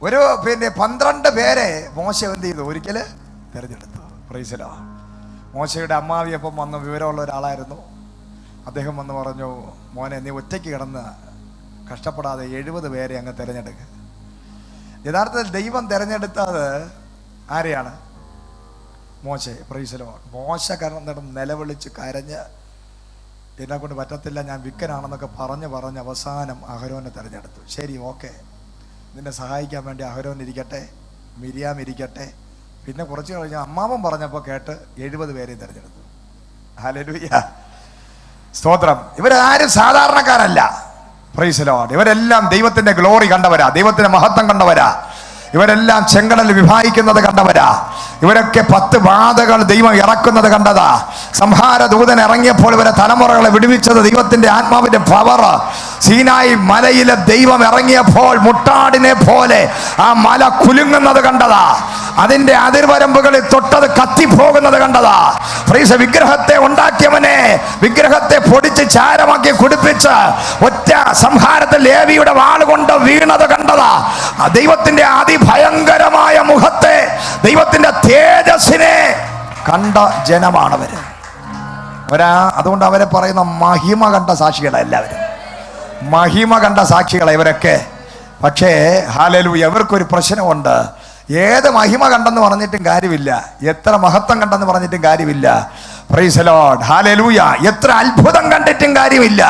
ഒരു 12 പേരെ മോശ എന്ത് ചെയ്തു? ഒരിക്കല് തിരഞ്ഞെടുത്തു. Price the Lord. മോശയുടെ അമ്മാവിയപ്പം വന്ന വിവരമുള്ള ഒരാളായിരുന്നു. അദ്ദേഹം വന്ന് പറഞ്ഞു, മോനെ നീ ഒറ്റയ്ക്ക് കിടന്ന് കഷ്ടപ്പെടാതെ 70 പേരെ അങ്ങ് തിരഞ്ഞെടുക്കുക. യഥാർത്ഥത്തിൽ ദൈവം തിരഞ്ഞെടുത്തത് ആരെയാണ്? മോശെ. Price the Lord. മോശ കിടന്നിടം നിലവിളിച്ച് കരഞ്ഞ് എന്നെ കൊണ്ട് പറ്റത്തില്ല, ഞാൻ വിക്കനാണെന്നൊക്കെ പറഞ്ഞ് അവസാനം അഹരോനെ തിരഞ്ഞെടുത്തു. ശരി, ഓക്കെ, നിന്നെ സഹായിക്കാൻ വേണ്ടി അഹരോൻ ഇരിക്കട്ടെ, മിരിയാം ഇരിക്കട്ടെ. പിന്നെ കുറച്ച് കഴിഞ്ഞ് അമ്മാവൻ പറഞ്ഞപ്പോൾ കേട്ട് 70 പേരെയും തിരഞ്ഞെടുത്തു. ഹല്ലേലൂയ, സ്തോത്രം. ഇവരാരും സാധാരണക്കാരല്ല. Price the Lord. ഇവരെല്ലാം ദൈവത്തിന്റെ ഗ്ലോറി കണ്ടവരാ, ദൈവത്തിന്റെ മഹത്വം കണ്ടവരാ. ഇവരെല്ലാം ചെങ്കടൽ വിഭാഗിക്കുന്നത് കണ്ടവരാ. ഇവരൊക്കെ 10 ബാധകൾ ദൈവം ഇറക്കുന്നത് കണ്ടതാ. സംഹാര ദൂതൻ ഇറങ്ങിയപ്പോൾ ഇവരെ തലമുറകളെ വിടുവിച്ചത് ദൈവത്തിന്റെ ആത്മാവിന്റെ പവർ. സീനായി മലയിലെ ദൈവം ഇറങ്ങിയപ്പോൾ മുട്ടാടിനെ പോലെ ആ മല കുലുങ്ങുന്നത് കണ്ടതാ. അതിന്റെ അതിർവരമ്പുകളിൽ തൊട്ടത് കത്തിപ്പോകുന്നത് കണ്ടതാ. ഫ്രീസ്. വിഗ്രഹത്തെ ഉണ്ടാക്കിയവനെ വിഗ്രഹത്തെ പൊടിച്ച് ചാരമാക്കി കുടിപ്പിച്ച് ഒറ്റ സംഹാരത്തിൽ ലേവിയുടെ വാളുകൊണ്ട് വീണത് കണ്ടതാ. ദൈവത്തിന്റെ അതിഭയങ്കരമായ മുഖത്തെ, ദൈവത്തിന്റെ തേജസ്സിനെ കണ്ട ജനമാണവര്. അതുകൊണ്ട് അവരെ പറയുന്ന മഹിമ കണ്ട സാക്ഷികളാ. എല്ലാവരും മഹിമ കണ്ട സാക്ഷികളാ ഇവരൊക്കെ. പക്ഷേ ഹല്ലേലൂയ, ഇവർക്കൊരു പ്രശ്നമുണ്ട്. ഏത് മഹിമ കണ്ടെന്ന് പറഞ്ഞിട്ടും കാര്യമില്ല, എത്ര മഹത്വം കണ്ടെന്ന് പറഞ്ഞിട്ടും കാര്യമില്ല. Price the Lord. ഹല്ലേലൂയ. എത്ര അത്ഭുതം കണ്ടിട്ടും കാര്യമില്ല.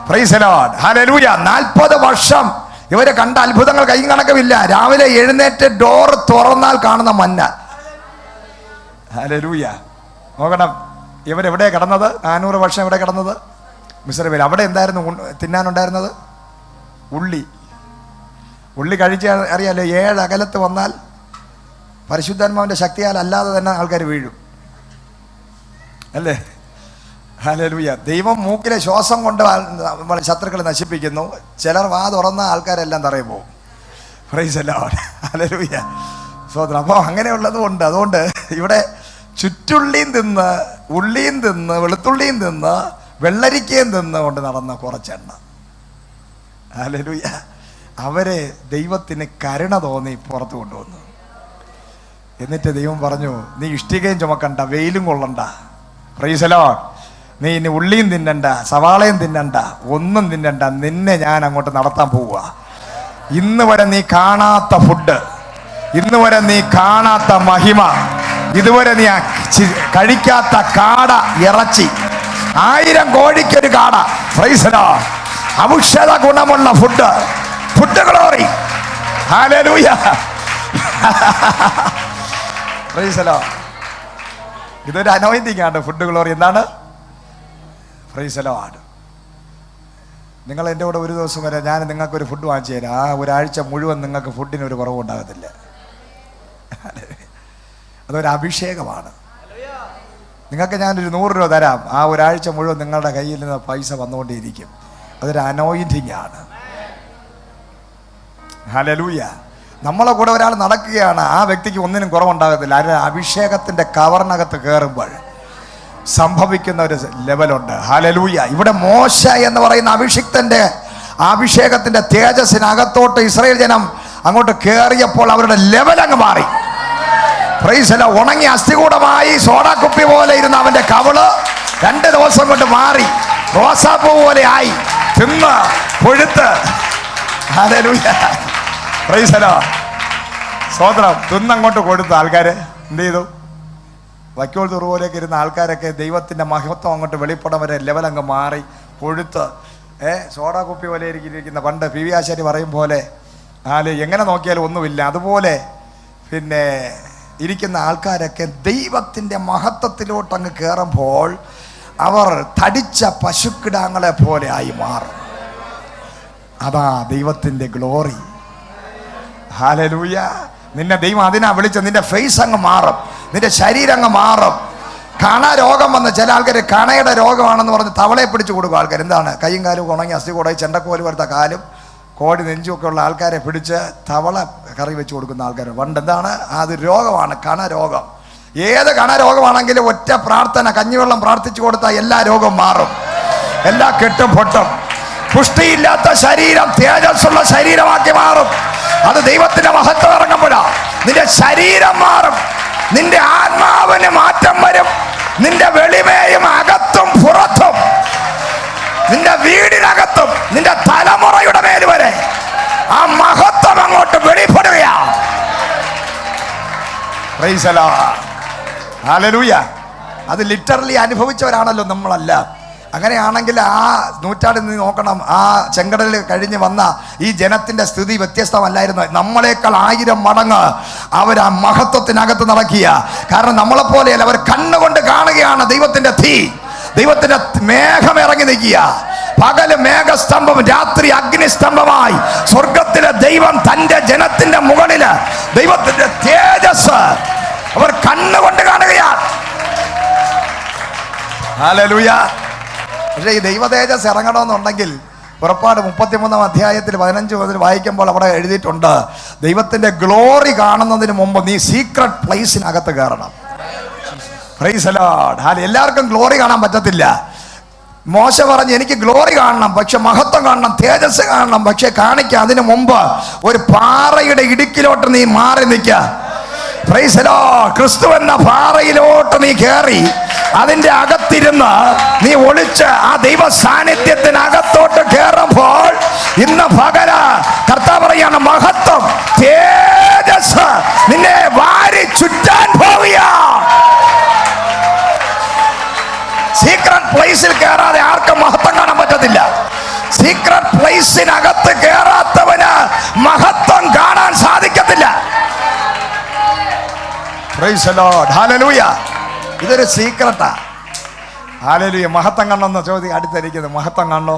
Price the Lord. ഹല്ലേലൂയ. 40 വർഷം ഇവരെ കണ്ട അത്ഭുതങ്ങൾ കൈ കണക്കമില്ല. രാവിലെ എഴുന്നേറ്റ് ഡോർ തുറന്നാൽ കാണുന്ന മന്ന. ഹല്ലേലൂയ. നോക്കണം, ഇവരെവിടെ കിടന്നത്? 400 വർഷം എവിടെ കിടന്നത്? മിസ്രൈമിൽ. അവിടെ എന്തായിരുന്നു തിന്നാനുണ്ടായിരുന്നത്? ഉള്ളി കഴിച്ച് അറിയാലോ. 7 അകലത്ത് വന്നാൽ പരിശുദ്ധാത്മാവിന്റെ ശക്തിയാൽ അല്ലാതെ തന്നെ ആൾക്കാർ വീഴും, അല്ലേ? ഹല്ലേലൂയ. ദൈവം മൂക്കിലെ ശ്വാസം കൊണ്ട് ശത്രുക്കളെ നശിപ്പിക്കുന്നു. ചിലർ വാ തുറന്ന ആൾക്കാരെല്ലാം തറയിൽ പോകും. Price the Lord. ഹല്ലേലൂയ, സ്തോത്രം. അപ്പോൾ അങ്ങനെയുള്ളത് കൊണ്ട് അതുകൊണ്ട് ഇവിടെ ചുറ്റുള്ളിയും തിന്ന്, ഉള്ളിയും തിന്ന്, വെളുത്തുള്ളിയും തിന്ന്, വെള്ളരിക്കയും തിന്ന് കൊണ്ട് നടന്ന കുറച്ചെണ്ണ. ഹല്ലേലൂയ. അവരെ ദൈവത്തിന് കരുണ തോന്നി പുറത്തു കൊണ്ടുവന്നു. എന്നിട്ട് ദൈവം പറഞ്ഞു, നീ ഇഷ്ടികയും ചുമക്കണ്ട, വെയിലും കൊള്ളണ്ട. Price the Lord. നീ ഇനി ഉള്ളിയും തിന്നണ്ട, സവാളയും തിന്നണ്ട, ഒന്നും തിന്നണ്ട. നിന്നെ ഞാൻ അങ്ങോട്ട് നടത്താൻ പോവുക. ഇന്ന് വരെ നീ കാണാത്ത ഫുഡ്, ഇന്ന് വരെ നീ കാണാത്ത മഹിമ, ഇതുവരെ നീ കഴിക്കാത്ത കാട ഇറച്ചി, 1000 കോഴിക്കൊരു കാട. Price the Lord. ഔഷധ ഗുണമുള്ള food glory. Hallelujah. Praise the Lord. ഇതൊരു അനോയിന്റിംഗ് ആണ് ഫുഡ് ഗ്ലോറി. എന്താണ്? Price the Lord. നിങ്ങൾ എൻ്റെ കൂടെ ഒരു ദിവസം വരെ ഞാൻ നിങ്ങൾക്കൊരു ഫുഡ് വാങ്ങിച്ചു തരാം. ആ ഒരാഴ്ച മുഴുവൻ നിങ്ങൾക്ക് ഫുഡിനൊരു കുറവുണ്ടാകത്തില്ല. അതൊരു അഭിഷേകമാണ്. നിങ്ങൾക്ക് ഞാനൊരു 100 രൂപ തരാം, ആ ഒരാഴ്ച മുഴുവൻ നിങ്ങളുടെ കയ്യിൽ നിന്ന് പൈസ വന്നുകൊണ്ടേയിരിക്കും. അതൊരു അനോയിന്റിംഗ് ആണ്. ഹല്ലേലൂയ. നമ്മളെ കൂടെ ഒരാൾ നടക്കുകയാണ്, ആ വ്യക്തിക്ക് ഒന്നിനും കുറവുണ്ടാകത്തില്ല. അതിന് അഭിഷേകത്തിന്റെ കവറിനകത്ത് കയറുമ്പോൾ സംഭവിക്കുന്ന ഒരു ലെവലുണ്ട്. ഹല്ലേലൂയ. ഇവിടെ മോശ എന്ന് പറയുന്ന അഭിഷേകത്തിന്റെ തേജസ്സിനകത്തോട്ട് ഇസ്രായേൽ ജനം അങ്ങോട്ട് കയറിയപ്പോൾ അവരുടെ ലെവൽ അങ്ങ് മാറി. Price the Lord. ഉണങ്ങി അസ്ഥികൂടമായി സോഡാക്കുപ്പി പോലെ ഇരുന്ന അവന്റെ കവള് 2 ദിവസം കൊണ്ട് മാറി റോസാപ്പൂ പോലെ ആയി, തിന്ന് പൊഴുത്ത്. ഹല്ലേലൂയ. Praise the Lord. സ്തോത്രം. തിന്നങ്ങോട്ട് കൊടുത്ത ആൾക്കാര് എന്ത് ചെയ്തു? വൈക്കോൽ തുറപോലെയൊക്കെ ഇരുന്ന ആൾക്കാരൊക്കെ ദൈവത്തിന്റെ മഹത്വം അങ്ങോട്ട് വെളിപ്പെടാൻ വരെ ലെവൽ അങ്ങ് മാറി കൊഴുത്ത് സോഡാ കുപ്പി പോലെ ഇരിക്കുന്ന, പണ്ട് പി വി ആശാരി പറയും പോലെ, എങ്ങനെ നോക്കിയാലും ഒന്നുമില്ല, അതുപോലെ പിന്നെ ഇരിക്കുന്ന ആൾക്കാരൊക്കെ ദൈവത്തിന്റെ മഹത്വത്തിലോട്ട് അങ്ങ് കയറുമ്പോൾ അവർ തടിച്ച പശുക്കിടാങ്ങളെ പോലെ ആയി മാറും. അതാ ദൈവത്തിന്റെ ഗ്ലോറി. ഹല്ലേലൂയ. നിന്നെ ദൈവം അതിനാ വിളിച്ച. നിന്റെ ഫേസ് അങ്ങ് മാറും, നിന്റെ ശരീരം അങ്ങ് മാറും. കണ രോഗം വന്ന് ചില ആൾക്കാർ കണയുടെ രോഗമാണെന്ന് പറഞ്ഞ് തവളയെ പിടിച്ചു കൊടുക്കും ആൾക്കാർ. എന്താണ്? കൈയും കാലും ഉണങ്ങി അസ്ഥി കൂടായി ചെണ്ടക്കോല് വരുത്ത കാലും കോടി നെഞ്ചുമൊക്കെ ഉള്ള ആൾക്കാരെ പിടിച്ച് തവള കറി വെച്ച് കൊടുക്കുന്ന ആൾക്കാർ. പണ്ട് എന്താണ്? അത് രോഗമാണ്, കണ രോഗം. ഏത് കണ രോഗമാണെങ്കിലും ഒറ്റ പ്രാർത്ഥന, കഞ്ഞിവെള്ളം പ്രാർത്ഥിച്ചു കൊടുത്താൽ എല്ലാ രോഗവും മാറും, എല്ലാ കെട്ടും പൊട്ടും. പുഷ്ടിയില്ലാത്ത ശരീരം തേജസ്സുള്ള ശരീരമാക്കി മാറും. അത് ദൈവത്തിന്റെ മഹത്വം ഇറങ്ങുമ്പോഴാ. നിന്റെ ശരീരം മാറും, നിന്റെ ആത്മാവിന് മാറ്റം വരും, നിന്റെ വെളിമയും അകത്തും പുറത്തും, നിന്റെ വീടിനകത്തും നിന്റെ തലമുറയുടെ മേൽ വരെ ആ മഹത്വം അങ്ങോട്ട് വെളിപ്പെടുകയാ. Praise the Lord. ഹല്ലേലൂയ. അത് ലിറ്ററലി അനുഭവിച്ചവരാണല്ലോ നമ്മളല്ല. അങ്ങനെയാണെങ്കിൽ ആ നൂറ്റാണ്ടിൽ നീ നോക്കണം, ആ ചെങ്കടലിൽ കഴിഞ്ഞ് വന്ന ഈ ജനത്തിന്റെ സ്ഥിതി വ്യത്യസ്തമല്ലായിരുന്നു. നമ്മളെക്കാൾ 1000 മടങ്ങ് അവർ ആ മഹത്വത്തിനകത്ത് നടക്കുക. കാരണം നമ്മളെപ്പോലെയല്ല, അവർ കണ്ണുകൊണ്ട് കാണുകയാണ് ദൈവത്തിന്റെ തീ, ദൈവത്തിന്റെ മേഘം ഇറങ്ങി നിൽക്കുക. പകല് മേഘസ്തംഭം, രാത്രി അഗ്നിസ്തംഭമായി സ്വർഗത്തിലെ ദൈവം തന്റെ ജനത്തിന്റെ മുകളില് ദൈവത്തിന്റെ തേജസ് അവർ കണ്ണുകൊണ്ട് കാണുകയാണ്. ഹല്ലേലൂയ. പക്ഷേ ഈ ദൈവ തേജസ് ഇറങ്ങണമെന്നുണ്ടെങ്കിൽ പുറപ്പാട് 33 അധ്യായത്തിൽ 15 മുതൽ വായിക്കുമ്പോൾ അവിടെ എഴുതിയിട്ടുണ്ട്, ദൈവത്തിന്റെ ഗ്ലോറി കാണുന്നതിന് മുമ്പ് നീ സീക്രട്ട് പ്ലേസിനകത്ത് കയറണം. Price the Lord. എല്ലാവർക്കും ഗ്ലോറി കാണാൻ പറ്റത്തില്ല. മോശ പറഞ്ഞു, എനിക്ക് ഗ്ലോറി കാണണം, പക്ഷെ മഹത്വം കാണണം, തേജസ് കാണണം, പക്ഷെ കാണിക്കാം. അതിനു മുമ്പ് ഒരു പാറയുടെ ഇടുക്കിലോട്ട് നീ മാറി നിൽക്ക. Praise the Lord. ക്രിസ്തു എന്ന പാറയിലോട്ട് നീ കയറി അതിന്റെ അകത്തിരുന്ന് നീ ഒളിച്ച് ആ ദൈവ സാന്നിധ്യത്തിനകത്തോട്ട് കയറുമ്പോൾ ഇന്ന് പകല കർത്താവ് പറയാണ്, മഹത്വം, തേജസ് നിന്നെ വാരി ചുറ്റാൻ പോവുക. സീക്രട്ട് പ്ലേസിൽ കയറാതെ ആർക്കും മഹത്വം കാണാൻ പറ്റത്തില്ല. സീക്രട്ട് പ്ലേസിനകത്ത് കയറാത്തവന് മഹത്വം കാണാൻ സാധിക്കത്തില്ല. Price the Lord. ഹല്ലേലൂയ. ഇതൊരു സീക്രട്ടാ. ഹല്ലേലൂയ. മഹത്വം കാണണമെന്ന് ചോദ്യം അടുത്തിരിക്കുന്നത്, മഹത്വം കാണണോ?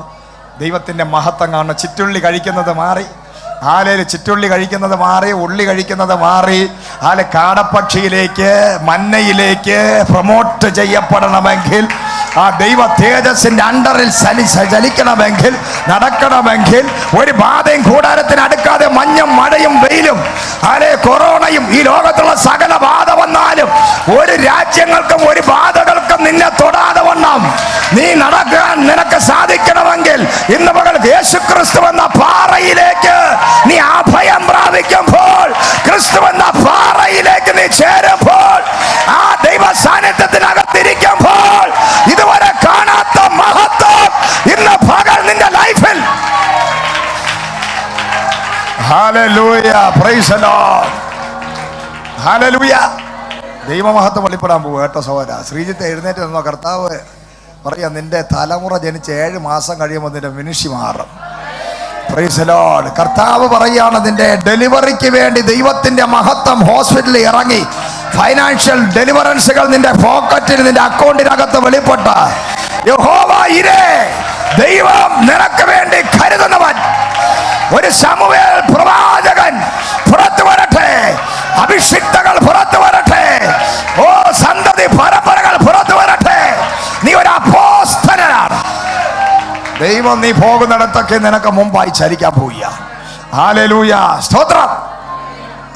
ദൈവത്തിന്റെ മഹത്വം കാണണം. ചിറ്റുള്ളി കഴിക്കുന്നത് മാറി, ഹാലയില് ചിറ്റുള്ളി കഴിക്കുന്നത് മാറി, ഉള്ളി കഴിക്കുന്നത് മാറി, ഹാല് കാടപ്പക്ഷിയിലേക്ക്, മന്നയിലേക്ക് പ്രൊമോട്ട് ചെയ്യപ്പെടണമെങ്കിൽ, ആ ദൈവ തേജസ്സിന്റെ അണ്ടറിൽ ചലിക്കണമെങ്കിൽ, നടക്കണമെങ്കിൽ, ഒരു ബാധയും കൂടാരത്തിന് അടുക്കാതെ മഞ്ഞും മഴയും വെയിലും കൊറോണയും ഈ ലോകത്തുള്ള സകല ബാധ വന്നാലും ഒരു രാജ്യങ്ങൾക്കും ഒരു ബാധകൾക്കും നിന്നെ തൊടാതെ വണ്ണം നീ നടക്കാൻ നിനക്ക് സാധിക്കണമെങ്കിൽ ഇന്ന് പകൽ യേശുക്രിസ്തു എന്ന പാറയിലേക്ക് നീ അഭയം പ്രാപിക്കുമ്പോൾ, ക്രിസ്തു എന്ന പാറയിലേക്ക് നീ ചേരുമ്പോൾ, ആ ദൈവ സാന്നിധ്യത്തിനകത്തിരിക്കുമ്പോൾ ഇതുവരെ കാണാത്ത മഹത്വം ഇന്ന് പകൽ നിന്റെ ലൈഫിൽ. Hallelujah. Praise the Lord. Hallelujah. ദൈവമഹത്വം വെളിപ്പെടാൻ പോകും കേട്ടോ സഹോദരാ. ശ്രീജിത്ത് എഴുന്നേറ്റ് നിന്നോ. കർത്താവ് പറയാ, നിന്റെ തലമുറ ജനിച്ച് 7 മാസം കഴിയുമ്പോൾ നിന്റെ മിനിഷി മാറും. Price the Lord. കർത്താവ് പറയാണ്, നിന്റെ ഡെലിവറിക്ക് വേണ്ടി ദൈവത്തിന്റെ മഹത്വം ഹോസ്പിറ്റലിൽ ഇറങ്ങി ഫൈനാൻഷ്യൽ ഡെലിവറൻസുകൾ നിന്റെ പോക്കറ്റിൽ, നിന്റെ അക്കൗണ്ടിനകത്ത് വെളിപ്പെട്ട യഹോവ ഇരേ, ദൈവം നിനക്ക് വേണ്ടി കരുതുന്നവൻ. ഒരു ശമൂവേൽ പ്രവാചകൻ പുറത്തു വരട്ടെ, അഭിഷിക്തകൾ പുറത്തു വരട്ടെ, ഓ സന്തതി പരമ്പരകൾ പുറത്തു വരട്ടെ. നീ ഒരു അപ്പോസ്തലനാണ്. ദൈവം നീ പോകുന്നിടത്തൊക്കെ നിനക്ക് മുമ്പായി ചരിക്കാൻ പോവുക. ഹല്ലേലൂയ. സ്തോത്രം.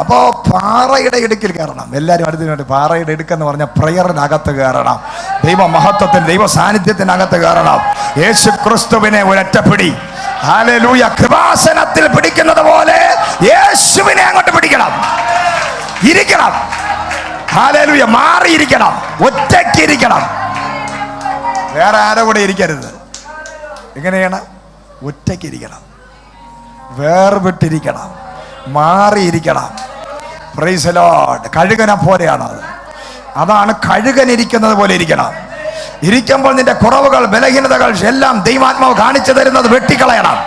അപ്പോ പാറയുടെ ഇടുക്കിൽ കയറണം. എല്ലാവരും അടുത്ത് വേണ്ടി പാറയുടെ ഇടുക്കെന്ന് പറഞ്ഞ പ്രയറിനകത്ത് കയറണം. ദൈവ മഹത്വത്തിന്, ദൈവ സാന്നിധ്യത്തിനകത്ത് കയറണം. യേശു ക്രിസ്തുവിനെ ഒരൊറ്റപ്പിടി. ഹല്ലേലൂയ. കൃപാസനത്തിൽ പിടിക്കുന്നത് പോലെ യേശുവിനെ അങ്ങോട്ട് പിടിക്കണം, ഇരിക്കണം. ഹല്ലേലൂയ. മാറിയിരിക്കണം, ഒറ്റയ്ക്കിരിക്കണം, വേറെ ആരോ കൂടെ ഇരിക്കരുത്. എങ്ങനെയാണ്? ഒറ്റയ്ക്കിരിക്കണം, വേർവിട്ടിരിക്കണം, മാറിയിരിക്കണം. Praise the Lord. കഴുകനെ പോലെയാണ് അത്. അതാണ് കഴുകനിരിക്കുന്നത് പോലെ ഇരിക്കണം. ഇരിക്കുമ്പോൾ നിന്റെ കുറവുകൾ, ബലഹീനതകൾ എല്ലാം ദൈവാത്മാവ് കാണിച്ചു തരുന്നത് വെട്ടിക്കളയണം.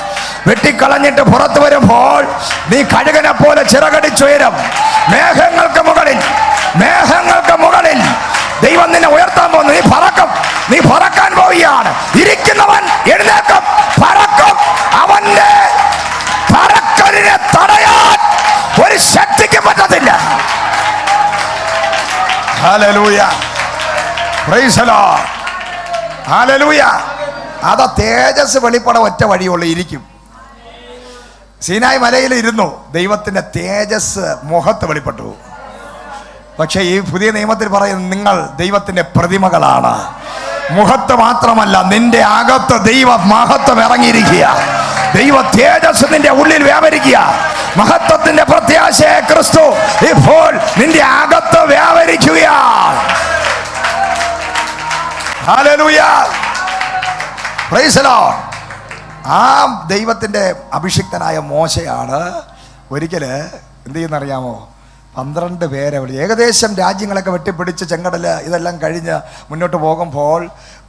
വെട്ടിക്കളഞ്ഞിട്ട് പുറത്തു വരുമ്പോൾ നീ കഴുകനെ പോലെ ചിറകടിച്ചുയരും. മേഘങ്ങൾക്ക് മുകളിൽ, മേഘങ്ങൾക്ക് മുകളിൽ ദൈവം നിന്നെ ഉയർത്താൻ പോകുന്നു. നീ പറക്കും, നീ പറക്കാൻ പോവുകയാണ്. ഇരിക്കുന്നവൻ എഴുന്നേക്കും, പറക്കും. അവന്റെ പറക്കലിനെ തടയാൻ ഒരു ശക്തിക്ക് പറ്റത്തില്ല. Hallelujah. Praise the Lord. Hallelujah. അതാ തേജസ് വെളിപ്പെടാൻ ഒറ്റ വഴിയുള്ളൂ, ഇരിക്കും. സീനായ് മലയിൽ ഇരുന്നു, ദൈവത്തിന്റെ തേജസ് മുഖത്ത് വെളിപ്പെട്ടു. പക്ഷെ ഈ പുതിയ നിയമത്തിൽ പറയുന്നത് നിങ്ങൾ ദൈവത്തിന്റെ പ്രതിമകളാണ്. മുഖത്ത് മാത്രമല്ല, നിന്റെ അകത്ത് ദൈവ മഹത്വം ഇറങ്ങിയിരിക്കുക. ദൈവ തേജസ് നിന്റെ ഉള്ളിൽ വ്യാപരിക്കുക. മഹത്വത്തിന്റെ പ്രത്യാശയെ ക്രിസ്തു ഇപ്പോൾ നിന്റെ അകത്ത് വ്യാപരിക്കുകയാണ്. Hallelujah, praise the Lord. ആ ദൈവത്തിന്റെ അഭിഷിക്തനായ മോശയാണ് ഒരിക്കല് എന്ത് ചെയ്യുന്നറിയാമോ? 12 പേരെ വിളി. ഏകദേശം രാജ്യങ്ങളൊക്കെ വെട്ടിപ്പിടിച്ച് ചെങ്കടല് ഇതെല്ലാം കഴിഞ്ഞ് മുന്നോട്ട് പോകുമ്പോൾ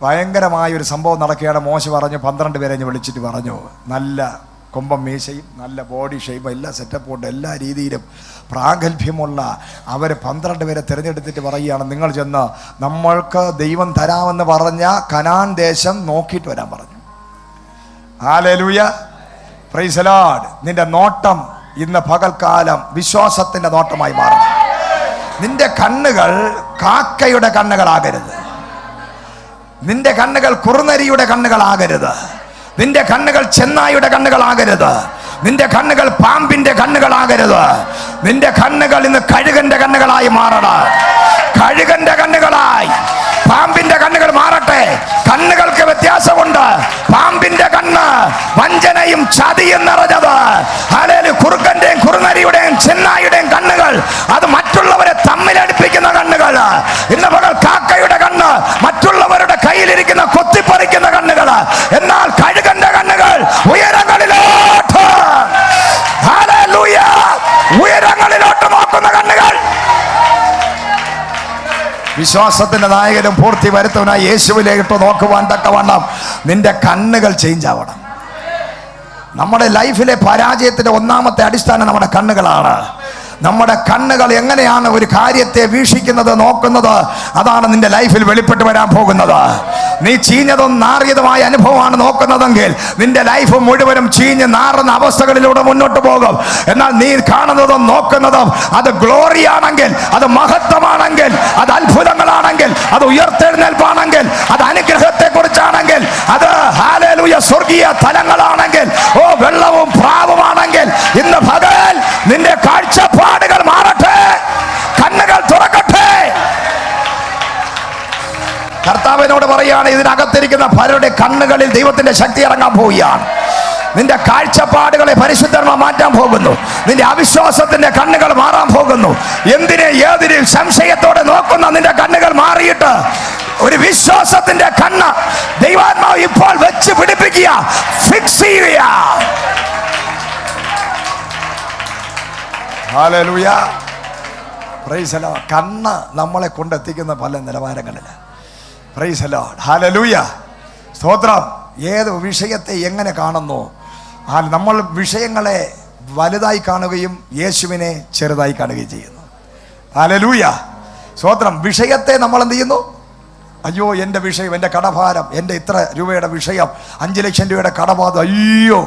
ഭയങ്കരമായൊരു സംഭവം നടക്കുകയാണ്. മോശ പറഞ്ഞു 12 പേരെ വിളിച്ചിട്ട് പറഞ്ഞു, നല്ല കൊമ്പം മീശയും നല്ല ബോഡി ഷേപ്പും എല്ലാ സെറ്റപ്പും ഉണ്ട്, എല്ലാ രീതിയിലും പ്രാഗൽഭ്യമുള്ള അവർ 12 പേരെ തിരഞ്ഞെടുത്തിട്ട് പറയുകയാണ്, നിങ്ങൾ ചെന്ന് നമ്മൾക്ക് ദൈവം തരാമെന്ന് പറഞ്ഞ കനാൻ ദേശം നോക്കിയിട്ട് വരാൻ പറഞ്ഞു. Hallelujah, praise the Lord. നിന്റെ നോട്ടം ഇന്ന് പകൽക്കാലം വിശ്വാസത്തിന്റെ നോട്ടമായി മാറണം. നിന്റെ കണ്ണുകൾ കാക്കയുടെ കണ്ണുകളാകരുത്. നിന്റെ കണ്ണുകൾ കുറുനരിയുടെ കണ്ണുകളാകരുത്. നിന്റെ കണ്ണുകൾ ചെന്നായുടെ കണ്ണുകളാകരുത്. നിന്റെ കണ്ണുകൾ പാമ്പിന്റെ കണ്ണുകളാകരുത്. നിന്റെ കണ്ണുകൾ ഇന്ന് കഴുകന്റെ കണ്ണുകളായി മാറണം. കഴുകന്റെ കണ്ണുകളായി പാമ്പിന്റെ കണ്ണുകൾ മാറട്ടെ. കണ്ണുകൾക്ക് വ്യത്യാസമുണ്ട്. പാമ്പിന്റെ കണ്ണ് വഞ്ചനയും ചതിയും നിറഞ്ഞത്. ഹല്ലേലൂയ. കുറുക്കന്റെയും കുറുനരിയുടെയും ചെന്നായുടെയും കണ്ണുകൾ അത് മറ്റുള്ളവരെ തമ്മിലടിപ്പിക്കുന്ന കണ്ണുകൾ. ഇന്ന് പകൽ കാക്കയുടെ കണ്ണ് മറ്റുള്ളവരുടെ കയ്യിലിരിക്കുന്ന കൊത്തിപ്പറിക്കുന്ന കണ്ണുകൾ. എന്നാൽ കഴുകന്റെ കണ്ണുകൾ ഉയരങ്ങളിലോട്ട്, ഹല്ലേലൂയ, ഉയരങ്ങളിലോട്ട് നോക്കുന്ന കണ്ണുകൾ. വിശ്വാസത്തിന്റെ നായകനും പൂർത്തി വരുത്തവനായി യേശുവിലേക്ക് നോക്കുവാൻ തക്കവണ്ണം നിന്റെ കണ്ണുകൾ ചേഞ്ച് ആവണം. നമ്മുടെ ലൈഫിലെ പരാജയത്തിന്റെ ഒന്നാമത്തെ അടിസ്ഥാനം നമ്മുടെ കണ്ണുകളാണ്. നമ്മുടെ കണ്ണുകൾ എങ്ങനെയാണ് ഒരു കാര്യത്തെ വീക്ഷിക്കുന്നത്, നോക്കുന്നത്, അതാണ് നിന്റെ ലൈഫിൽ വെളിപ്പെട്ട് വരാൻ പോകുന്നത്. നീ ചീഞ്ഞതും നാറിയതുമായ അനുഭവമാണ് നോക്കുന്നതെങ്കിൽ നിന്റെ ലൈഫ് മുഴുവനും ചീഞ്ഞ് നാറുന്ന അവസ്ഥകളിലൂടെ മുന്നോട്ട് പോകും. എന്നാൽ നീ കാണുന്നതും നോക്കുന്നതും അത് ഗ്ലോറി ആണെങ്കിൽ, അത് മഹത്വമാണെങ്കിൽ, അത് അത്ഭുതങ്ങളാണെങ്കിൽ, അത് ഉയർത്തെഴുന്നേൽപ്പാണെങ്കിൽ, അത് അനുഗ്രഹത്തെ കുറിച്ചാണെങ്കിൽ, അത് ഹല്ലേലൂയ സ്വർഗീയ തലങ്ങളാണെങ്കിൽ, ഓ വെള്ളവും പ്രാവുമാണെങ്കിൽ, ഇന്ന് പകൽ നിന്റെ കാഴ്ചപ്പാടുകൾ മാറട്ടെ, കണ്ണുകൾ തുറക്കട്ടെ. കർത്താവിനോട് പറയാണ്, ഇതിനകത്തിരിക്കുന്ന പലരുടെ കണ്ണുകളിൽ ദൈവത്തിന്റെ ശക്തി ഇറങ്ങാൻ പോവുകയാണ്. നിന്റെ കാഴ്ചപ്പാടുകളെ പരിശുദ്ധന്മാർ മാറ്റാൻ പോകുന്നു. നിന്റെ അവിശ്വാസത്തിന്റെ കണ്ണുകൾ മാറാൻ പോകുന്നു. എന്തിനെ ഏതിനും സംശയത്തോടെ നോക്കുന്ന നിന്റെ കണ്ണുകൾ മാറിയിട്ട് ഒരു വിശ്വാസത്തിന്റെ കണ്ണ് ദൈവാത്മാവ് ഇപ്പോൾ വെച്ച് പിടിപ്പിക്കുക, ഫിക്സ് ചെയ്യുക. Hallelujah, praise the Lord. കണ്ണ് നമ്മളെ കൊണ്ടെത്തിക്കുന്ന പല നിലവാരങ്ങളിൽ. പ്രൈസ് ദി ലോർഡ്, ഹല്ലേലൂയ, സ്തോത്രം. ഏത് വിഷയത്തെ എങ്ങനെ കാണുന്നു, നമ്മൾ വിഷയങ്ങളെ വലുതായി കാണുകയും യേശുവിനെ ചെറുതായി കാണുകയും ചെയ്യുന്നു. ഹല്ലേലൂയ, സ്തോത്രം. വിഷയത്തെ നമ്മൾ എന്ത് ചെയ്യുന്നു? അയ്യോ എൻ്റെ വിഷയം, എൻ്റെ കടഭാരം, എൻ്റെ ഇത്ര രൂപയുടെ വിഷയം, 5 ലക്ഷം രൂപയുടെ കടബാധ, അയ്യോ.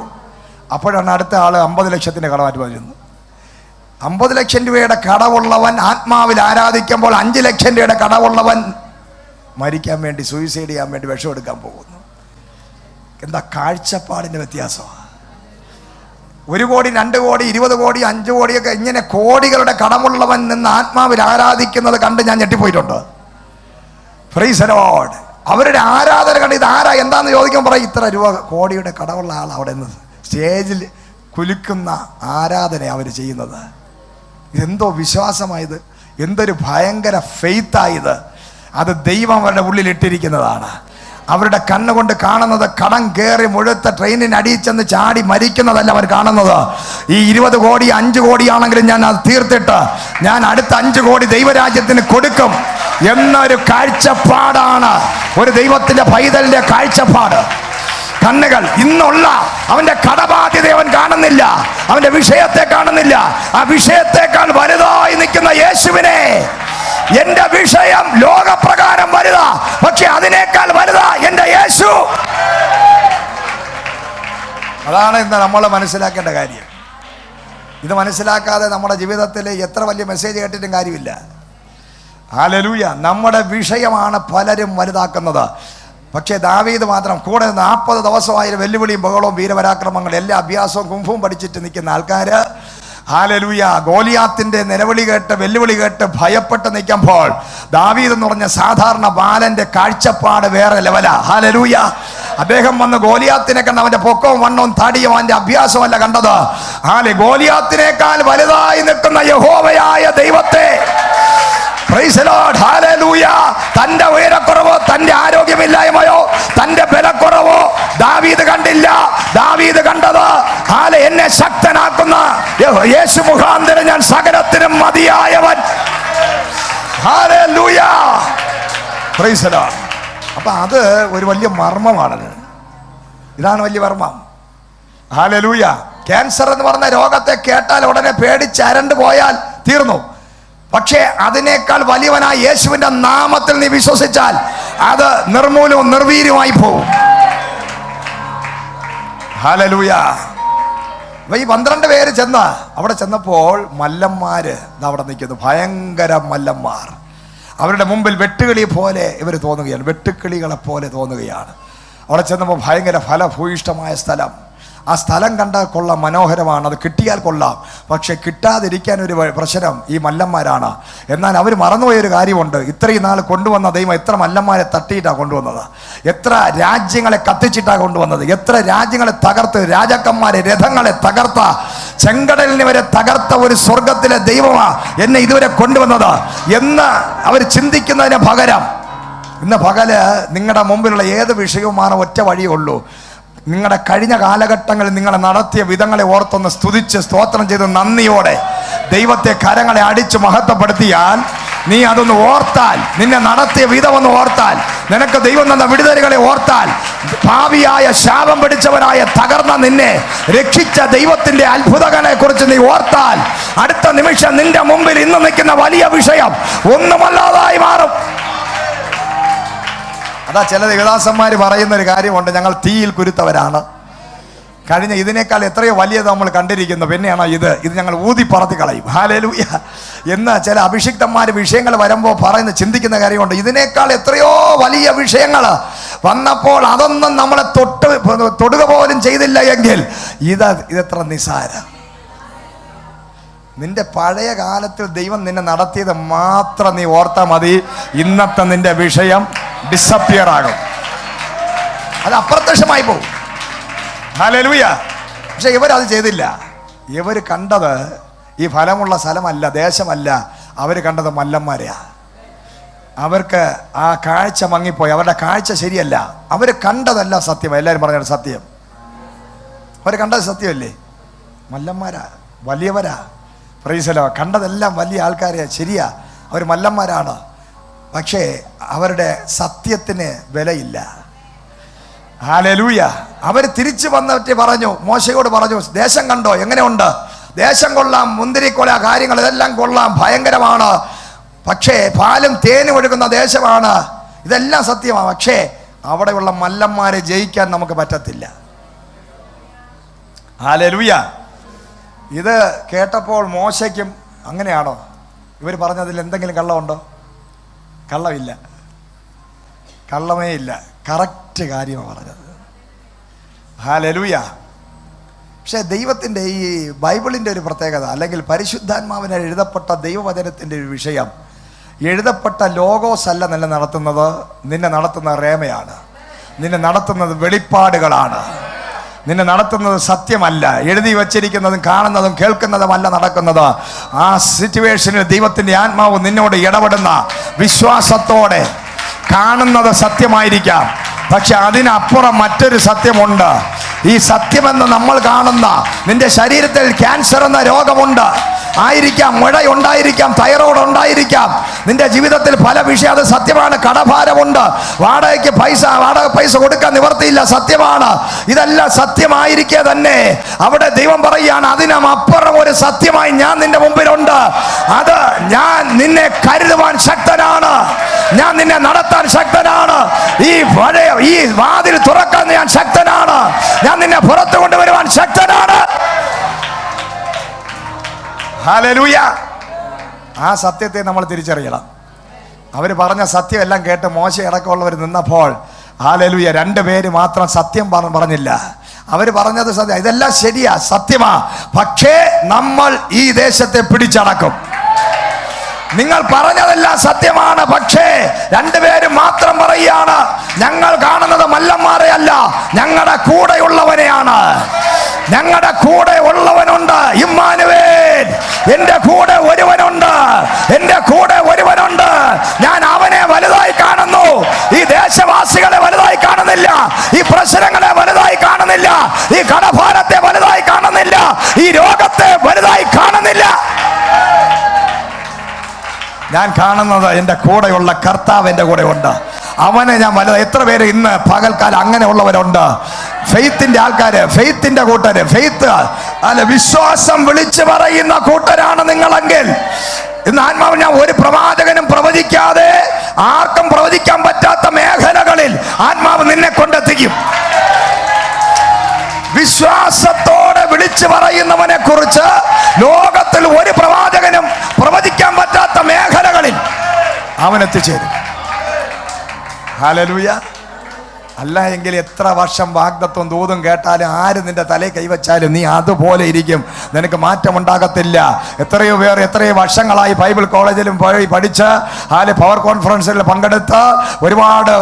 അപ്പോഴാണ് അടുത്ത ആൾ 50 ലക്ഷത്തിൻ്റെ കടമാറ്റ് പറയുന്നത്. 50 ലക്ഷം രൂപയുടെ കടവുള്ളവൻ ആത്മാവിൽ ആരാധിക്കുമ്പോൾ 5 ലക്ഷം രൂപയുടെ കടവുള്ളവൻ മരിക്കാൻ വേണ്ടി, സൂയിസൈഡ് ചെയ്യാൻ വേണ്ടി വിഷമെടുക്കാൻ പോകുന്നു. എന്താ കാഴ്ചപ്പാടിൻ്റെ വ്യത്യാസമാണ്. 1 കോടി, 2 കോടി, 20 കോടി, 5 കോടിയൊക്കെ ഇങ്ങനെ കോടികളുടെ കടമുള്ളവൻ നിന്ന് ആത്മാവിൽ ആരാധിക്കുന്നത് കണ്ട് ഞാൻ ഞെട്ടിപ്പോയിട്ടുണ്ട്. Price the Lord. അവരുടെ ആരാധന കണ്ട് ഇത് ആരാ എന്താന്ന് ചോദിക്കുമ്പോൾ പറയും, ഇത്ര രൂപ കോടിയുടെ കടമുള്ള ആൾ അവിടെ നിന്ന് സ്റ്റേജിൽ കുലുക്കുന്ന ആരാധന അവർ ചെയ്യുന്നത്. എന്തോ വിശ്വാസമായത്, എന്തൊരു ഭയങ്കര ഫെയ്ത്തായത്. അത് ദൈവം അവരുടെ ഉള്ളിൽ ഇട്ടിരിക്കുന്നതാണ്. അവരുടെ കണ്ണുകൊണ്ട് കാണുന്നത് കടം കയറി മുഴുത്ത ട്രെയിനിന് അടിച്ചെന്ന് ചാടി മരിക്കുന്നതല്ല അവർ കാണുന്നത്. ഈ 20 കോടി 5 കോടിയാണെങ്കിലും ഞാൻ അത് തീർത്തിട്ട് ഞാൻ അടുത്ത 5 കോടി ദൈവരാജ്യത്തിന് കൊടുക്കും എന്നൊരു കാഴ്ചപ്പാടാണ് ഒരു ദൈവത്തിന്റെ പൈതലിന്റെ കാഴ്ചപ്പാട്. കണ്ണുകൾ ഇന്നുള്ള അവന്റെ കടബാധ്യത അവൻ കാണുന്നില്ല, അവന്റെ വിഷയത്തെ കാണുന്നില്ല. ആ വിഷയത്തെക്കാൾ വലുതായി നിൽക്കുന്ന യേശുവിനെ, എന്റെ വിഷയം ലോകപ്രകാരം വലുതാ, പക്ഷെ അതിനേക്കാൾ വലുതാ എന്റെ യേശു. അതാണ് ഇന്ന് നമ്മൾ മനസ്സിലാക്കേണ്ട കാര്യം. ഇത് മനസ്സിലാക്കാതെ നമ്മുടെ ജീവിതത്തിൽ എത്ര വലിയ മെസ്സേജ് കേട്ടിട്ടും കാര്യമില്ല. ഹല്ലേലൂയ. നമ്മുടെ വിഷയമാണ് പലരും വലുതാക്കുന്നത്. പക്ഷേ ദാവീദ് മാത്രം കൂടെ 40 ദിവസമായാലും വെല്ലുവിളിയും ബഹളവും വീരപരാക്രമങ്ങൾ എല്ലാ അഭ്യാസവും കുംഫും പഠിച്ചിട്ട് നിൽക്കുന്ന ആൾക്കാർ, ഹല്ലേലൂയ, ഗോലിയാത്തിന്റെ നിലവിളി കേട്ട് വെല്ലുവിളി കേട്ട് ഭയപ്പെട്ട് നിൽക്കുമ്പോൾ ദാവീദ് എന്ന് പറഞ്ഞ സാധാരണ ബാലന്റെ കാഴ്ചപ്പാട് വേറെ ലെവലാ. ഹല്ലേലൂയ. അദ്ദേഹം വന്ന് ഗോലിയാത്തിനെ കണ്ട് അവന്റെ പൊക്കവും വണ്ണവും തടിയും അവന്റെ അഭ്യാസമല്ല കണ്ടത്. ഗോലിയാത്തിനേക്കാൾ വലുതായി നിൽക്കുന്ന യഹോവയായ ദൈവത്തെ, പ്രൈസ് ദി ലോർഡ്, ഹല്ലേലൂയ. തന്റെ ഉയരക്കുറവോ തന്റെ ആരോഗ്യമില്ലായ്മയോ തന്റെ ബലക്കുറവോ ദാവീദ് കണ്ടില്ല. ദാവീദ് കണ്ടത് എന്നെ ശക്തനാക്കുന്ന യേശു മുഖാന്തരം ഞാൻ സകലത്തിനും മതിയായവൻ. Hallelujah, praise the Lord. അപ്പൊ അത് ഒരു വലിയ മർമ്മമാണത്. ഇതാണ് വലിയ മർമ്മം. ഹല്ലേലൂയ. ക്യാൻസർ എന്ന് പറഞ്ഞ രോഗത്തെ കേട്ടാൽ ഉടനെ പേടിച്ച് അരണ്ടു പോയാൽ തീർന്നു. പക്ഷേ അതിനേക്കാൾ വലിയവനായ യേശുവിന്റെ നാമത്തിൽ നീ വിശ്വസിച്ചാൽ അത് നിർമൂലവും നിർവീര്യമായി പോകും. ഹല്ലേലൂയ. ഈ 12 പേര് അവിടെ ചെന്നപ്പോൾ മല്ലന്മാര് അവിടെ നിൽക്കുന്നു, ഭയങ്കര മല്ലന്മാർ. അവരുടെ മുമ്പിൽ വെട്ടുകിളി പോലെ ഇവർ തോന്നുകയാണ്, വെട്ടുക്കിളികളെ പോലെ തോന്നുകയാണ്. അവിടെ ചെന്നപ്പോൾ ഭയങ്കര ഫലഭൂയിഷ്ടമായ സ്ഥലം. ആ സ്ഥലം കണ്ടാൽ കൊള്ളാം, മനോഹരമാണ്, അത് കിട്ടിയാൽ കൊള്ളാം. പക്ഷെ കിട്ടാതിരിക്കാൻ ഒരു പ്രശ്നം ഈ മല്ലന്മാരാണ്. എന്നാൽ അവർ മറന്നുപോയൊരു കാര്യമുണ്ട്. ഇത്രയും നാൾ കൊണ്ടുവന്ന ദൈവം എത്ര മല്ലന്മാരെ തട്ടിയിട്ടാണ് കൊണ്ടുവന്നത്, എത്ര രാജ്യങ്ങളെ കത്തിച്ചിട്ടാണ് കൊണ്ടുവന്നത്, എത്ര രാജ്യങ്ങളെ തകർത്ത്, രാജാക്കന്മാരെ രഥങ്ങളെ തകർത്ത, ചെങ്കടലിനെ വരെ തകർത്ത ഒരു സ്വർഗത്തിലെ ദൈവമാ എന്നെ ഇതുവരെ കൊണ്ടുവന്നത് എന്ന് അവർ ചിന്തിക്കുന്നതിന് പകരം ഇന്ന് പകല് നിങ്ങളുടെ മുമ്പിലുള്ള ഏത് വിഷയവുമാണ് ഒറ്റ വഴിയേ ഉള്ളൂ. നിങ്ങളുടെ കഴിഞ്ഞ കാലഘട്ടങ്ങളിൽ നിങ്ങളെ നടത്തിയ വിധങ്ങളെ ഓർത്തൊന്ന് സ്തുതിച്ച് സ്തോത്രം ചെയ്ത് നന്ദിയോടെ ദൈവത്തെ കരങ്ങളെ അടിച്ച് മഹത്വപ്പെടുത്തിയാൽ, നീ അതൊന്ന് ഓർത്താൽ, നിന്നെ നടത്തിയ വിധമൊന്ന് ഓർത്താൽ, നിനക്ക് ദൈവം തന്ന വിടുതലുകളെ ഓർത്താൽ, ഭാവിയായ ശാപം പിടിച്ചവനായ തകർന്ന നിന്നെ രക്ഷിച്ച ദൈവത്തിന്റെ അത്ഭുതങ്ങളെ കുറിച്ച് നീ ഓർത്താൽ, അടുത്ത നിമിഷം നിന്റെ മുമ്പിൽ ഇന്ന് നിൽക്കുന്ന വലിയ വിഷയം ഒന്നുമല്ലാതായി മാറും. അതാ ചില ദേവദാസന്മാർ പറയുന്ന ഒരു കാര്യമുണ്ട്, ഞങ്ങൾ തീയിൽ കുരുത്തവരാണ്, കഴിഞ്ഞ ഇതിനേക്കാൾ എത്രയോ വലിയത് നമ്മൾ കണ്ടിരിക്കുന്നു, പിന്നെയാണോ ഇത് ഞങ്ങൾ ഊതി പറത്തി കളയും. ഹല്ലേലൂയ എന്ന് ചില അഭിഷിക്തന്മാർ വിഷയങ്ങൾ വരുമ്പോൾ പറയുന്ന ചിന്തിക്കുന്ന കാര്യമുണ്ട്. ഇതിനേക്കാൾ എത്രയോ വലിയ വിഷയങ്ങൾ വന്നപ്പോൾ അതൊന്നും നമ്മളെ തൊടുക പോലും ചെയ്തില്ല എങ്കിൽ ഇതെത്ര നിസാരം. നിന്റെ പഴയ കാലത്തിൽ ദൈവം നിന്നെ നടത്തിയത് മാത്രം നീ ഓർത്താൽ മതി. ഇന്നത്തെ നിന്റെ വിഷയം ഡിസപ്പിയർ ആകും, അത് അപ്രത്യക്ഷമായി പോകും. ഹല്ലേലൂയ. പക്ഷെ ഇവരത് ചെയ്തില്ല. ഇവർ കണ്ടത് ഈ ഫലമുള്ള സ്ഥലമല്ല, ദേശമല്ല, അവർ കണ്ടത് മല്ലന്മാരെയാ. അവർക്ക് ആ കാഴ്ച മങ്ങിപ്പോയി, അവരുടെ കാഴ്ച ശരിയല്ല. അവർ കണ്ടതല്ല സത്യം. എല്ലാവരും പറഞ്ഞ സത്യം, അവർ കണ്ടത് സത്യമല്ലേ? മല്ലന്മാരാ, വലിയവരാ. Praise the Lord. കണ്ടതെല്ലാം വലിയ ആൾക്കാരെയാ, ശരിയാ, അവർ മല്ലന്മാരാണ്. പക്ഷേ അവരുടെ സത്യത്തിന് വിലയില്ല. ഹല്ലേലൂയ. അവർ തിരിച്ചു വന്നിട്ട് പറഞ്ഞു, മോശയോട് പറഞ്ഞു, ദേശം കണ്ടോ, എങ്ങനെയുണ്ട്? ദേശം കൊള്ളാം, മുന്തിരിക്കൊല, കാര്യങ്ങൾ ഇതെല്ലാം കൊള്ളാം, ഭയങ്കരമാണ്. പക്ഷേ പാലും തേനും ഒഴുകുന്ന ദേശമാണ്, ഇതെല്ലാം സത്യമാണ്. പക്ഷേ അവിടെയുള്ള മല്ലന്മാരെ ജയിക്കാൻ നമുക്ക് പറ്റത്തില്ല. ഹല്ലേലൂയ. ഇത് കേട്ടപ്പോൾ മോശയ്ക്കും അങ്ങനെയാണോ? ഇവർ പറഞ്ഞതിൽ എന്തെങ്കിലും കള്ളമുണ്ടോ? കള്ളമില്ല, കള്ളമേ ഇല്ല, കറക്റ്റ് കാര്യമാണ് പറഞ്ഞത്. ഹല്ലേലൂയ. പക്ഷേ ദൈവത്തിൻ്റെ ഈ ബൈബിളിൻ്റെ ഒരു പ്രത്യേകത, അല്ലെങ്കിൽ പരിശുദ്ധാത്മാവിനെ എഴുതപ്പെട്ട ദൈവവചനത്തിൻ്റെ ഒരു വിഷയം, എഴുതപ്പെട്ട ലോഗോസ് അല്ല നിന്നെ നടത്തുന്നത്, നിന്നെ നടത്തുന്ന റേമയാണ്, നിന്നെ നടത്തുന്നത് വെളിപ്പാടുകളാണ്, നിന്നെ നടത്തുന്നത് സത്യമല്ല. എഴുതി വച്ചിരിക്കുന്നതും കാണുന്നതും കേൾക്കുന്നതുമല്ല നടക്കുന്നത്. ആ സിറ്റുവേഷനിൽ ദൈവത്തിൻ്റെ ആത്മാവ് നിന്നോട് ഇടപെടുന്ന വിശ്വാസത്തോടെ കാണുന്നത് സത്യമായിരിക്കാം, പക്ഷെ അതിനപ്പുറം മറ്റൊരു സത്യമുണ്ട്. ഈ സത്യമെന്ന് നമ്മൾ കാണുന്ന, നിന്റെ ശരീരത്തിൽ ക്യാൻസർ എന്ന രോഗമുണ്ട് ആയിരിക്കാം, മുഴയുണ്ടായിരിക്കാം, തൈറോയ്ഡ് ഉണ്ടായിരിക്കാം, നിന്റെ ജീവിതത്തിൽ പല വിഷയം, അത് സത്യമാണ്. കടഭാരമുണ്ട്, വാടക പൈസ കൊടുക്കാൻ നിവർത്തിയില്ല, സത്യമാണ്. ഇതെല്ലാം സത്യമായിരിക്കെ തന്നെ അവിടെ ദൈവം പറയുകയാണ്, അതിനപ്പുറം ഒരു സത്യമായി ഞാൻ നിന്റെ മുമ്പിലുണ്ട്. അത് ഞാൻ നിന്നെ കരുതുവാൻ ശക്തനാണ്, ഞാൻ നിന്നെ നടത്താൻ ശക്തനാണ്, ഈ വാതിൽ തുറക്കാൻ ഞാൻ ശക്തനാണ്, ഞാൻ നിന്നെ പുറത്തു കൊണ്ടുവരുവാൻ ശക്തനാണ്. ഹല്ലേലൂയ. ആ സത്യത്തെ നമ്മൾ തിരിച്ചറിയണം. അവർ പറഞ്ഞ സത്യം എല്ലാം കേട്ട് മോശ അടക്കമുള്ളവർ നിന്നപ്പോൾ ഹല്ലേലൂയ 2 പേര് മാത്രം സത്യം പറഞ്ഞില്ല. അവർ പറഞ്ഞത് സത്യം, ഇതെല്ലാം ശരിയാ, സത്യമാ, പക്ഷേ നമ്മൾ ഈ ദേശത്തെ പിടിച്ചടക്കും. നിങ്ങൾ പറഞ്ഞതെല്ലാം സത്യമാണ്. പക്ഷേ രണ്ടുപേരും മാത്രം പറയുകയാണ്, ഞങ്ങൾ കാണുന്നത് മല്ലന്മാരെ അല്ല, ഞങ്ങളുടെ കൂടെയുള്ളവനെയാണ്. ഞങ്ങളുടെ കൂടെ ഉള്ളവനുണ്ട്, ഇമ്മാനുവേൽ. എന്റെ കൂടെ ഒരുവനുണ്ട്, എന്റെ കൂടെ ഒരുവനുണ്ട്. ഞാൻ അവനെ വലുതായി കാണുന്നു. ഈ ദേശവാസികളെ വലുതായി കാണുന്നില്ല, ഈ പ്രശ്നങ്ങളെ വലുതായി കാണുന്നില്ല, ഈ കടഭാരത്തെ വലുതായി കാണുന്നില്ല, ഈ രോഗത്തെ വലുതായി കാണുന്നില്ല. ഞാൻ കാണുന്നത് എൻ്റെ കൂടെയുള്ള കർത്താവ് എൻ്റെ കൂടെ ഉണ്ട്. അവനെ ഞാൻ എത്ര പേര് ഇന്ന് പകൽക്കാലം അങ്ങനെ ഉള്ളവരുണ്ട്? ഫെയ്ത്തിന്റെ ആൾക്കാര്, ഫെയ്ത്തിന്റെ കൂട്ടര്, ഫെയ്ത്ത് അല്ല വിശ്വാസം വിളിച്ചു പറയുന്ന കൂട്ടരാണ് നിങ്ങളെങ്കിൽ ഇന്ന് ആത്മാവ് ഞാൻ ഒരു പ്രവാചകനും പ്രവചിക്കാതെ ആർക്കും പ്രവചിക്കാൻ പറ്റാത്ത മേഖലകളിൽ ആത്മാവ് നിന്നെ കൊണ്ടെത്തിക്കും. വിശ്വാസത്തോടെ വിളിച്ചു പറയുന്നവനെ കുറിച്ച് ലോകത്തിൽ ഒരു പ്രവാചകനും പ്രവചിക്കാൻ പറ്റാത്ത മേഖലകളിൽ അവൻ എത്തിച്ചേരും. ഹല്ലേലൂയ. അല്ല എങ്കിൽ എത്ര വർഷം വാഗ്ദത്വം ദൂതും കേട്ടാലും ആര് നിന്റെ തലയിൽ കൈവച്ചാലും നീ അതുപോലെ ഇരിക്കും, നിനക്ക് മാറ്റമുണ്ടാകത്തില്ല. എത്രയോ പേർ എത്രയോ വർഷങ്ങളായി ബൈബിൾ കോളേജിലും പോയി പഠിച്ച് പവർ കോൺഫറൻസിൽ പങ്കെടുത്ത് ഒരുപാട്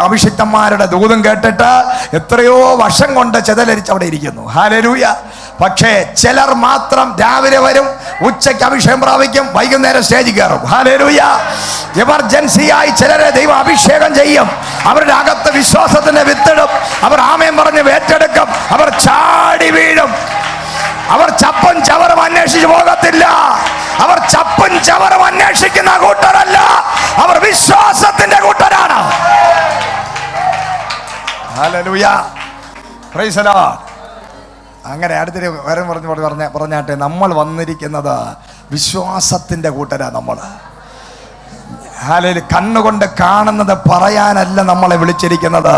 അഭിഷിക്തന്മാരുടെ ദൂതും കേട്ടിട്ട് എത്രയോ വർഷം കൊണ്ട് ചെതലരിച്ച് അവിടെ ഇരിക്കുന്നു. ഹല്ലേലൂയ. പക്ഷേ ചിലർ മാത്രം രാവിലെ വരും, ഉച്ചയ്ക്ക് അഭിഷേകം പ്രാപിക്കും, വൈകുന്നേരം സ്റ്റേജിൽ കയറും. ഹല്ലേലൂയ. എമർജൻസിയായി ചിലരെ ദൈവം അഭിഷേകം ചെയ്യും. അവരുടെ അകത്ത് വിശ്വാസത്തിന്റെ വിത്തിടും. അവർ ആമേൻ പറഞ്ഞ് ഏറ്റെടുക്കും. അവർ ചാടി വീഴും. അവർ ചപ്പും ചവറും അന്വേഷിച്ചു പോകത്തില്ല. അവർ ചപ്പും ചവറും അന്വേഷിക്കുന്ന കൂട്ടരല്ല, അവർ വിശ്വാസത്തിന്റെ കൂട്ടരാണ്. ഹല്ലേലൂയ. Praise the Lord. അങ്ങനെ അടുത്തൊരു വരം പറഞ്ഞാട്ടെ, നമ്മൾ വന്നിരിക്കുന്നത് വിശ്വാസത്തിന്റെ കൂട്ടരാ. നമ്മൾ കണ്ണുകൊണ്ട് കാണുന്നത് പറയാനല്ല നമ്മളെ വിളിച്ചിരിക്കുന്നത്.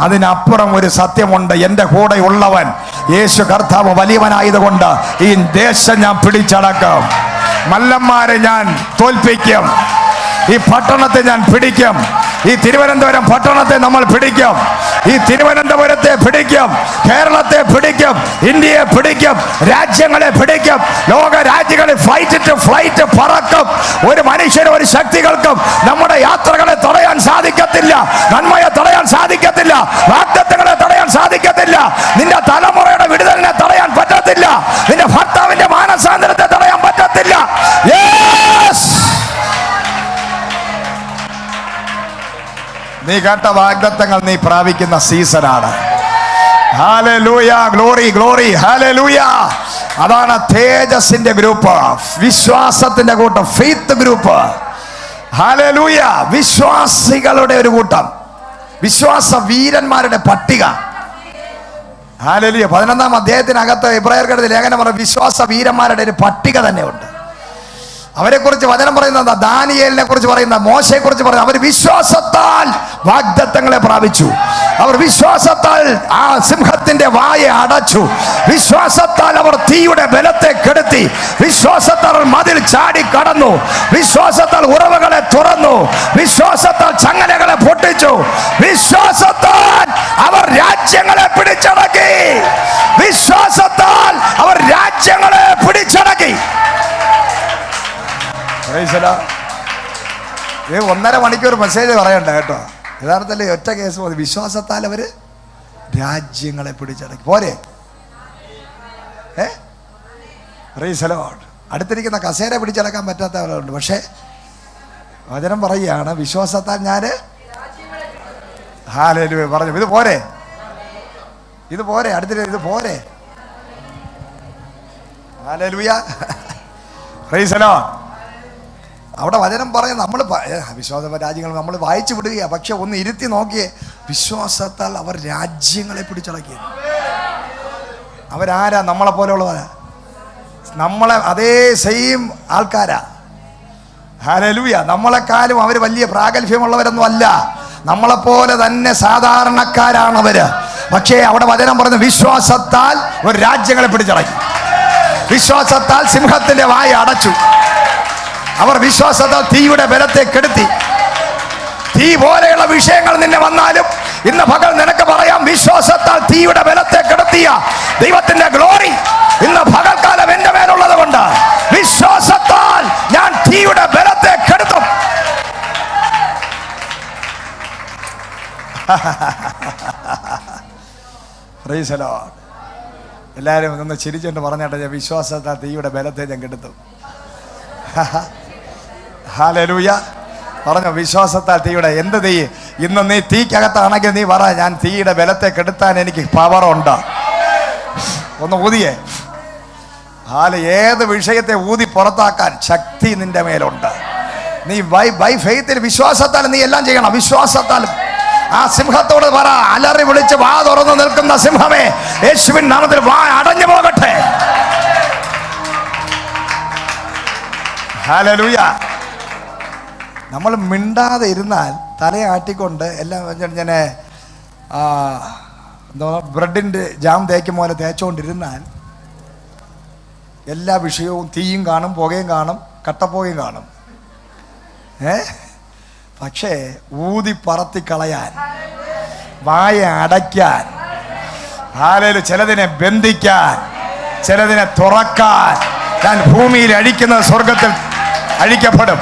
അതിനപ്പുറം ഒരു സത്യമുണ്ട്. എൻ്റെ കൂടെ ഉള്ളവൻ യേശു കർത്താവ് വലിയവനായതുകൊണ്ട് ഈ ദേശം ഞാൻ പിടിച്ചടക്കും. മല്ലന്മാരെ ഞാൻ തോൽപ്പിക്കും. ഈ പട്ടണത്തെ ഞാൻ പിടിക്കും. ഈ തിരുവനന്തപുരം പട്ടണത്തെ നമ്മൾ പിടിക്കും. ഈ തിരുവനന്തപുരത്തെ പിടിക്കും, കേരളത്തെ പിടിക്കും, ഇന്ത്യയെ പിടിക്കും, രാജ്യങ്ങളെ പിടിക്കും. ലോക രാജ്യങ്ങളിൽ ഫ്ലൈറ്റ് പറക്കും. ഒരു മനുഷ്യനും ഒരു ശക്തികൾക്കും നമ്മുടെ യാത്രകളെ തടയാൻ സാധിക്കത്തില്ല. നന്മയെ തടയാൻ സാധിക്കത്തില്ല. വാഗ്ദത്തങ്ങളെ തടയാൻ സാധിക്കത്തില്ല. നിന്റെ തലമുറയുടെ വിടുതലിനെ തടയാൻ പറ്റത്തില്ല. നിന്റെ ഭർത്താവിന്റെ മാനസാന്തരത്തെ തടയാൻ പറ്റത്തില്ല. നീ കേട്ട വാഗ്ദത്തങ്ങൾ നീ പ്രാപിക്കുന്ന സീസണാണ്. ഹല്ലേലൂയ. Glory glory. ഹല്ലേലൂയ. അതാണ് തേജസിന്റെ ഗ്രൂപ്പ്, വിശ്വാസത്തിന്റെ കൂട്ടം, ഫെയ്ത്ത് ഗ്രൂപ്പ്. ഹല്ലേലൂയ. വിശ്വാസികളുടെ ഒരു കൂട്ടം, വിശ്വാസ വീരന്മാരുടെ പട്ടിക. ഹല്ലേലൂയ. 11-ാം അധ്യായത്തിനകത്ത് എബ്രായർക്കെഴുതിയ ലേഖനം പറഞ്ഞ വിശ്വാസ വീരന്മാരുടെ ഒരു പട്ടിക തന്നെ ഉണ്ട്. അവരെ കുറിച്ച് വചനം പറയുന്നത്, ദാനിയേലിനെ കുറിച്ച് പറയുന്ന, മോശയെ കുറിച്ച് പറയുന്നത്, അവർ വിശ്വാസത്താൽ വാഗ്ദത്തങ്ങളെ പ്രാപിച്ചു. അവർ വിശ്വാസത്താൽ ആ സിംഹത്തിന്റെ വായെ അടച്ചു. വിശ്വാസത്താൽ അവർ തീയുടെ ബലത്തെ കെടുത്തി. വിശ്വാസത്താൽ മതിൽ ചാടി കടന്നു. വിശ്വാസത്താൽ ഉറവുകളെ തുറന്നു. വിശ്വാസത്താൽ ചങ്ങലകളെ പൊട്ടിച്ചു. വിശ്വാസത്താൽ അവർ രാജ്യങ്ങളെ പിടിച്ചടക്കി. വിശ്വാസത്താൽ അവർ രാജ്യങ്ങളെ പിടിച്ചടക്കി. 1.5 മണിക്കൂർ മെസ്സേജ് പറയണ്ട കേട്ടോ. യഥാർത്ഥത്തിൽ ഒറ്റ കേസ് മതി. വിശ്വാസത്താൽ അവര് രാജ്യങ്ങളെ പിടിച്ചടക്കി. പോരെ? Price the Lord. അടുത്തിരിക്കുന്ന കസേര പിടിച്ചടക്കാൻ പറ്റാത്തവരുണ്ട്. പക്ഷേ വചനം പറയുകയാണ്, വിശ്വാസത്താൽ ഞാൻ ഹല്ലേലൂയ പറഞ്ഞു. ഇത് പോരെ? ഇത് പോരെ? അടുത്തിരി ഇത് പോരെ? ഹല്ലേലൂയ. Praise the Lord. അവിടെ വചനം പറയാം, നമ്മൾ വിശ്വാസ രാജ്യങ്ങൾ നമ്മൾ വായിച്ചു വിടുകയാണ്. പക്ഷെ ഒന്ന് ഇരുത്തി നോക്കിയേ, വിശ്വാസത്താൽ അവർ രാജ്യങ്ങളെ പിടിച്ചടക്കി. അവരാരാ? നമ്മളെ പോലെയുള്ളവരാ. നമ്മളെ അതേ സെയിം ആൾക്കാരാ. ഹല്ലേലൂയ. നമ്മളെക്കാളും അവർ വലിയ പ്രാഗൽഭ്യമുള്ളവരൊന്നും അല്ല. നമ്മളെപ്പോലെ തന്നെ സാധാരണക്കാരാണവര്. പക്ഷേ അവിടെ വചനം പറഞ്ഞു, വിശ്വാസത്താൽ ഒരു രാജ്യങ്ങളെ പിടിച്ചടക്കി. വിശ്വാസത്താൽ സിംഹത്തിന്റെ വായ അടച്ചു. അവർ വിശ്വാസത്താൽ തീയുടെ ബലത്തെ കെടുത്തി. തീ പോലെയുള്ള വിഷയങ്ങൾ നിന്നെ വന്നാലും ഇന്ന് പകൽ നിനക്ക് പറയാം, വിശ്വാസത്താൽ തീയുടെ ബലത്തെ കെടുത്തിയ ദൈവത്തിന്റെ ഗ്ലോറി ഇന്ന് പകൽക്കാലം എന്റെ മേലുള്ളത് കൊണ്ട് വിശ്വാസത്താൽ ഞാൻ തീയുടെ ബലത്തെ പ്രൈസ് ദി ലോർഡ്. എല്ലാവരും ഒന്ന് ചിരിച്ചുകൊണ്ട് പറഞ്ഞാട്ടെ, ഞാൻ വിശ്വാസത്താൽ തീയുടെ ബലത്തെ ഞാൻ കെടുത്തും. ഹല്ലേലൂയ. പറഞ്ഞോ, വിശ്വാസത്താൽ തീയുടെ. എന്ത് തീ? ഇന്ന് നീ തീക്കകത്താണെങ്കിൽ നീ പറ, ഞാൻ തീയുടെ ബലത്തെ കെടുത്താൻ എനിക്ക് പവറുണ്ട്. ഒന്ന് ഊതിയേ. ഏത് വിഷയത്തെ ഊതി പുറത്താക്കാൻ ശക്തി നിന്റെ മേലുണ്ട്. നീ ബൈ ഫെയ്ത്തിൽ, വിശ്വാസത്താൽ നീ എല്ലാം ചെയ്യണം. വിശ്വാസത്താൽ ആ സിംഹത്തോട് പറ, അലറി വിളിച്ച് വാ തുറന്നു നിൽക്കുന്ന സിംഹമേ, യേശുവിൻ നാമത്തിൽ വാ അടഞ്ഞു പോകട്ടെ. ഹല്ലേലൂയ. നമ്മൾ മിണ്ടാതെ ഇരുന്നാൽ, തലയാട്ടിക്കൊണ്ട് എല്ലാം ഇങ്ങനെ എന്താ ബ്രെഡിൻ്റെ ജാം തേക്കും പോലെ തേച്ചുകൊണ്ടിരുന്നാൽ എല്ലാ വിഷയവും തീയും കാണും, പുകയും കാണും, കട്ടപ്പുകയും കാണും. പക്ഷേ ഊതി പറത്തി കളയാൻ, വായ അടയ്ക്കാൻ, ചിലതിനെ ബന്ധിക്കാൻ, ചിലതിനെ തുറക്കാൻ, ഞാൻ ഭൂമിയിൽ അഴിക്കുന്നത് സ്വർഗത്തിൽ അഴിക്കപ്പെടും,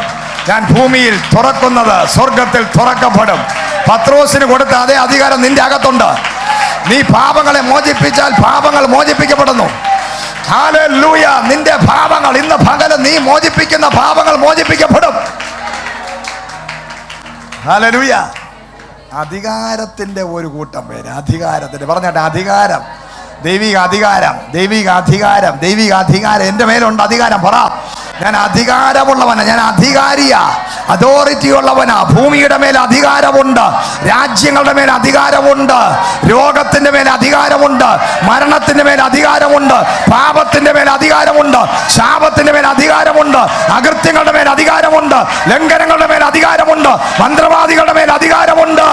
ഞാൻ ഭൂമിയിൽ തുറക്കുന്നത് സ്വർഗത്തിൽ തുറക്കപ്പെടും. പത്രോസിന് കൊടുത്ത അതേ അധികാരം നിന്റെ അകത്തുണ്ട്. നീ പാപങ്ങളെ മോചിപ്പിച്ചാൽ പാപങ്ങൾ മോചിപ്പിക്കപ്പെടുന്നു. ഹല്ലേലൂയ. നിന്റെ പാപങ്ങൾ ഇന്ന് പകല് നീ മോചിപ്പിക്കുന്ന പാപങ്ങൾ മോചിപ്പിക്കപ്പെടും. ഹല്ലേലൂയ. അധികാരത്തിന്റെ ഒരു കൂട്ടം പേര്, അധികാരത്തിന്റെ പറഞ്ഞാട്ടെ, അധികാരം, ദൈവിക അധികാരം, ദൈവിക അധികാരം, ദൈവിക അധികാരം. എൻ്റെ മേലുണ്ട് അധികാരം. പറ, ഞാൻ അധികാരമുള്ളവനാ, ഞാൻ അധികാരിയാ, അതോറിറ്റി ഉള്ളവനാ. ഭൂമിയുടെ മേൽ അധികാരമുണ്ട്, രാജ്യങ്ങളുടെ മേൽ അധികാരമുണ്ട്, രോഗത്തിന്റെ മേൽ അധികാരമുണ്ട്, മരണത്തിന്റെ മേൽ അധികാരമുണ്ട്, പാപത്തിന്റെ മേൽ അധികാരമുണ്ട്, ശാപത്തിന്റെ മേൽ അധികാരമുണ്ട്, അകൃത്യങ്ങളുടെ മേൽ അധികാരമുണ്ട്, ലംഘനങ്ങളുടെ മേൽ അധികാരമുണ്ട്, മന്ത്രവാദികളുടെ മേൽ അധികാരമുണ്ട്.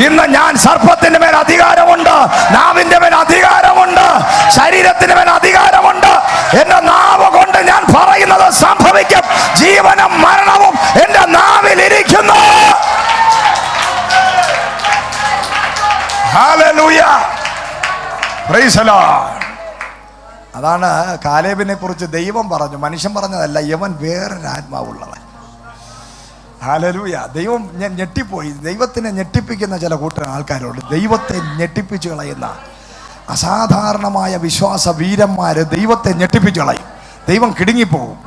ഇന്ന് ഞാൻ സർപ്പത്തിന്റെ മേൽ അധികാരമുണ്ട്, നാവിന്റെ മേൽ അധികാരമുണ്ട്, ശരീരത്തിന്റെ മേൽ അധികാരമുണ്ട്. എന്റെ നാവ് കൊണ്ട് ഞാൻ പറയുന്നത് സംഭവിക്കും. ജീവനും മരണവും എന്റെ നാവിൽ ഇരിക്കുന്നു. ഹല്ലേലൂയ. Praise the Lord. അതാണ് കാലേബിനെ കുറിച്ച് ദൈവം പറഞ്ഞു, മനുഷ്യൻ പറഞ്ഞതല്ല, യവൻ വേറൊരു ആത്മാവുള്ളവൻ. ഹല്ലേലൂയ. ദൈവം ഞാൻ ഞെട്ടിപ്പോയി. ദൈവത്തിനെ ഞെട്ടിപ്പിക്കുന്ന ചില കൂട്ടം ആൾക്കാരുണ്ട്. ദൈവത്തെ ഞെട്ടിപ്പിച്ചു കളയുന്ന അസാധാരണമായ വിശ്വാസ വീരന്മാര് ദൈവത്തെ ഞെട്ടിപ്പിച്ചു കളയും. ദൈവം കിടുങ്ങിപ്പോവും.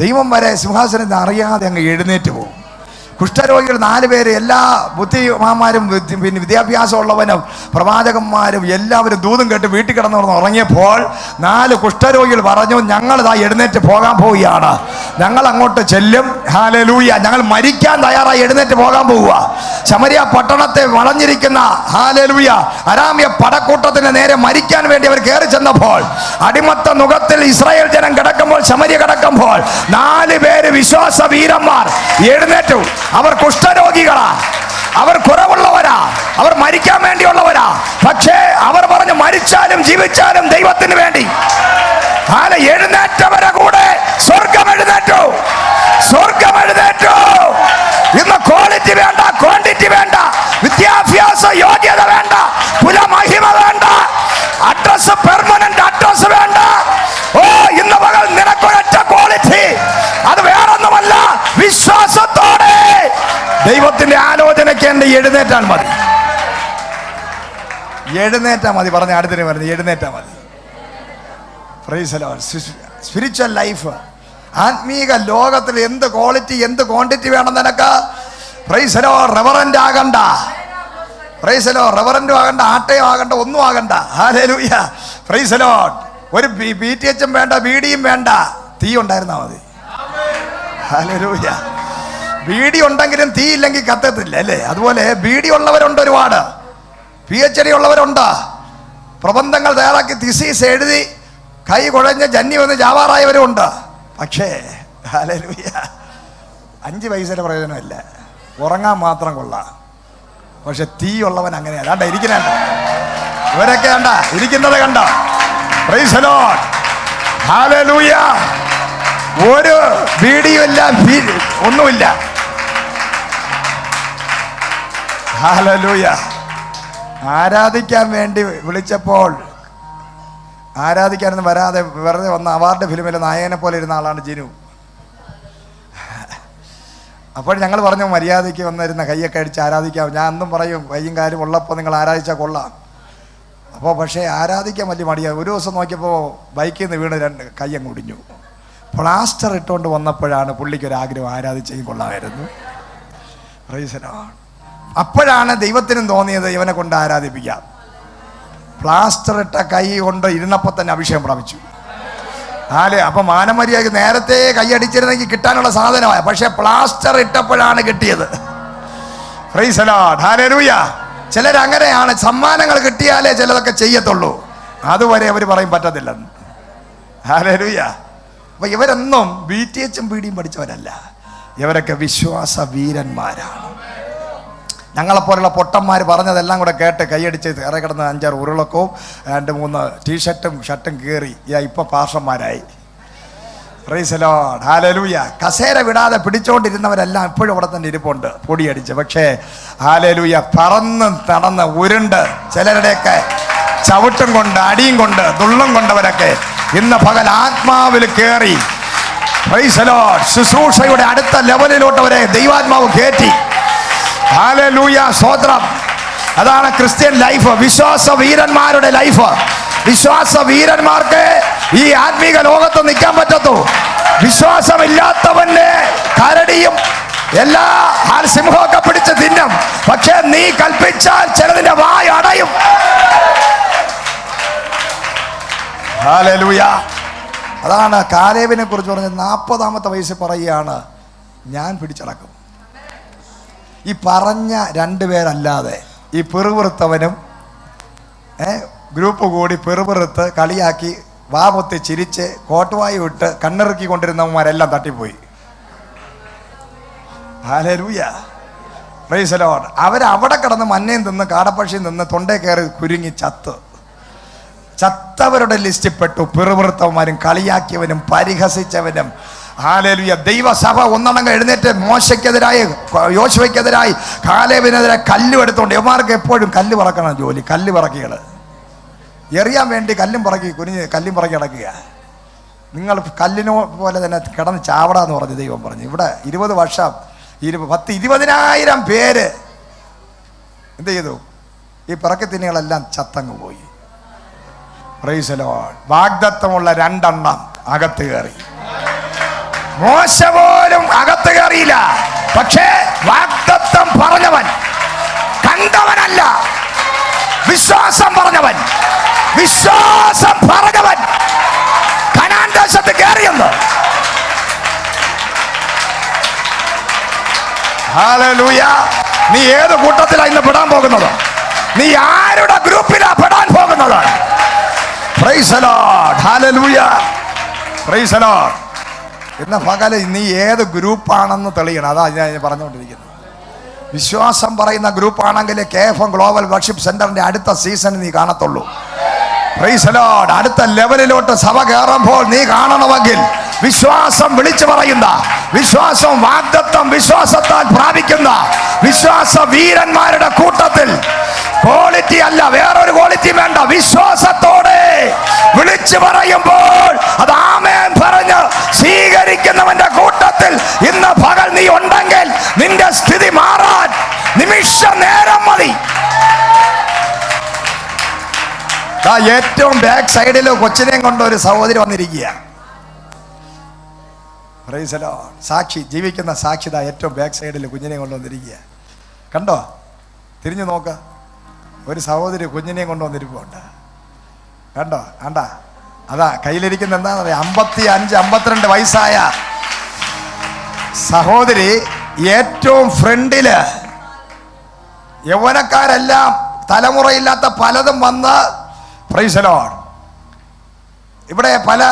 ദൈവം വരെ സിംഹാസനത്തിൽ അറിയാതെ അങ്ങ് എഴുന്നേറ്റ് പോകും. കുഷ്ഠരോഗികൾ 4 പേര്, എല്ലാ ബുദ്ധിമാന്മാരും പിന്നെ വിദ്യാഭ്യാസമുള്ളവനും പ്രവാചകന്മാരും എല്ലാവരും ദൂതും കേട്ട് വീട്ടിൽ കിടന്നു ഉറങ്ങിയപ്പോൾ 4 കുഷ്ഠരോഗികൾ പറഞ്ഞു, ഞങ്ങളിതാ എഴുന്നേറ്റ് പോകാൻ പോവുകയാണ്, ഞങ്ങൾ അങ്ങോട്ട് ചെല്ലും. ഹല്ലേലൂയ. ഞങ്ങൾ മരിക്കാൻ തയ്യാറായി എഴുന്നേറ്റ് പോകാൻ പോവുക. ശമരിയ പട്ടണത്തെ വളഞ്ഞിരിക്കുന്ന ഹല്ലേലൂയ അരാമ്യ പടക്കൂട്ടത്തിന് നേരെ മരിക്കാൻ വേണ്ടി അവർ കയറി ചെന്നപ്പോൾ, അടിമത്ത നുഖത്തിൽ ഇസ്രായേൽ ജനം കിടക്കുമ്പോൾ, ശമരിയ കിടക്കുമ്പോൾ 4 പേര് വിശ്വാസ വീരന്മാർ എഴുന്നേറ്റു. അവർ കുഷ്ഠരോഗികളാ, അവർ കുറവുള്ളവരാ, അവർ മരിക്കാൻ വേണ്ടിയുള്ളവരാ. പക്ഷേ അവർ പറഞ്ഞു, മരിച്ചാലും ജീവിച്ചാലും ദൈവത്തിന് വേണ്ടി. എഴുന്നേറ്റവരെ കൂടെ സ്വർഗം എഴുന്നേറ്റു, സ്വർഗം എഴുന്നേറ്റു. ഇന്ന് ക്വാളിറ്റി വേണ്ട, ക്വാണ്ടിറ്റി വേണ്ട, വിദ്യാഭ്യാസ യോഗ്യത വേണ്ട, കുലമഹിമ വേണ്ട, അഡ്രസ് പെർമനന്റ് അഡ്രസ് വേണ്ട. ഓ, ഇന്ന് പകൽ നിനക്കൊരൊറ്റ ക്വാളിറ്റി, അത് വേറൊന്നുമല്ല, വിശ്വാസത്തോടെ ദൈവത്തിന്റെ ആലോചനയ്ക്ക് എന്റെ എഴുന്നേറ്റാൽ മതി. എഴുന്നേറ്റാ മതി. പറഞ്ഞ അടുത്തിന് പറഞ്ഞു, എഴുന്നേറ്റാ മതി. Praise the Lord. Spiritual life, ആത്മീക ലോകത്തിൽ എന്ത് ക്വാളിറ്റി എന്ത് ക്വാണ്ടിറ്റി വേണം നിനക്ക്? Praise the Lord. റെവറന്റ് ആകണ്ട, പ്രൈസ് ദി ലോർഡ്. റെവറന്റും ആകണ്ട, ആട്ടയും ആകണ്ട, ഒന്നും ആകണ്ട. ഹല്ലേലൂയ. Praise the Lord. ഒരു PTH വേണ്ട, ബീഡിയും വേണ്ട, തീ ഉണ്ടായിരുന്നാ മതി. ഹല്ലേലൂയ. ബീഡി ഉണ്ടെങ്കിലും തീ ഇല്ലെങ്കിൽ കത്തത്തില്ല, അല്ലേ? അതുപോലെ ബീഡി ഉള്ളവരുണ്ട്, ഒരുപാട് PhD ഉള്ളവരുണ്ട്, പ്രബന്ധങ്ങൾ തയ്യാറാക്കി തിസീസ് എഴുതി കൈ കുഴഞ്ഞ് ജന്നി വന്ന് ജാവാറായവരുണ്ട്. പക്ഷേ ഹല്ലേലൂയ 5 പൈസയുടെ പ്രയോജനമില്ല, ഉറങ്ങാൻ മാത്രം കൊള്ളാം. പക്ഷെ തീ ഉള്ളവൻ അങ്ങനെയല്ല. കണ്ട ഇരിക്കുന്ന, ഇവരൊക്കെ കണ്ട ഇരിക്കുന്നത് കണ്ട. Price the Lord. ഹല്ലേലൂയ. ഒരു വീഡിയോ ഇല്ല, ഒന്നുമില്ല. ഹല്ലേലൂയ. ആരാധിക്കാൻ വേണ്ടി വിളിച്ചപ്പോൾ ആരാധിക്കാനൊന്നും വരാതെ വെറുതെ വന്ന അവാർഡ് ഫിലിമിലെ നായകനെ പോലെ ഇരുന്ന ആളാണ് ജിനു. അപ്പോൾ ഞങ്ങൾ പറഞ്ഞു മര്യാദയ്ക്ക് വന്നിരുന്ന കൈയൊക്കെ അടിച്ച് ആരാധിക്കാം. ഞാൻ അന്നും പറയും കയ്യും കാര്യം ഉള്ളപ്പോൾ നിങ്ങൾ ആരാധിച്ചാൽ കൊള്ളാം. അപ്പോൾ പക്ഷേ ആരാധിക്കാൻ വലിയ മടിയാണ്. ഒരു ദിവസം നോക്കിയപ്പോൾ ബൈക്കിൽ നിന്ന് വീണ് 2 കയ്യങ്ങ് ഒടിഞ്ഞു. പ്ലാസ്റ്റർ ഇട്ടുകൊണ്ട് വന്നപ്പോഴാണ് പുള്ളിക്കൊരാഗ്രഹം ആരാധിച്ചെങ്കിൽ കൊള്ളാമായിരുന്നു. Price the Lord. അപ്പോഴാണ് ദൈവത്തിനും തോന്നിയത് ഇവനെ കൊണ്ട് ആരാധിപ്പിക്കാം. പ്ലാസ്റ്റർ ഇട്ട കൈ കൊണ്ട് ഇരുന്നപ്പോൾ തന്നെ അഭിഷേകം പ്രാപിച്ചു. അപ്പം മാനമര്യാദയ്ക്ക് നേരത്തെ കൈയടിച്ചിരുന്നെങ്കിൽ കിട്ടാനുള്ള സാധനമായ, പക്ഷെ പ്ലാസ്റ്റർ ഇട്ടപ്പോഴാണ് കിട്ടിയത്. Price the Lord. ഹല്ലേലൂയ. ചിലരങ്ങനെയാണ്, സമ്മാനങ്ങൾ കിട്ടിയാലേ ചിലതൊക്കെ ചെയ്യത്തുള്ളൂ. അതുവരെ അവർ പറയും പറ്റത്തില്ലെന്ന്. ഹല്ലേലൂയ. അപ്പൊ ഇവരൊന്നും BTHും PDയും പഠിച്ചവരല്ല. ഇവരൊക്കെ വിശ്വാസ വീരന്മാരാണ്. ഞങ്ങളെപ്പോലുള്ള പൊട്ടന്മാർ പറഞ്ഞതെല്ലാം കൂടെ കേട്ട് കൈയടിച്ച് ഇറ കിടന്ന് 5-6 ഉരുളക്കവും 2-3 ടീഷർട്ടും ഷർട്ടും കയറി ഇപ്പൊ പാർഷന്മാരായി. Praise the Lord. ഹല്ലേലൂയ. കസേര വിടാതെ പിടിച്ചോണ്ടിരുന്നവരെല്ലാം ഇപ്പോഴും അവിടെ തന്നെ ഇരിപ്പുണ്ട് പൊടിയടിച്ച്. പക്ഷേ ഹല്ലേലൂയ, പറന്ന് നടന്ന് ഉരുണ്ട് ചിലരുടെയൊക്കെ ചവിട്ടും കൊണ്ട് അടിയും കൊണ്ട് തുള്ളം കൊണ്ടവരൊക്കെ ഇന്ന് പകൽ ആത്മാവിൽ കയറി പ്രൈസ് ദി ലോർഡ് ശുശ്രൂഷയുടെ അടുത്ത ലെവലിലോട്ടവരെ ദൈവാത്മാവ് കയറ്റി. ഹല്ലേലൂയ. സ്തോത്രം. അതാണ് ക്രിസ്ത്യൻ ലൈഫ്, വിശ്വാസ വീരന്മാരുടെ ലൈഫ്. വിശ്വാസ വീരന്മാർക്ക് ഈ ആത്മീക ലോകത്ത് നിൽക്കാൻ പറ്റത്തു. വിശ്വാസമില്ലാത്തവന്റെ കരടിയും എല്ലാ സിംഹമൊക്കെ പിടിച്ച് തിന്നും. പക്ഷെ നീ കൽപ്പിച്ചാൽ ചിലതിന്റെ വായ അടയും. ഹല്ലേലൂയ. അതാണ് കാലേബിനെ കുറിച്ച് പറഞ്ഞത്. 40-ാമത്തെ വയസ്സിൽ പറയുകയാണ്, ഞാൻ പിടിച്ചടക്കും. ഈ പറഞ്ഞ 2 പേരല്ലാതെ ഈ പെറുപെറുത്തവനും ഗ്രൂപ്പ് കൂടി പെറുപെറുത്ത് കളിയാക്കി വാപൊത്തി ചിരിച്ച് കോട്ടുവായി വിട്ട് കണ്ണിറുക്കി കൊണ്ടിരുന്നവന്മാരെല്ലാം തട്ടിപ്പോയി. ഹല്ലേലൂയ. Praise the Lord. അവരവിടെ കിടന്ന് മന്നയും തിന്ന് കാടപ്പക്ഷിയും നിന്ന് തൊണ്ടേ കയറി കുരുങ്ങി ചത്തവരുടെ ലിസ്റ്റിൽ പെട്ടു. പെറുപെറുത്തവന്മാരും കളിയാക്കിയവനും പരിഹസിച്ചവനും. ഹല്ലേലൂയ. ദൈവസഭ ഒന്നടങ്കം എഴുന്നേറ്റ് മോശയ്ക്കെതിരായി യോശുവയ്ക്കെതിരായി കാലേബിനെതിരായി കല്ലും എടുത്തോണ്ട്. ഇവന്മാർക്ക് എപ്പോഴും കല്ല് പറക്കണം ജോലി. കല്ല് പറക്കികൾ എറിയാൻ വേണ്ടി കല്ലും പറക്കി കിടക്കുക. നിങ്ങൾ കല്ലിനോ പോലെ തന്നെ കിടന്ന് ചാവടാന്ന് പറഞ്ഞു ദൈവം പറഞ്ഞു. ഇവിടെ 20 വർഷം 10-20,000 പേര് എന്ത് ചെയ്തു? ഈ പിറക്കത്തിനികളെല്ലാം ചത്തങ്ങ് പോയി. Price the Lord. വാഗ്ദത്തമുള്ള 2 എണ്ണം അകത്ത് കയറി. മോശ പോലും അകത്ത് കയറിയില്ല. പക്ഷേ വാഗ്ദത്തം പറഞ്ഞവൻ, കണ്ടവനല്ല, വിശ്വാസം പറഞ്ഞവൻ കനാൻ ദേശത്ത് കയറിയെന്ന്. ഹല്ലേലൂയ. നീ ഏത് കൂട്ടത്തിലാണ് ഇന്ന് പെടാൻ പോകുന്നത്? നീ ആരുടെ ഗ്രൂപ്പിലാ പെടാൻ പോകുന്നത്? Price the Lord. Hallelujah. Praise the Lord. ഇന്ന് പകല് നീ ഏത് ഗ്രൂപ്പാണെന്ന് തെളിയണം. അതാ ഞാൻ പറഞ്ഞുകൊണ്ടിരിക്കുന്നത്. വിശ്വാസം പറയുന്ന ഗ്രൂപ്പാണെങ്കിൽ KFM ഗ്ലോബൽ വർഷിപ്പ് സെന്ററിന്റെ അടുത്ത സീസൺ നീ കാണത്തുള്ളൂ. Price the Lord. അടുത്ത ലെവലിലോട്ട് സഭ കയറുമ്പോൾ നീ കാണണമെങ്കിൽ വിശ്വാസം വിളിച്ചു പറയുന്ന, വിശ്വാസം വാഗ്ദത്തം വിശ്വാസത്താൽ പ്രാപിക്കുന്ന വിശ്വാസ വീരന്മാരുടെ കൂട്ടത്തിൽ, ക്വാളിറ്റി അല്ല, വേറൊരു ക്വാളിറ്റി വേണ്ട, വിശ്വാസത്തോടെ വിളിച്ചു പറയുമ്പോൾ അത് ആമേൻ പറഞ്ഞ് സ്വീകരിക്കുന്നവന്റെ കൂട്ടത്തിൽ ഇന്ന് പകൽ നീ ഉണ്ടെങ്കിൽ നിന്റെ സ്ഥിതി മാറാൻ നിമിഷ നേരം മതി. ഏറ്റവും ബാക്ക് സൈഡിൽ കൊച്ചിനെയും കൊണ്ട് ഒരു സഹോദരി വന്നിരിക്കുക. Price the Lord. സാക്ഷി, ജീവിക്കുന്ന സാക്ഷിത ഏറ്റവും ബാക്ക് സൈഡിൽ കുഞ്ഞിനെയും കൊണ്ട് വന്നിരിക്കുക. കണ്ടോ? തിരിഞ്ഞു നോക്ക. ഒരു സഹോദരി കുഞ്ഞിനെയും കൊണ്ട് വന്നിരിപ്പുണ്ട്. കണ്ടോ? കണ്ടാ? അതാ കയ്യിലിരിക്കുന്ന എന്താണെന്ന് പറയാം, 55-52 വയസ്സായ സഹോദരി ഏറ്റവും ഫ്രണ്ടില്. യൗവനക്കാരെല്ലാം തലമുറയില്ലാത്ത പലതും വന്ന് പ്രൈസ് ദി ലോർഡ് ഇവിടെ പല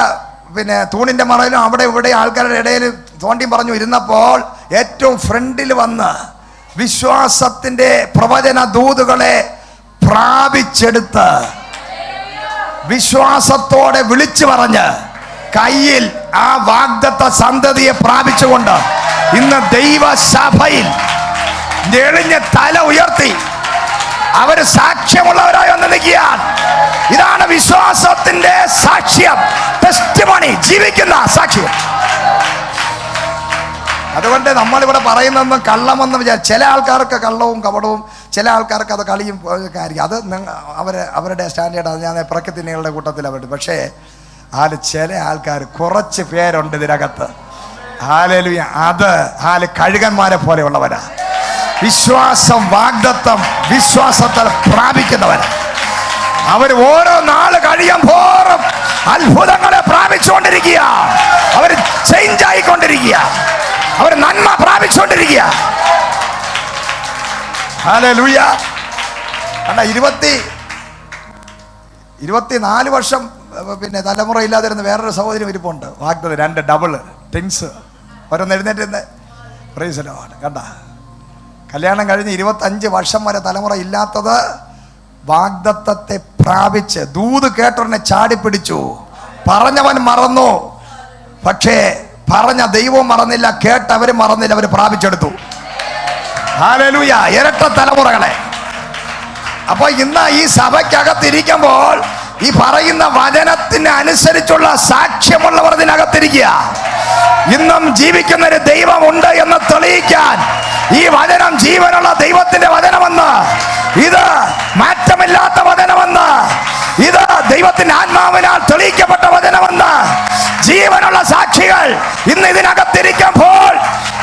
തൂണിന്റെ മറയിലും അവിടെ ഇവിടെ ആൾക്കാരുടെ ഇടയിൽ തോണ്ടിയും പറഞ്ഞു ഇരുന്നപ്പോൾ ഏറ്റവും ഫ്രണ്ടിൽ വന്ന് വിശ്വാസത്തിന്റെ പ്രവചന ദൂതുകളെ പ്രാപിച്ചെടുത്ത് വിശ്വാസത്തോടെ വിളിച്ചു പറഞ്ഞ് കയ്യിൽ ആ വാഗ്ദത്ത സന്തതിയെ പ്രാപിച്ചുകൊണ്ട് ഇന്ന് ദൈവസഭയിൽ ഞെളിഞ്ഞ് തല ഉയർത്തി അവര് സാക്ഷ്യമുള്ളവരായി വന്ന് നിൽക്കുകയാണ്. ഇതാണ് വിശ്വാസത്തിന്റെ സാക്ഷ്യം, ടെസ്റ്റിമണി, ജീവിക്കുന്ന സാക്ഷ്യം. അതുകൊണ്ട് നമ്മളിവിടെ പറയുന്നതൊന്നും കള്ളമെന്ന് ചില ആൾക്കാർക്ക് കള്ളവും കപടവും, ചില ആൾക്കാർക്ക് അത് കളിയും ആയിരിക്കും. അത് അവരുടെ സ്റ്റാൻഡേർഡ്. അത് ഞാൻ പ്രക്കത്തിനികളുടെ കൂട്ടത്തിൽ അവരുടെ. പക്ഷേ ചില ആൾക്കാർ കുറച്ച് പേരുണ്ട് ഇതിനകത്ത്. ഹല്ലേലൂയ. അത് കഴുകന്മാരെ പോലെയുള്ളവരാ. വിശ്വാസം, വാഗ്ദത്തം വിശ്വാസത്താൽ പ്രാപിക്കുന്നവർ. അവർ ഓരോ നാള് കഴിയുമ്പോഴും അത്ഭുതങ്ങളെ പ്രാപിച്ചുകൊണ്ടിരിക്കുക. അവർ ചേഞ്ച് ആയിക്കൊണ്ടിരിക്കുക. അവർ നന്മ പ്രാപിച്ചുകൊണ്ടിരിക്കുക. ഹല്ലേലൂയ. 24 വർഷം പിന്നെ തലമുറ ഇല്ലാതിരുന്ന വേറൊരു സഹോദരി ഇരിപ്പുണ്ട്. വാഗ്ദത്തം 2 ഡബിൾ ടിൻസ്. ഓരോന്ന് എഴുന്നേറ്റ് പ്രൈസ് ദി ലോർഡ്. കണ്ട, കല്യാണം കഴിഞ്ഞ് 25 വർഷം വരെ തലമുറ ഇല്ലാത്തത് വാഗ്ദത്തത്തെ പ്രാപിച്ച് ദൂത് കേട്ടോടനെ ചാടിപ്പിടിച്ചു. പറഞ്ഞവൻ മറന്നു, പക്ഷേ പറഞ്ഞ ദൈവവും മറന്നില്ല, കേട്ടവരും മറന്നില്ല, അവർ പ്രാപിച്ചെടുത്തു. ഹല്ലേലൂയ. ഇരട്ട തലമുറകളെ. അപ്പൊ ഇന്ന് ഈ സഭയ്ക്കകത്തിരിക്കുമ്പോൾ ഈ പറയുന്ന വചനത്തിന് അനുസരിച്ചുള്ള സാക്ഷ്യമുള്ളവർ ഇതിനകത്തിരിക്കുക. ഇന്നും ജീവിക്കുന്ന ഒരു ദൈവമുണ്ട് എന്ന് തെളിയിക്കാൻ ഈ വചനം ജീവനുള്ള ദൈവത്തിന്റെ വചനമെന്ന്, ഇത് മാറ്റമില്ലാത്ത വചനമെന്ന്, ഇത് ദൈവത്തിന്റെ ആത്മാവിനാൽ തെളിയിക്കപ്പെട്ട വചനമെന്ന് ജീവനുള്ള സാക്ഷികൾ ഇന്ന് ഇതിനകത്തിരിക്കുമ്പോൾ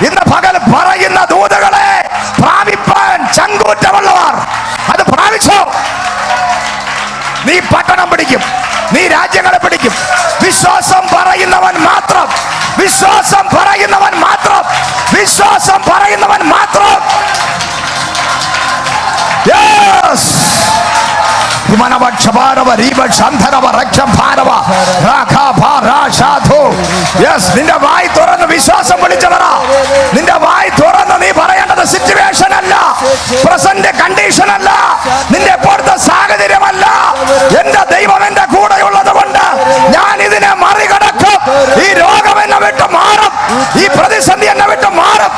ഇന്ന് പകൽ പറയുന്ന ദൂതകളെ പ്രാപിപ്പാൻ ചങ്കൂറ്റമുള്ളവർ അത് പ്രാപിച്ചോ. നീ പട്ടണം പിടിക്കും, നീ രാജ്യങ്ങളെ പിടിക്കും. വിശ്വാസം പറയുന്നവൻ മാത്രം, വിശ്വാസം പറയുന്നവൻ മാത്രം, വിശ്വാസം പറയുന്നവൻ മാത്രം. യെസ്. നിന്റെ വായി തുറന്ന് വിശ്വാസം വിളിച്ചവറ. നിന്റെ വായി തുറന്ന് നീ പറയേണ്ടത് സിറ്റുവേഷൻ അല്ല, പ്രസന്റ് കണ്ടീഷൻ അല്ല, നിന്റെ ഇപ്പോഴത്തെ സാഹചര്യമല്ല. എന്റെ ദൈവം എന്റെ കൂടെയുള്ളത് കൊണ്ട് ഞാൻ ഇതിനെ മറികടക്കും. ഈ രോഗം എന്നെ വിട്ട് മാറും, ഈ പ്രതിസന്ധി എന്നെ വിട്ട് മാറും.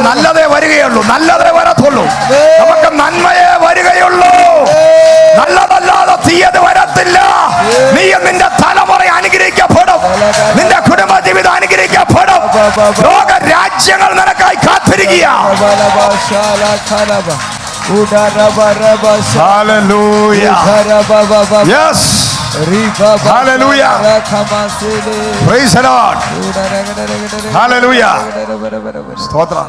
നല്ലതേ വരികയുള്ളൂ, നല്ലതേ വരത്തുള്ളൂ. നമുക്ക് നന്മയെ വരികയുള്ളൂ, നല്ലതല്ലാതെ തീയത് വരത്തില്ല. നീ നിന്റെ തലമുറ അനുഗ്രഹിക്കപ്പെടും, നിന്റെ കുടുംബ ജീവിതം അനുഗ്രഹിക്കപ്പെടും. ലോക രാജ്യങ്ങൾ നിനക്കായി കാത്തിരിക്കുക. Hallelujah. Yes. Hallelujah. Praise the Lord. Hallelujah. സ്തോത്രം.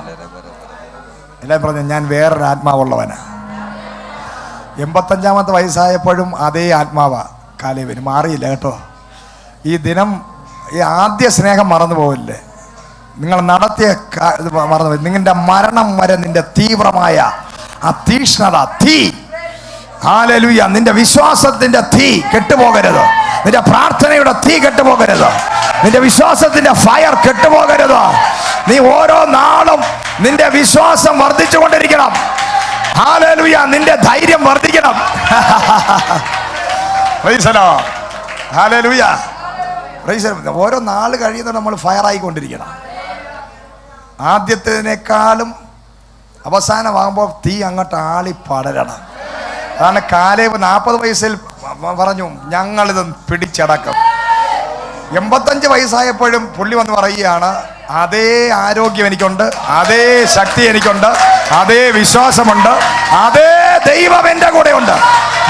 എല്ലാം പറഞ്ഞു, ഞാൻ വേറൊരു ആത്മാവുള്ളവനാ. 85-ാമത്തെ വയസ്സായപ്പോഴും അതേ ആത്മാവാ കാലേവിന്, മാറിയില്ല കേട്ടോ. ഈ ദിനം, ഈ ആദ്യ സ്നേഹം മറന്നു പോവില്ലേ? നിങ്ങൾ നടത്തിയ മറന്നു പോയി. നിങ്ങളുടെ മരണം വരെ നിന്റെ തീവ്രമായ ആ തീഷ്ണത, തീ, ഹല്ലേലൂയ, നിന്റെ വിശ്വാസത്തിന്റെ തീ കെട്ടുപോകരുത്. നിന്റെ പ്രാർത്ഥനയുടെ തീ കെട്ടുപോകരുത്. നിന്റെ വിശ്വാസത്തിന്റെ ഫയർ കെട്ടുപോകരുത്. നീ ഓരോ നാളും നിന്റെ വിശ്വാസം വർദ്ധിച്ചുകൊണ്ടിരിക്കണം. ഹല്ലേലൂയ. നിന്റെ ധൈര്യം വർദ്ധിക്കണം. Praise the Lord. Hallelujah. Praise the Lord. ഓരോ നാൾ കഴിയുന്നത് നമ്മൾ ഫയർ ആയിക്കൊണ്ടിരിക്കണം. ആദ്യത്തേതിനേക്കാളും അവസാനമാകുമ്പോൾ തീ അങ്ങോട്ട് ആളി പടരണം. അതാണ് കാലേബ് 40 വയസ്സിൽ പറഞ്ഞു, ഞങ്ങളിത് പിടിച്ചടക്കും. 85 വയസ്സായപ്പോഴും പുള്ളി വന്ന് പറയുകയാണ്, അതേ ആരോഗ്യം എനിക്കുണ്ട്, അതേ ശക്തി എനിക്കുണ്ട്, അതേ വിശ്വാസമുണ്ട്, അതേ ദൈവം എൻ്റെ കൂടെ ഉണ്ട്.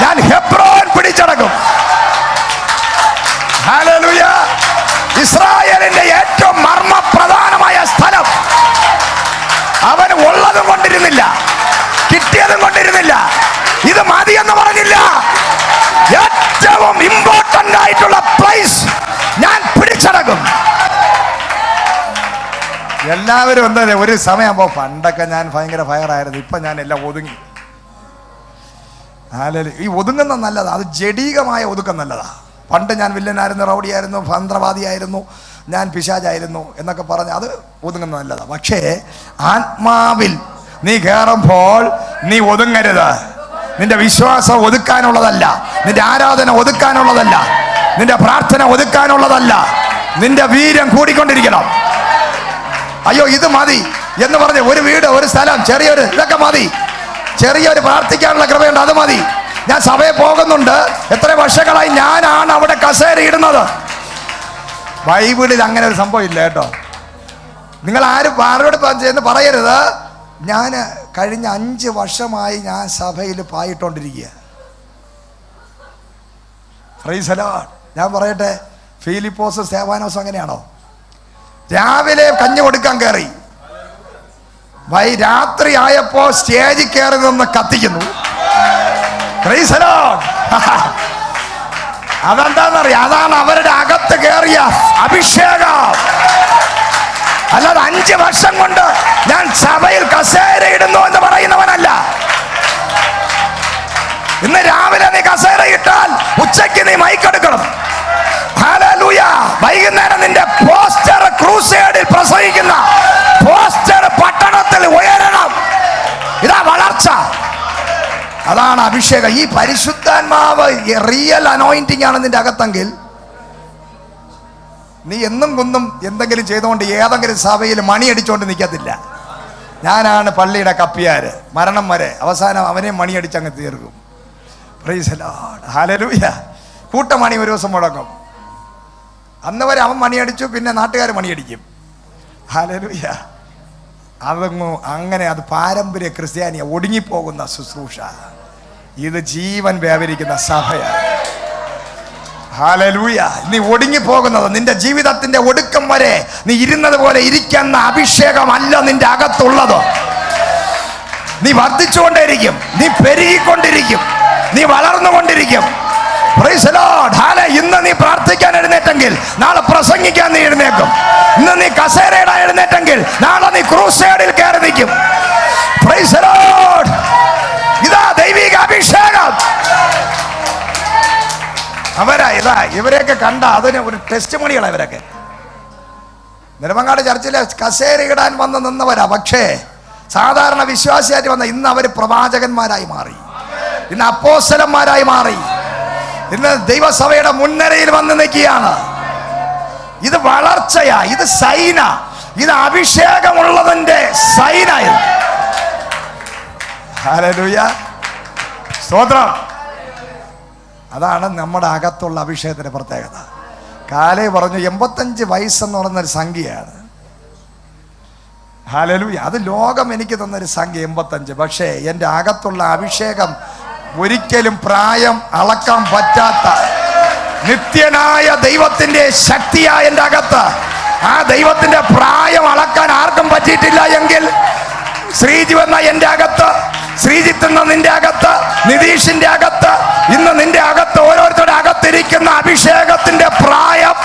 ഞാൻ ഹെബ്രോൻ പിടിച്ചടക്കും. ഹല്ലേലൂയ. ഇസ്രായേലിന്റെ ഏറ്റവും മർമ്മപ്രധാനമായ സ്ഥലം അവന് ഉള്ളതും കൊണ്ടിരുന്നില്ല, കിട്ടിയതും കൊണ്ടിരുന്നില്ല, ഇത് മതിയെന്ന് പറഞ്ഞില്ല. ഏറ്റവും ഇമ്പോർട്ടന്റ് ആയിട്ടുള്ള പ്ലേസ് ഞാൻ പിടിച്ചടക്കും. എല്ലാവരും എന്താ, ഒരു സമയമാകുമ്പോ പണ്ടൊക്കെ ഞാൻ ഭയങ്കര ഫയറായിരുന്നു, ഇപ്പൊ ഞാൻ എല്ലാം ഒതുങ്ങി. ഈ ഒതുങ്ങുന്ന നല്ലതാ, അത് ജഡീകമായ ഒതുക്കം നല്ലതാ. പണ്ട് ഞാൻ വില്ലനായിരുന്നു, റൗഡിയായിരുന്നു, മന്ത്രവാദിയായിരുന്നു, ഞാൻ പിശാചായിരുന്നു എന്നൊക്കെ പറഞ്ഞ് അത് ഒതുങ്ങുന്ന നല്ലതാ. പക്ഷേ ആത്മാവിൽ നീ കയറുമ്പോൾ നീ ഒതുങ്ങരുത്. നിന്റെ വിശ്വാസം ഒതുക്കാനുള്ളതല്ല, നിന്റെ ആരാധന ഒതുക്കാനുള്ളതല്ല, നിന്റെ പ്രാർത്ഥന ഒതുക്കാനുള്ളതല്ല. നിന്റെ വീര്യം കൂടിക്കൊണ്ടിരിക്കണം. അയ്യോ ഇത് മതി എന്ന് പറഞ്ഞ് ഒരു വീട്, ഒരു സ്ഥലം, ചെറിയൊരു ഇതൊക്കെ മതി. ചെറിയൊരു പ്രാർത്ഥിക്കാനുള്ള കൃപയുണ്ട്, അത് മതി. ഞാൻ സഭയിൽ പോകുന്നുണ്ട്, എത്ര വർഷങ്ങളായി ഞാനാണ് അവിടെ കസേര ഇടുന്നത്. ബൈബിളിൽ അങ്ങനെ ഒരു സംഭവം ഇല്ല കേട്ടോ. നിങ്ങൾ ആരോട് എന്ന് പറയരുത്. ഞാൻ കഴിഞ്ഞ 5 വർഷമായി ഞാൻ സഭയിൽ പായിട്ടോണ്ടിരിക്കുക. Price the Lord. ഞാൻ പറയട്ടെ, ഫിലിപ്പോസ് സ്തേഫാനോസ് അങ്ങനെയാണോ? രാവിലെ കഞ്ഞി കൊടുക്കാൻ കയറി, രാത്രി ആയപ്പോ സ്റ്റേജിൽ കയറി നിന്ന് കത്തിക്കുന്നു. Price the Lord. അതെന്താണെന്നറിയാം, അതാണ് അവരുടെ അകത്ത് കയറിയ അഭിഷേകം. അല്ലാതെ 5 വർഷം കൊണ്ട് ഞാൻ സഭയിൽ കസേര ഇടുന്നു എന്ന് പറയുന്നവനല്ല. ഇന്ന് രാവിലെ നീ കസേര ഇട്ടാൽ ഉച്ചയ്ക്ക് നീ മൈക്കെടുക്കണം. ഹല്ലേലൂയ. വൈകുന്നേരം നിന്റെ പോസ്റ്റർ ക്രൂസേഡിൽ പ്രസംഗിക്കുന്ന പോസ്റ്റർ പട്ടണത്തിൽ ഉയരണം. ഇതാ വളർച്ച, അതാണ് അഭിഷേകം. ഈ പരിശുദ്ധാത്മാവ് റിയൽ അനോയിന്റിംഗ് ആണ് നിന്റെ അകത്തെങ്കിൽ നീ എന്നും കുന്നും എന്തെങ്കിലും ചെയ്തുകൊണ്ട് ഏതെങ്കിലും സഭയിൽ മണി അടിച്ചുകൊണ്ട് നിൽക്കത്തില്ല. ഞാനാണ് പള്ളിയുടെ കപ്പിയാര്, മരണം വരെ അവസാനം അവനെ മണിയടിച്ച് അങ്ങ് തീർക്കും. Price the Lord. ഹല്ലേലൂയ. കൂട്ടമണി ഒരു ദിവസം മുടങ്ങും, അന്ന് വരെ അവൻ മണിയടിച്ചു, പിന്നെ നാട്ടുകാർ മണിയടിക്കും. ഹല്ലേലൂയ. അതങ്ങ് അങ്ങനെ, അത് പാരമ്പര്യ ക്രിസ്ത്യാനിയ ഒടുങ്ങിപ്പോകുന്ന ശുശ്രൂഷ. ഇത് ജീവൻ വ്യാപരിക്കുന്ന സഭയാണ്. ഹല്ലേലൂയ. നീ ഒടുങ്ങിപ്പോകുന്നത് നിന്റെ ജീവിതത്തിന്റെ ഒടുക്കം വരെ നീ ഇരുന്നത് പോലെ ഇരിക്കുന്ന അഭിഷേകമല്ല നിന്റെ അകത്തുള്ളത്. നീ വർദ്ധിച്ചുകൊണ്ടേയിരിക്കും, നീ പെരുകിക്കൊണ്ടിരിക്കും, നീ വളർന്നുകൊണ്ടിരിക്കും. Praise the Lord. ഹല്ലേലൂയ. ഇന്ന് നീ പ്രാർത്ഥിക്കാൻ എഴുന്നേറ്റെങ്കിൽ നാളെ പ്രസംഗിക്കാൻ നീ എഴുന്നേക്കും. ഇന്ന് നീ കസേരയിടാൻ എഴുന്നേറ്റെങ്കിൽ നാളെ നീ ക്രൂസേഡിൽ കയറി നിൽക്കും. Price the Lord. ഇതാ ദൈവിക അഭിഷേകം. ഇവരെയൊക്കെ കണ്ട അതിന് ഒരു ടെസ്റ്റ് മണികളാണ് ഇവരൊക്കെ. നെടുമങ്ങാട് ചർച്ചിലെ കസേര ഇടാൻ വന്ന് നിന്നവരാ, പക്ഷേ സാധാരണ വിശ്വാസിയായിട്ട് വന്ന ഇന്ന് അവർ പ്രവാചകന്മാരായി മാറി, ഇന്ന് അപ്പോസ്തലന്മാരായി മാറി, ഇന്ന് ദൈവസഭയുടെ മുൻനിരയിൽ വന്ന് നിൽക്കുകയാണ്. ഇത് വളർച്ചയാ, ഇത് സൈന, ഇത് അഭിഷേകമുള്ളതിന്റെ സൈനായി. ഹല്ലേലൂയ. സ്തോത്രം. അതാണ് നമ്മുടെ അകത്തുള്ള അഭിഷേകത്തിന്റെ പ്രത്യേകത. കാലേ പറഞ്ഞു 85 വയസ്സെന്ന് പറയുന്നൊരു സംഖ്യയാണ്. ഹല്ലേലൂയ. അത് ലോകം എനിക്ക് തന്നൊരു സംഖ്യ 85. പക്ഷേ എൻ്റെ അകത്തുള്ള അഭിഷേകം ഒരിക്കലും പ്രായം അളക്കാൻ പറ്റാത്ത നിത്യനായ ദൈവത്തിന്റെ ശക്തിയായ എൻ്റെ അകത്ത്. ആ ദൈവത്തിന്റെ പ്രായം അളക്കാൻ ആർക്കും പറ്റിയിട്ടില്ല എങ്കിൽ ശ്രീജീവ് എന്ന എൻ്റെ അകത്ത്, ശ്രീജിത്ത് എന്ന നിന്റെ അകത്ത്, നിതീഷിന്റെ അകത്ത്, ഇന്ന് നിന്റെ അകത്ത് ഓരോരുത്തരുടെ അകത്തിരിക്കുന്ന അഭിഷേകത്തിന്റെ പ്രായം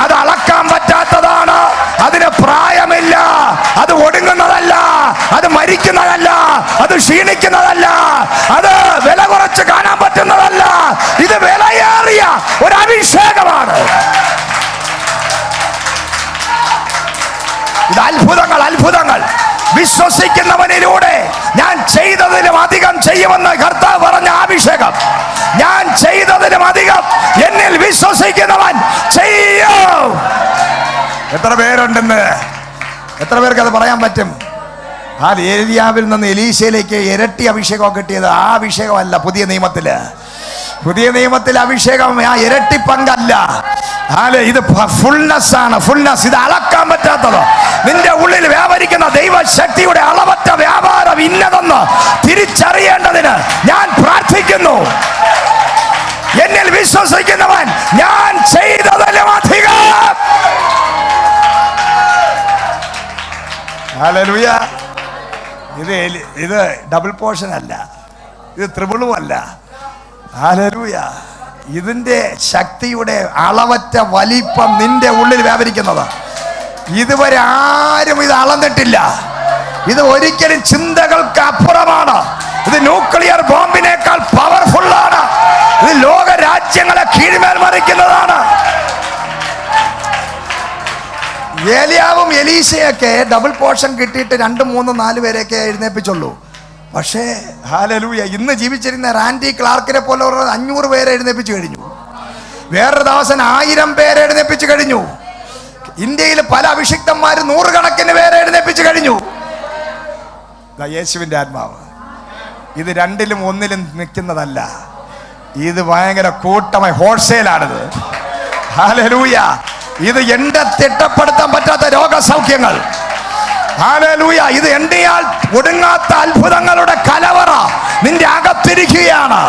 അത് അളക്കാൻ പറ്റാത്തതാണ്. അതിന് പ്രായമില്ല, അത് ഒടുങ്ങുന്നതല്ല, അത് മരിക്കുന്നതല്ല, അത് ക്ഷീണിക്കുന്നതല്ല, അത് വില കുറച്ച് കാണാൻ പറ്റുന്നതല്ല. ഇത് വിലയേറിയ ഒരു അഭിഷേകമാണ്. ഇത് അത്ഭുതങ്ങൾ, അത്ഭുതങ്ങൾ. വിശ്വസിക്കുന്നവനിലൂടെ ഞാൻ ചെയ്തതിലും അധികം ചെയ്യുമെന്ന് കർത്താവ് പറഞ്ഞ അഭിഷേകം. ഞാൻ ചെയ്തതിലും അധികം എന്നിൽ വിശ്വസിക്കുന്നവൻ ചെയ്യും. എത്ര പേരുണ്ടെന്ന്, എത്ര പേർക്ക് അത് പറയാൻ പറ്റും? ആ ഏലിയാവിൽ നിന്ന് എലീശയിലേക്ക് ഇരട്ടി അഭിഷേകം കിട്ടിയത് ആ അഭിഷേകമല്ല. പുതിയ നിയമത്തിലെ അഭിഷേകം ആ ഇരട്ടി പങ്കല്ല. ഇത് ഫുൾനെസ് ആണ്, ഫുൾനെസ്. ഇത് അളക്കാൻ പറ്റാത്തത്. നിന്റെ ഉള്ളിൽ വ്യാപരിക്കുന്ന ദൈവശക്തിയുടെ അളവറ്റ വ്യാപാരം ഇന്നതെന്ന് തിരിച്ചറിയേണ്ടതിന് ഞാൻ പ്രാർത്ഥിക്കുന്നു. എന്നിൽ വിശ്വസിക്കുന്നവൻ ഞാൻ ചെയ്തതിലും അധികം. ഹല്ലേലൂയ. ഇത് ഡബിൾ പോർഷൻ അല്ല, ഇത് ത്രിപിളും അല്ല. ഹല്ലേലൂയ. ഇതിന്റെ ശക്തിയുടെ അളവറ്റ വലിപ്പം നിന്റെ ഉള്ളിൽ വ്യാപരിക്കുന്നത്. ഇതുവരെ ആരും ഇത് അളന്നിട്ടില്ല. ഇത് ഒരിക്കലും ചിന്തകൾക്ക് അപ്പുറമാണ്. ഇത് ന്യൂക്ലിയർ ബോംബിനേക്കാൾ പവർഫുള്ളാണ്. ഇത് ലോക രാജ്യങ്ങളെ കീഴ്മേൽ മറിക്കുന്നതാണ്. ഏലിയാവും എലീശയൊക്കെ ഡബിൾ പോർഷൻ കിട്ടിയിട്ട് 2, 3, 4 പേരെയൊക്കെ എഴുന്നേപ്പിച്ചുള്ളൂ. പക്ഷേ ഹല്ലേലൂയ, ഇന്ന് ജീവിച്ചിരുന്ന റാൻഡി ക്ലാർക്കിനെ പോലെ 500 പേരെ എഴുന്നേപ്പിച്ചു കഴിഞ്ഞു. വേറൊരു ദാസൻ 1000 പേരെ എഴുന്നേപ്പിച്ചു കഴിഞ്ഞു. ഇന്ത്യയിൽ പല അഭിഷിക്തന്മാർ 100 കണക്കിന് പേരെ എഴുന്നേപ്പിച്ചു കഴിഞ്ഞു. യേശുവിന്റെ ആത്മാവ്. ഇത് രണ്ടിലും ഒന്നിലും നിൽക്കുന്നതല്ല. ഇത് ഭയങ്കര കൂട്ടമായി ഹോൾസെയിലാണിത്. ഹല്ലേലൂയ. ഇത് എന്റെ തിട്ടപ്പെടുത്താൻ പറ്റാത്ത രോഗസൗഖ്യങ്ങൾ. ഹല്ലേലൂയ. ഇത് എണ്ണിയാൽ ഒടുങ്ങാത്ത അത്ഭുതങ്ങളുടെ കലവറ നിന്റെ അകത്തിരിക്കുകയാണ്.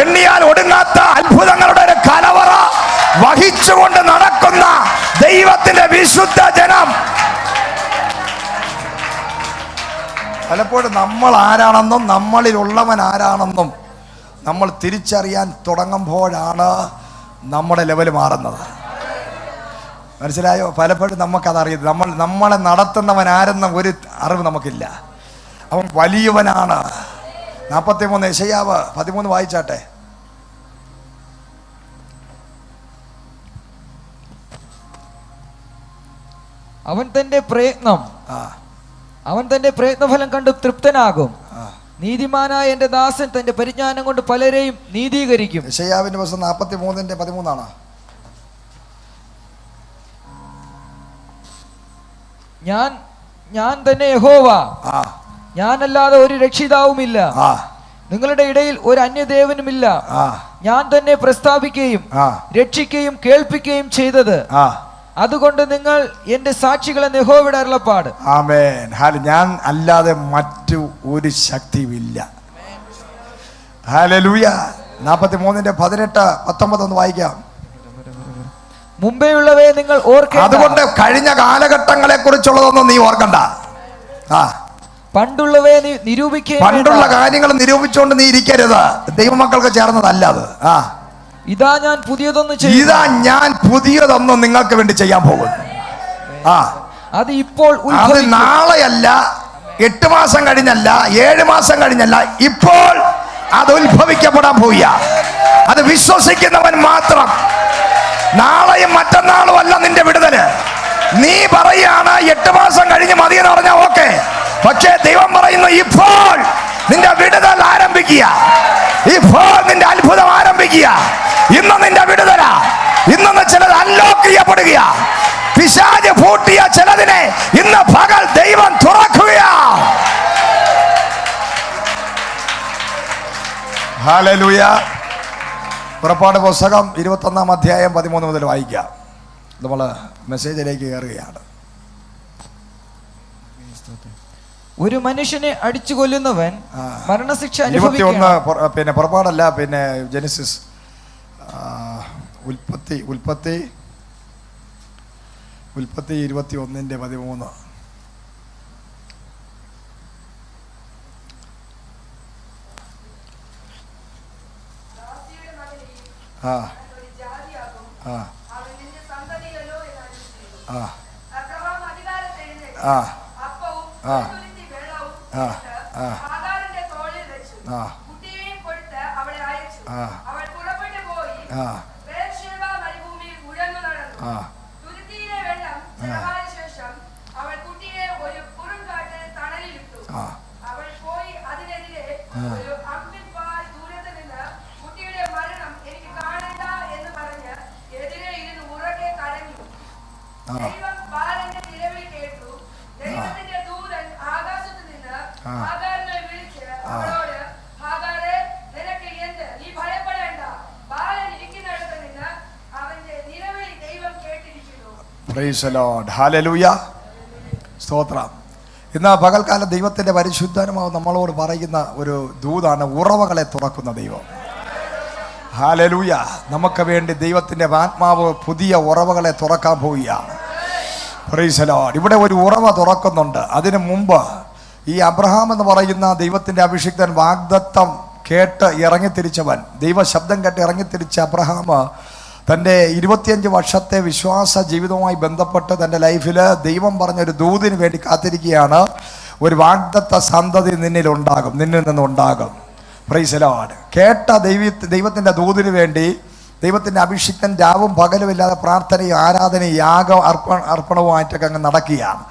എണ്ണിയാൽ ഒടുങ്ങാത്ത അത്ഭുതങ്ങളുടെ ഒരു കലവറ വഹിച്ചുകൊണ്ട് നടക്കുന്ന ദൈവത്തിന്റെ വിശുദ്ധ ജനം. പലപ്പോഴും നമ്മൾ ആരാണെന്നും നമ്മളിലുള്ളവൻ ആരാണെന്നും നമ്മൾ തിരിച്ചറിയാൻ തുടങ്ങുമ്പോഴാണ് നമ്മുടെ ലെവൽ മാറുന്നത്. മനസ്സിലായോ? പലപ്പോഴും നമുക്കതറിയത് നമ്മളെ നടത്തുന്നവൻ ആരെന്ന ഒരു അറിവ് നമുക്കില്ല. അവൻ വലിയവനാണ്. 43 യെശയ്യാവ് 13 വായിച്ചാട്ടെ. അവൻ തന്റെ പ്രയത്നഫലം കണ്ട് തൃപ്തനാകും. നീതിമാനായ എന്റെ ദാസൻ തന്റെ പരിജ്ഞാനം കൊണ്ട് പലരെയും നീതീകരിക്കും. യെശയ്യാവിന്റെ പുസ്തകം 43:13 ഞാൻ തന്നെ യഹോവ, ഞാനല്ലാതെ ഒരു രക്ഷിതാവുമില്ല. നിങ്ങളുടെ ഇടയിൽ ഒരു അന്യദേവനുമില്ല. ഞാൻ തന്നെ പ്രസ്താവിക്കുകയും രക്ഷിക്കുകയും കേൾപ്പിക്കുകയും ചെയ്തത്. അതുകൊണ്ട് നിങ്ങൾ എന്റെ സാക്ഷികളെന്ന് യഹോവയുടെ അരുളപ്പാട്. ആമേൻ. ഞാൻ അല്ലാതെ മറ്റു ഒരു ശക്തിയുമില്ല. ഹല്ലേലൂയ. 43:18-19 ഒന്ന് വായിക്കാം. മുമ്പേയുള്ളവയെ നിങ്ങൾ ഓർക്കുക. അതുകൊണ്ട് കഴിഞ്ഞ കാലഘട്ടങ്ങളെ കുറിച്ചുള്ളതൊന്നും നീ ഓർക്കണ്ട. പണ്ടുള്ളവയെ നിരൂപിക്കുക. പണ്ടുള്ള കാര്യങ്ങൾ നിരൂപിച്ചുകൊണ്ട് നീ ഇരിക്കരുത്. ദൈവമക്കൾക്ക് ചേർന്നതല്ല അത്. ഇതാ ഞാൻ പുതിയതൊന്നും നിങ്ങൾക്ക് വേണ്ടി ചെയ്യാൻ പോകുന്നു. അത് ഇപ്പോൾ, അത് നാളെയല്ല, 8 മാസം കഴിഞ്ഞല്ല, 7 മാസം കഴിഞ്ഞല്ല, ഇപ്പോൾ അത് ഉത്ഭവിക്കപ്പെടാൻ പോവുക. അത് വിശ്വസിക്കുന്നവൻ മാത്രം. നാളെയും മറ്റന്നാളും അല്ല നിന്റെ വിടുതല്. നീ പറയാണ് 8 മാസം കഴിഞ്ഞ് മതിയെന്ന് പറഞ്ഞാൽ ഓക്കെ. പക്ഷേ ദൈവം പറയുന്നു ഇപ്പോൾ നിന്റെ വിടുതൽ ആരംഭിക്കുക. ഇപ്പോൾ നിന്റെ അത്ഭുതം ആരംഭിക്കുക. ഇന്ന് നിന്റെ വിടുതല. ഇന്ന് ചിലത് അൺലോക്ക് ചെയ്യപ്പെടുക. പിശാച് പൂട്ടിയ ചിലതിനെ ഇന്ന് പകൽ ദൈവം തുറക്കുക. ഹല്ലേലൂയ. പുറപ്പാട് പുസ്തകം 21 അധ്യായം 13 മുതൽ വായിക്കാം. നമ്മൾ മെസ്സേജിലേക്ക് കയറുകയാണ്. ഒരു മനുഷ്യനെ അടിച്ചു കൊല്ലുന്നവൻ മരണശിക്ഷ 21 പിന്നെ പുറപ്പാടല്ല, പിന്നെ ജെനസിസ്, ഉൽപ്പത്തി 21:13. Price the Lord. ഹല്ലേലൂയ. സ്തോത്രം. ഇന്ന് പകൽക്കാലം ദൈവത്തിൻ്റെ പരിശുദ്ധാത്മാവ് നമ്മളോട് പറയുന്ന ഒരു ദൂതാണ് ഉറവകളെ തുറക്കുന്ന ദൈവം. ഹല്ലേലൂയ. നമുക്ക് വേണ്ടി ദൈവത്തിൻ്റെ ആത്മാവ് പുതിയ ഉറവകളെ തുറക്കാൻ പോവുകയാണ്. Price the Lord. ഇവിടെ ഒരു ഉറവ തുറക്കുന്നുണ്ട്. അതിനു മുമ്പ് ഈ അബ്രഹാം എന്ന് പറയുന്ന ദൈവത്തിൻ്റെ അഭിഷിക്തൻ വാഗ്ദത്തം കേട്ട് ഇറങ്ങിത്തിരിച്ചവൻ, ദൈവശബ്ദം കേട്ട് ഇറങ്ങിത്തിരിച്ച അബ്രഹാം തൻ്റെ 25 വർഷത്തെ വിശ്വാസ ജീവിതവുമായി ബന്ധപ്പെട്ട് തൻ്റെ ലൈഫിൽ ദൈവം പറഞ്ഞൊരു ദൂതിന് വേണ്ടി കാത്തിരിക്കുകയാണ്. ഒരു വാഗ്ദത്ത സന്തതി നിന്നിൽ നിന്നുണ്ടാകും. Price the Lord. കേട്ട ദൈവത്തിൻ്റെ ദൂതിന് വേണ്ടി ദൈവത്തിൻ്റെ അഭിഷിക്തൻ രാവും പകലുമില്ലാതെ പ്രാർത്ഥനയും ആരാധനയും അർപ്പണവുമായിട്ടൊക്കെ അങ്ങ് നടക്കുകയാണ്.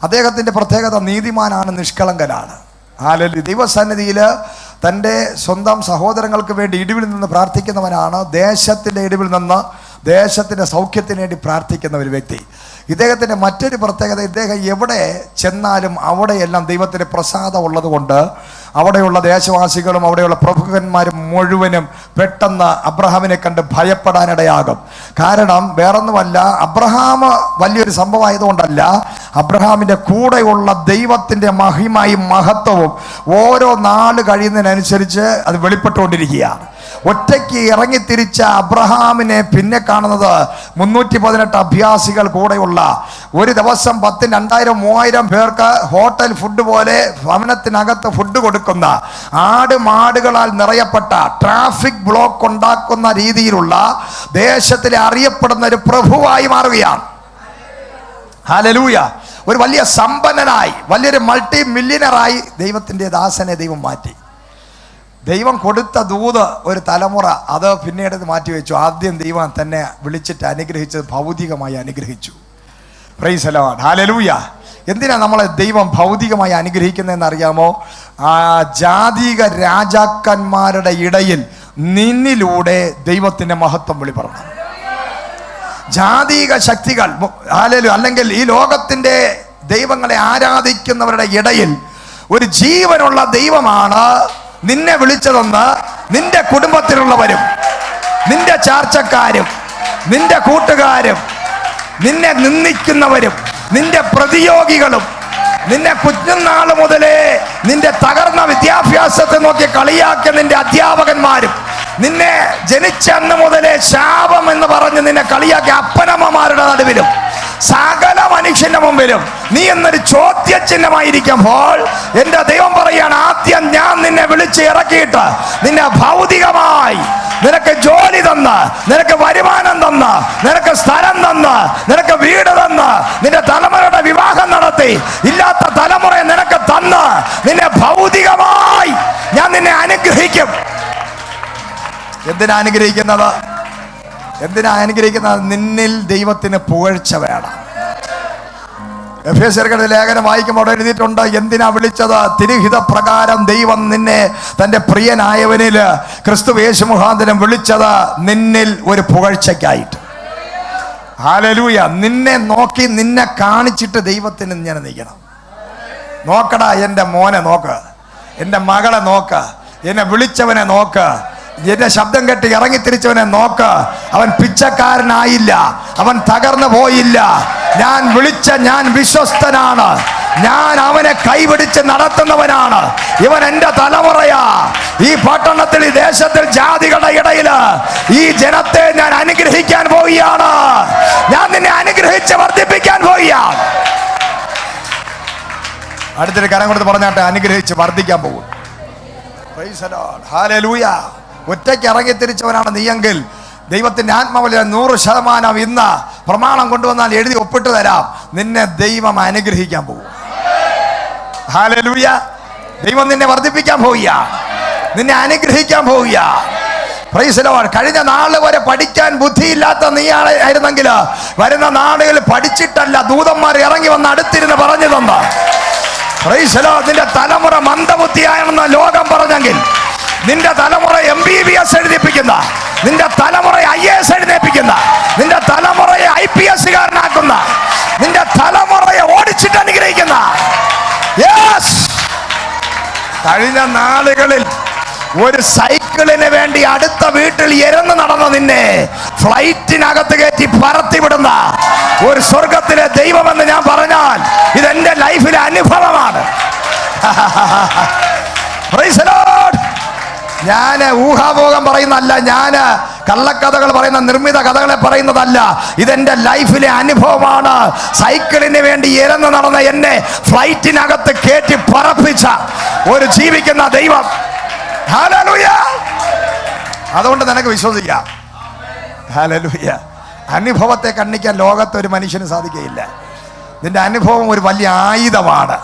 അദ്ദേഹത്തിൻ്റെ പ്രത്യേകത നീതിമാനാണ്, നിഷ്കളങ്കനാണ്. ഹല്ലേലൂയ. ദൈവസന്നിധിയിൽ തൻ്റെ സ്വന്തം സഹോദരങ്ങൾക്ക് വേണ്ടി ഇടിവിൽ നിന്ന് പ്രാർത്ഥിക്കുന്നവനാണ്. ദേശത്തിൻ്റെ ഇടിവിൽ നിന്ന് ദേശത്തിൻ്റെ സൗഖ്യത്തിന് വേണ്ടി പ്രാർത്ഥിക്കുന്ന ഒരു വ്യക്തി. ഇദ്ദേഹത്തിൻ്റെ മറ്റൊരു പ്രത്യേകത, ഇദ്ദേഹം എവിടെ ചെന്നാലും അവിടെയെല്ലാം ദൈവത്തിൻ്റെ പ്രസാദം ഉള്ളത് കൊണ്ട് അവിടെയുള്ള ദേശവാസികളും അവിടെയുള്ള പ്രഭുക്കന്മാരും മുഴുവനും പെട്ടെന്ന് അബ്രഹാമിനെ കണ്ട് ഭയപ്പെടാനിടയാകും. കാരണം വേറൊന്നുമല്ല, അബ്രഹാം വലിയൊരു സംഭവമായതുകൊണ്ടല്ല, അബ്രഹാമിൻ്റെ കൂടെയുള്ള ദൈവത്തിൻ്റെ മഹിമയും മഹത്വവും ഓരോ നാൾ കഴിയുന്നതിനനുസരിച്ച് അത് വെളിപ്പെട്ടുകൊണ്ടിരിക്കുകയാണ്. ഒറ്റയ്ക്ക് ഇറങ്ങിത്തിരിച്ച അബ്രഹാമിനെ പിന്നെ കാണുന്നത് 318 അഭ്യാസികൾ കൂടെയുള്ള, ഒരു ദിവസം 10, 2000, 3000 പേർക്ക് ഹോട്ടൽ ഫുഡ് പോലെ ഭവനത്തിനകത്ത് ഫുഡ് കൊടുക്കുന്ന, ആട് മാടുകളാൽ നിറയപ്പെട്ട, ട്രാഫിക് ബ്ലോക്ക് ഉണ്ടാക്കുന്ന രീതിയിലുള്ള ദേശത്തിലെ അറിയപ്പെടുന്ന ഒരു പ്രഭുവായി മാറുകയാണ്. ഹല്ലേലൂയ. ഒരു വലിയ സമ്പന്നനായി, വലിയൊരു മൾട്ടി മില്യനറായി ദൈവത്തിൻ്റെ ദാസനെ ദൈവം മാറ്റി. ദൈവം കൊടുത്ത ദൂത് ഒരു തലമുറ, അത് പിന്നീട് മാറ്റിവെച്ചു. ആദ്യം ദൈവം തന്നെ വിളിച്ചിട്ട് അനുഗ്രഹിച്ചത് ഭൗതികമായി അനുഗ്രഹിച്ചു. Price the Lord. ഹല്ലേലൂയ. എന്തിനാ നമ്മളെ ദൈവം ഭൗതികമായി അനുഗ്രഹിക്കുന്നതെന്ന് അറിയാമോ? ജാതിക രാജാക്കന്മാരുടെ ഇടയിൽ നിന്നിലൂടെ ദൈവത്തിൻ്റെ മഹത്വം വെളിപ്പെടണം. ജാതിക ശക്തികൾ അല്ലെങ്കിൽ ഈ ലോകത്തിൻ്റെ ദൈവങ്ങളെ ആരാധിക്കുന്നവരുടെ ഇടയിൽ ഒരു ജീവനുള്ള ദൈവമാണ് നിന്നെ വിളിച്ചതെന്ന് നിന്റെ കുടുംബത്തിലുള്ളവരും, നിന്റെ ചാർച്ചക്കാരും, നിന്റെ കൂട്ടുകാരും, നിന്നെ നിന്ദിക്കുന്നവരും, നിന്റെ പ്രതിയോഗികളും, നിന്നെ കുഞ്ഞുനാൾ മുതലേ നിന്റെ തകർന്ന വിദ്യാഭ്യാസത്തെ നോക്കി കളിയാക്കിയ നിന്റെ അധ്യാപകന്മാരും, നിന്നെ ജനിച്ച അന്ന് മുതലേ ശാപം എന്ന് പറഞ്ഞ് നിന്നെ കളിയാക്കിയ അപ്പനമ്മമാരുടെ നടുവിലും, സകല മനുഷ്യന്റെ മുമ്പിലും നീ എന്നൊരു ചോദ്യചിഹ്നമായിരിക്കുമ്പോൾ എന്റെ ദൈവം പറയാണ്, ആദ്യം ഞാൻ നിന്നെ വിളിച്ച് ഇറക്കിയിട്ട് നിന്നെ ഭൗതികമായി നിനക്ക് ജോലി തന്ന്, നിനക്ക് വരുമാനം തന്ന്, നിനക്ക് സ്ഥലം തന്ന്, നിനക്ക് വീട് തന്ന്, നിന്റെ തലമുറയുടെ വിവാഹം നടത്തി, ഇല്ലാത്ത തലമുറയെ നിനക്ക് തന്ന് നിന്നെ ഭൗതികമായി ഞാൻ നിന്നെ അനുഗ്രഹിക്കും. എന്തിനാ അനുഗ്രഹിക്കുന്നത്? നിന്നിൽ ദൈവത്തിന് പുകഴ്ച വേണം. എഫേസ്യരുടെ ലേഖനം വായിക്കുമ്പോൾ അവിടെ എഴുതിയിട്ടുണ്ട്, എന്തിനാ വിളിച്ചത്? തിരുഹിത പ്രകാരം ദൈവം നിന്നെ തൻ്റെ പ്രിയനായവനിൽ ക്രിസ്തു യേശു മുഖാന്തരം വിളിച്ചത് നിന്നിൽ ഒരു പുകഴ്ചയ്ക്കായിട്ട്. ഹല്ലേലൂയ. നിന്നെ നോക്കി, നിന്നെ കാണിച്ചിട്ട് ദൈവത്തിന് ഇങ്ങനെ നിൽക്കണം. നോക്കടാ, എൻ്റെ മോനെ നോക്ക്, എൻ്റെ മകളെ നോക്ക്, എന്നെ വിളിച്ചവനെ നോക്ക്, എന്റെ ശബ്ദം കേട്ട് ഇറങ്ങിത്തിരിച്ചവനെ നോക്ക്. അവൻ പിച്ചക്കാരനായില്ല, അവൻ തകർന്നു പോയില്ല. ഞാൻ വിളിച്ച ഞാൻ വിശ്വസ്തനാണ്, ഞാൻ അവനെ കൈപിടിച്ച് നടത്തുന്നവനാണ്. ഇവൻ എൻ്റെ തലമുറയാ. ഈ പട്ടണത്തിൽ, ഈ ദേശത്തിൽ, ജാതികളുടെ ഇടയില് ഈ ജനത്തെ ഞാൻ അനുഗ്രഹിക്കാൻ പോവുകയാണ്. ഞാൻ നിന്നെ അനുഗ്രഹിച്ച് വർദ്ധിപ്പിക്കാൻ പോവുകയാണ്. അടുത്തൊരു കരം കൊടുത്ത് പറഞ്ഞാട്ടെ, അനുഗ്രഹിച്ച് വർദ്ധിക്കാൻ പോകും. Price the Lord. ഹല്ലേലൂയ. ഒറ്റയ്ക്ക് ഇറങ്ങിത്തിരിച്ചവനാണ് നീയെങ്കിൽ ദൈവത്തിൻ്റെ ആത്മാവിൽ 100% ഇന്ന് പ്രമാണം കൊണ്ടുവന്നാൽ എഴുതി ഒപ്പിട്ട് തരാം, നിന്നെ ദൈവം അനുഗ്രഹിക്കാൻ പോകും. ഹല്ലേലൂയ. ദൈവം നിന്നെ വർദ്ധിപ്പിക്കാൻ പോവുക, നിന്നെ അനുഗ്രഹിക്കാൻ പോവുക. Price the Lord. കഴിഞ്ഞ നാൾ വരെ പഠിക്കാൻ ബുദ്ധിയില്ലാത്ത നീ ആയിരുന്നെങ്കിൽ വരുന്ന നാളുകളിൽ പഠിച്ചിട്ടല്ല, ദൂതന്മാർ ഇറങ്ങി വന്ന് അടുത്തിരുന്ന് പറഞ്ഞു തന്ന. Price the Lord. നിന്റെ തലമുറ മന്ദബുദ്ധിയാണെന്ന് ലോകം പറഞ്ഞെങ്കിൽ നിന്റെ തലമുറ MBBS എഴുതിപ്പിക്കുന്ന, നിന്റെ തലമുറയെ IAS എഴുന്നേപ്പിക്കുന്ന, നിന്റെ തലമുറയെ IPS കാരനാക്കുന്ന, നിന്റെ തലമുറയെ ഓടിച്ചിട്ട് അനുഗ്രഹിക്കുന്ന. കഴിഞ്ഞ നാളുകളിൽ ഒരു സൈക്കിളിന് വേണ്ടി അടുത്ത വീട്ടിൽ എരന്ന് നടന്ന നിന്നെ ഫ്ലൈറ്റിനകത്ത് കയറ്റി പറത്തിവിടുന്ന ഒരു സ്വർഗത്തിലെ ദൈവമെന്ന് ഞാൻ പറഞ്ഞാൽ ഇതെന്റെ ലൈഫിലെ അനുഭവമാണ്. Price the Lord. ഞാൻ ഊഹാഭോഗം പറയുന്നതല്ല, ഞാൻ കള്ളക്കഥകൾ പറയുന്ന, നിർമ്മിത കഥകളെ പറയുന്നതല്ല. ഇതെന്റെ ലൈഫിലെ അനുഭവമാണ്. സൈക്കിളിന് വേണ്ടി എരന്ന് നടന്ന എന്നെ ഫ്ലൈറ്റിനകത്ത് കയറ്റി പറപ്പിച്ച ഒരു ജീവിക്കുന്ന ദൈവം. ഹല്ലേലൂയ. അതുകൊണ്ട് നിനക്ക് വിശ്വസിക്കാം. ഹല്ലേലൂയ. അനുഭവത്തെ കണ്ണിക്കാൻ ലോകത്ത് ഒരു മനുഷ്യന് സാധിക്കുകയില്ല. നിന്റെ അനുഭവം ഒരു വലിയ ആയുധമാണ്.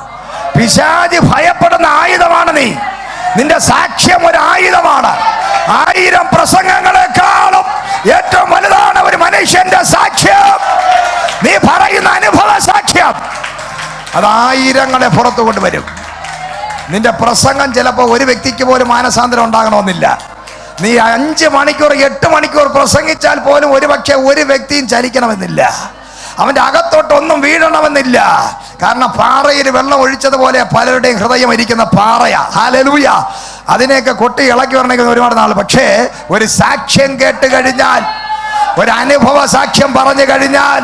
പിശാച് ഭയപ്പെടുന്ന ആയുധമാണ് നീ. നിന്റെ സാക്ഷ്യം ഒരു ആയുധമാണ്. 1000 പ്രസംഗങ്ങളെക്കാളും ഏറ്റവും വലുതാണ് ഒരു മനുഷ്യന്റെ സാക്ഷ്യം. നീ പറയുന്ന അനുഭവ സാക്ഷ്യം അത് 1000ങ്ങളെ പുറത്തു കൊണ്ടുവരും. നിന്റെ പ്രസംഗം ചിലപ്പോൾ ഒരു വ്യക്തിക്ക് പോലും മാനസാന്തരം ഉണ്ടാകണമെന്നില്ല. നീ 5 മണിക്കൂർ 8 മണിക്കൂർ പ്രസംഗിച്ചാൽ പോലും ഒരുപക്ഷെ ഒരു വ്യക്തിയും ചലിക്കണമെന്നില്ല, അവന്റെ അകത്തോട്ടൊന്നും വീഴണമെന്നില്ല. കാരണം പാറയിൽ വെള്ളം ഒഴിച്ചതുപോലെ പലരുടെയും ഹൃദയം ഇരിക്കുന്ന പാറയാ. ഹല്ലേലൂയ. അതിനെയൊക്കെ കൊട്ടി ഇളക്കി വരണമെങ്കിൽ ഒരുപാട് നാൾ. പക്ഷേ ഒരു സാക്ഷ്യം കേട്ട് കഴിഞ്ഞാൽ, ഒരു അനുഭവ സാക്ഷ്യം പറഞ്ഞു കഴിഞ്ഞാൽ